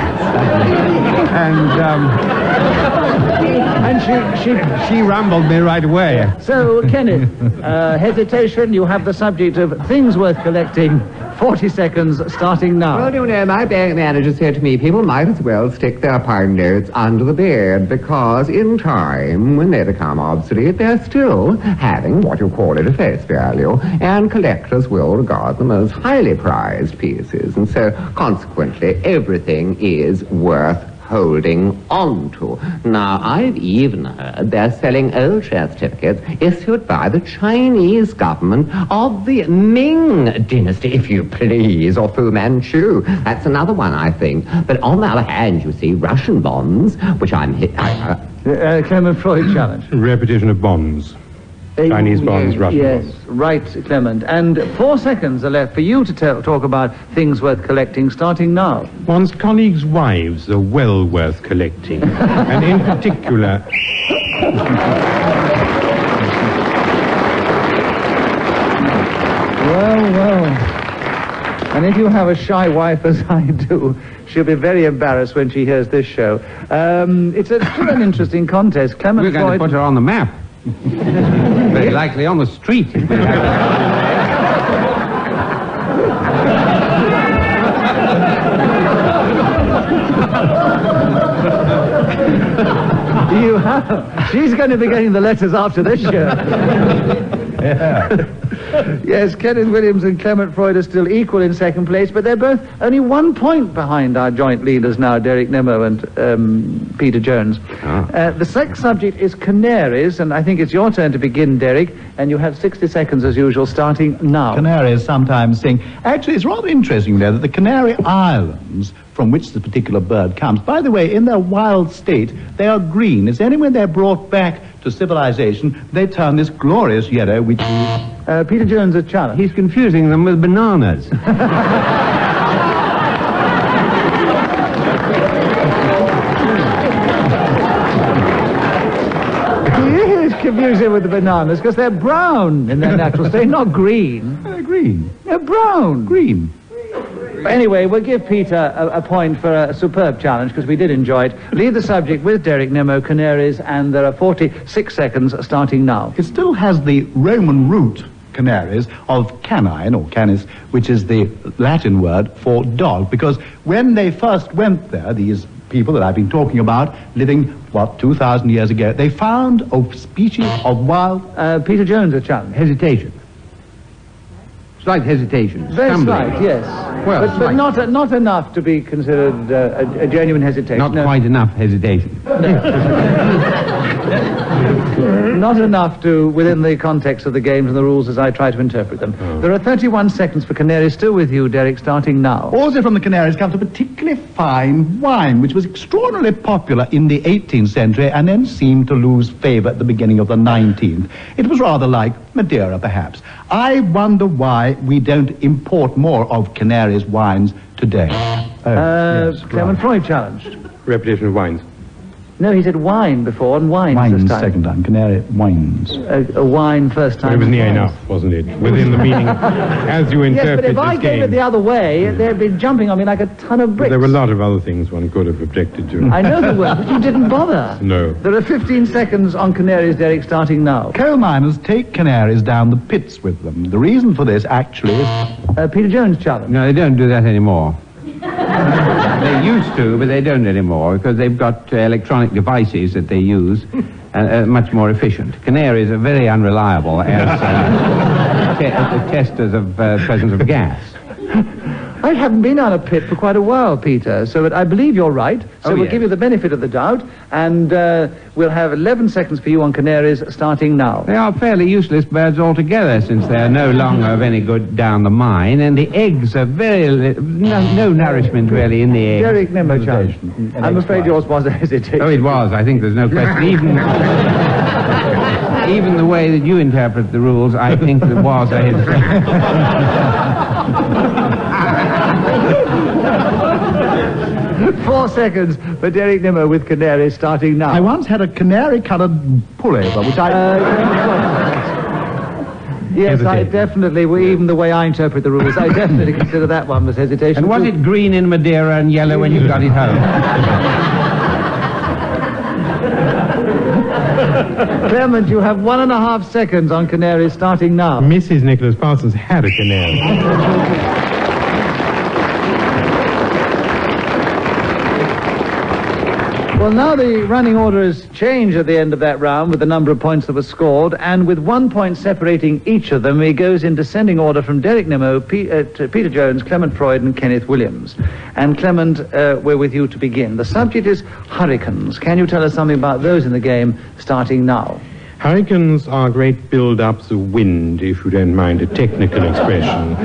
Speaker 5: and she rumbled me right away.
Speaker 2: So, Kenneth, hesitation, you have the subject of things worth collecting. 40 seconds, starting now.
Speaker 14: Well, you know, my bank manager said to me, people might as well stick their pine notes under the bed, because in time, when they become obsolete, they're still having what you call it a face value, and collectors will regard them as highly prized pieces, and so, consequently, everything is worth
Speaker 13: holding on to. Now, I've even heard they're selling old share certificates issued by the Chinese government of the Ming dynasty, if you please, or Fu Manchu. That's another one, I think. But on the other hand, you see, Russian bonds, which I'm...
Speaker 2: Clement Freud challenge.
Speaker 4: Repetition of bonds. Chinese bonds, Russian bonds.
Speaker 2: Yes, right, Clement. And 4 seconds are left for you to talk about things worth collecting, starting now.
Speaker 4: One's colleagues' wives are well worth collecting. And in particular...
Speaker 2: Well. And if you have a shy wife, as I do, she'll be very embarrassed when she hears this show. It's still an interesting contest. Clement
Speaker 5: We're going
Speaker 2: Freud...
Speaker 5: to put her on the map. Very likely on the street. If we
Speaker 2: You have. She's going to be getting the letters after this show. Yes, Kenneth Williams and Clement Freud are still equal in second place, but they're both only 1 point behind our joint leaders now, Derek Nimmo and Peter Jones. The next subject is canaries, and I think it's your turn to begin, Derek, and you have 60 seconds as usual, starting now.
Speaker 22: Canaries sometimes sing. Actually, it's rather interesting there that the Canary Islands, from which the particular bird comes, by the way, in their wild state, they are green. It's only when they're brought back to civilization, they turn this glorious yellow, which is...
Speaker 2: Peter Jones, a challenge.
Speaker 5: He's confusing them with bananas.
Speaker 2: He is confusing with the bananas because they're brown in their natural state, not green.
Speaker 22: They're green.
Speaker 2: They're brown.
Speaker 22: Green.
Speaker 2: Anyway, we'll give Peter a point for a superb challenge because we did enjoy it. Leave the subject with Derek Nimmo, canaries, and there are 46 seconds starting now.
Speaker 22: It still has the Roman root, canaries, of canine, or canis, which is the Latin word for dog, because when they first went there, these people that I've been talking about, living, 2,000 years ago, they found a species of wild...
Speaker 2: Peter Jones, a challenge.
Speaker 5: Hesitation. Slight hesitation.
Speaker 2: Very
Speaker 5: Stumbling.
Speaker 2: slight, yes.
Speaker 5: Well,
Speaker 2: but not enough to be considered a genuine hesitation.
Speaker 5: Not quite enough hesitation.
Speaker 2: Not enough to, within the context of the games and the rules as I try to interpret them. There are 31 seconds for canaries. Still with you, Derek, starting now.
Speaker 22: Also from the Canaries comes a particularly fine wine, which was extraordinarily popular in the 18th century and then seemed to lose favour at the beginning of the 19th. It was rather like Madeira, perhaps. I wonder why we don't import more of Canaries wines today.
Speaker 2: Clement Freud challenged.
Speaker 4: Repetition of wines.
Speaker 2: No, he said wine before, and wines this time.
Speaker 22: Second time. Canary wines.
Speaker 2: A wine first time.
Speaker 4: Well, it was near enough, wasn't it? Within the meaning, as you interpret
Speaker 2: yes, but if I gave it the other way, they'd be jumping on me like a ton of bricks.
Speaker 4: There were a lot of other things one could have objected to.
Speaker 2: I know there were, but you didn't bother.
Speaker 4: No.
Speaker 2: There are 15 seconds on canaries, Derek, starting now.
Speaker 22: Coal miners take canaries down the pits with them. The reason for this, actually, is...
Speaker 2: Peter Jones challenge.
Speaker 5: No, they don't do that anymore. They used to, but they don't anymore because they've got electronic devices that they use, much more efficient. Canaries are very unreliable as testers of presence of gas.
Speaker 2: I haven't been on a pit for quite a while, Peter, so I believe you're right. So we'll give you the benefit of the doubt, and we'll have 11 seconds for you on canaries starting now.
Speaker 5: They are fairly useless birds altogether since they're no longer of any good down the mine, and the eggs are no nourishment really in the eggs.
Speaker 2: Derek Nimmo challenge. I'm afraid yours was a hesitation.
Speaker 5: Oh, it was. I think there's no question. Even the way that you interpret the rules, I think there was a hesitation.
Speaker 2: 4 seconds for Derek Nimmo with canaries starting now.
Speaker 22: I once had a canary-coloured pullover, which
Speaker 2: Yes, I definitely, even the way I interpret the rules, I definitely consider that one was hesitation.
Speaker 5: And was it green in Madeira and yellow when you got it home?
Speaker 2: Clement, you have 1.5 seconds on canaries starting now.
Speaker 4: Mrs. Nicholas Parsons had a canary.
Speaker 2: Well, now the running order has changed at the end of that round with the number of points that were scored, and with 1 point separating each of them, he goes in descending order from Derek Nimmo, Peter Jones, Clement Freud, and Kenneth Williams. And Clement, we're with you to begin. The subject is hurricanes. Can you tell us something about those in the game, starting now?
Speaker 4: Hurricanes are great build-ups of wind, if you don't mind a technical expression.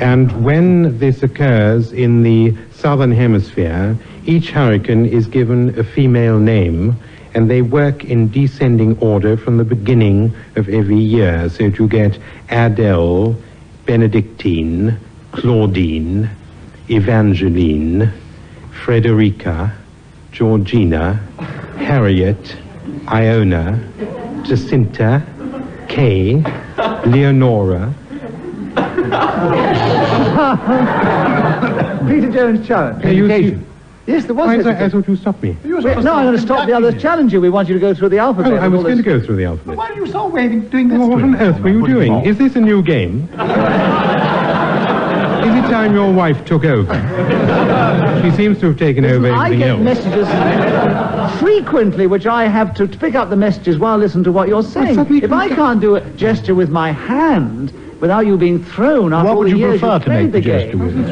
Speaker 4: And when this occurs in the southern hemisphere, each hurricane is given a female name, and they work in descending order from the beginning of every year. So that you get Adele, Benedictine, Claudine, Evangeline, Frederica, Georgina, Harriet, Iona, Jacinta, Kay, Leonora.
Speaker 2: Peter Jones challenge.
Speaker 4: Education.
Speaker 2: Yes, there was.
Speaker 4: I thought you stopped me.
Speaker 2: No, I'm going to stop the others challenging. We want you to go through the alphabet.
Speaker 4: I was going to go through the alphabet.
Speaker 22: Why are you so waving, doing this?
Speaker 4: What on earth were you doing? Is this a new game? Is it time your wife took over? She seems to have taken over everything else.
Speaker 2: I get messages frequently which I have to pick up the messages while I listen to what you're saying. If I can't do a gesture with my hand without you being thrown after all the years you've played the game.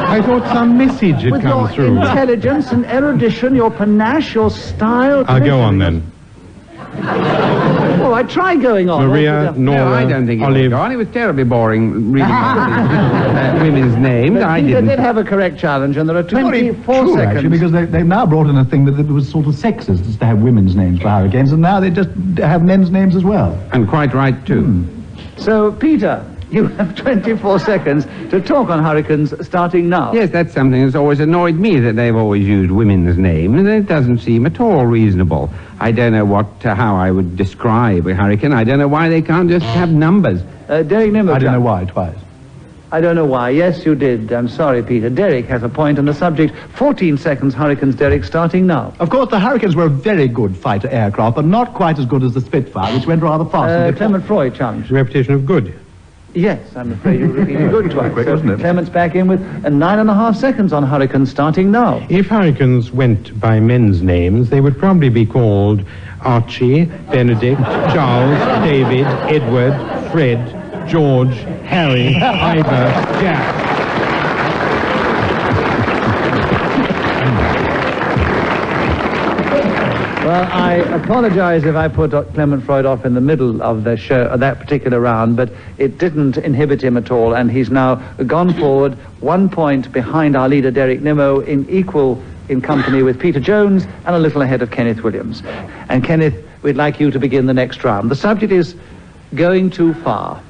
Speaker 4: I thought some message had come through.
Speaker 2: With your intelligence and erudition, your panache, your style...
Speaker 4: I'll go on then.
Speaker 2: All right, try going on.
Speaker 4: Maria, Nora,
Speaker 5: No, I don't think it
Speaker 4: Olive.
Speaker 5: was gone. It was terribly boring reading women's names. I
Speaker 2: Peter
Speaker 5: didn't.
Speaker 2: did have a correct challenge, and there are 24
Speaker 22: True,
Speaker 2: seconds.
Speaker 22: actually, because they've now brought in a thing that was sort of sexist, just to have women's names for hurricanes, and now they just have men's names as well.
Speaker 5: And quite right, too.
Speaker 2: So, Peter, you have 24 seconds to talk on hurricanes starting now.
Speaker 5: Yes, that's something that's always annoyed me, that they've always used women's names, and it doesn't seem at all reasonable. I don't know how I would describe a hurricane. I don't know why they can't just have numbers.
Speaker 2: Derek Nimmo.
Speaker 22: I don't know why, twice.
Speaker 2: I don't know why. Yes, you did. I'm sorry, Peter. Derek has a point on the subject. 14 seconds, hurricanes, Derek, starting now.
Speaker 22: Of course, the Hurricanes were a very good fighter aircraft, but not quite as good as the Spitfire, which went rather fast.
Speaker 2: Clement Freud challenge.
Speaker 4: Reputation of good.
Speaker 2: Yes, I'm afraid you repeated good twice.
Speaker 22: Quick, wasn't it?
Speaker 2: Clement's back in with 9.5 seconds on hurricanes, starting now.
Speaker 4: If hurricanes went by men's names, they would probably be called Archie, Benedict, Charles, David, Edward, Fred, George, Harry, Ivor, Jack.
Speaker 2: Well, I apologize if I put Clement Freud off in the middle of the show, that particular round, but it didn't inhibit him at all, and he's now gone forward 1 point behind our leader, Derek Nimmo, in company with Peter Jones, and a little ahead of Kenneth Williams. And Kenneth, we'd like you to begin the next round. The subject is going too far.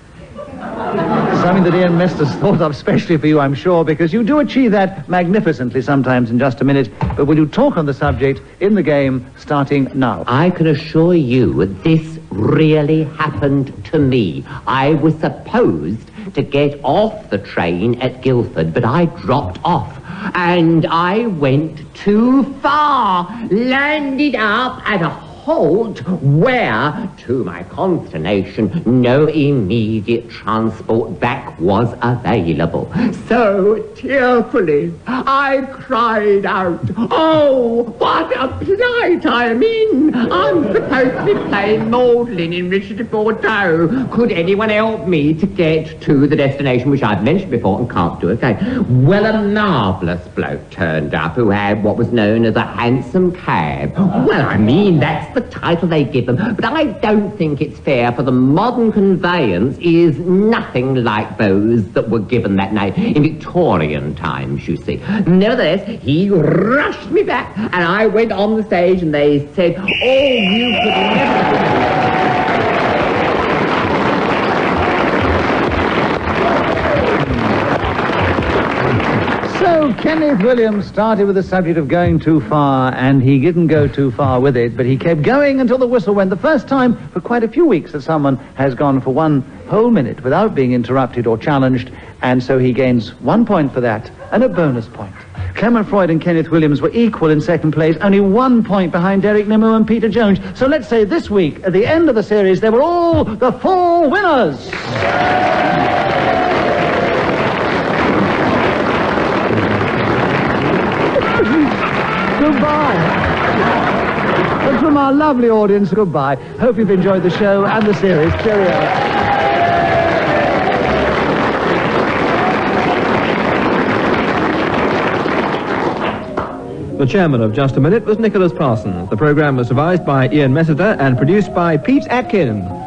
Speaker 2: Something that Ian Mester's thought of specially for you, I'm sure, because you do achieve that magnificently sometimes in just a minute. But will you talk on the subject in the game starting now?
Speaker 13: I can assure you this really happened to me. I was supposed to get off the train at Guildford, but I dropped off. And I went too far, landed up at a halt where, to my consternation, no immediate transport back was available. So, tearfully, I cried out, "Oh, what a plight I'm in! I'm supposed to be playing Maudlin in Richard de Bordeaux. Could anyone help me to get to the destination, which I've mentioned before and can't do again?" Well, a marvellous bloke turned up who had what was known as a hansom cab. Well, I mean, that's the title they give them, but I don't think it's fair, for the modern conveyance is nothing like those that were given that name in Victorian times, you see. Nevertheless, he rushed me back, and I went on the stage, and they said, "Oh, you could never..."
Speaker 2: So Kenneth Williams started with the subject of going too far, and he didn't go too far with it, but he kept going until the whistle went. The first time for quite a few weeks that someone has gone for 1 whole minute without being interrupted or challenged, and so he gains 1 point for that and a bonus point. Clement Freud and Kenneth Williams were equal in second place, only 1 point behind Derek Nimmo and Peter Jones. So let's say this week, at the end of the series, they were all the 4 winners. Goodbye. And from our lovely audience, goodbye. Hope you've enjoyed the show and the series. Cheerio.
Speaker 15: The chairman of Just a Minute was Nicholas Parsons. The programme was devised by Ian Messiter and produced by Pete Atkin.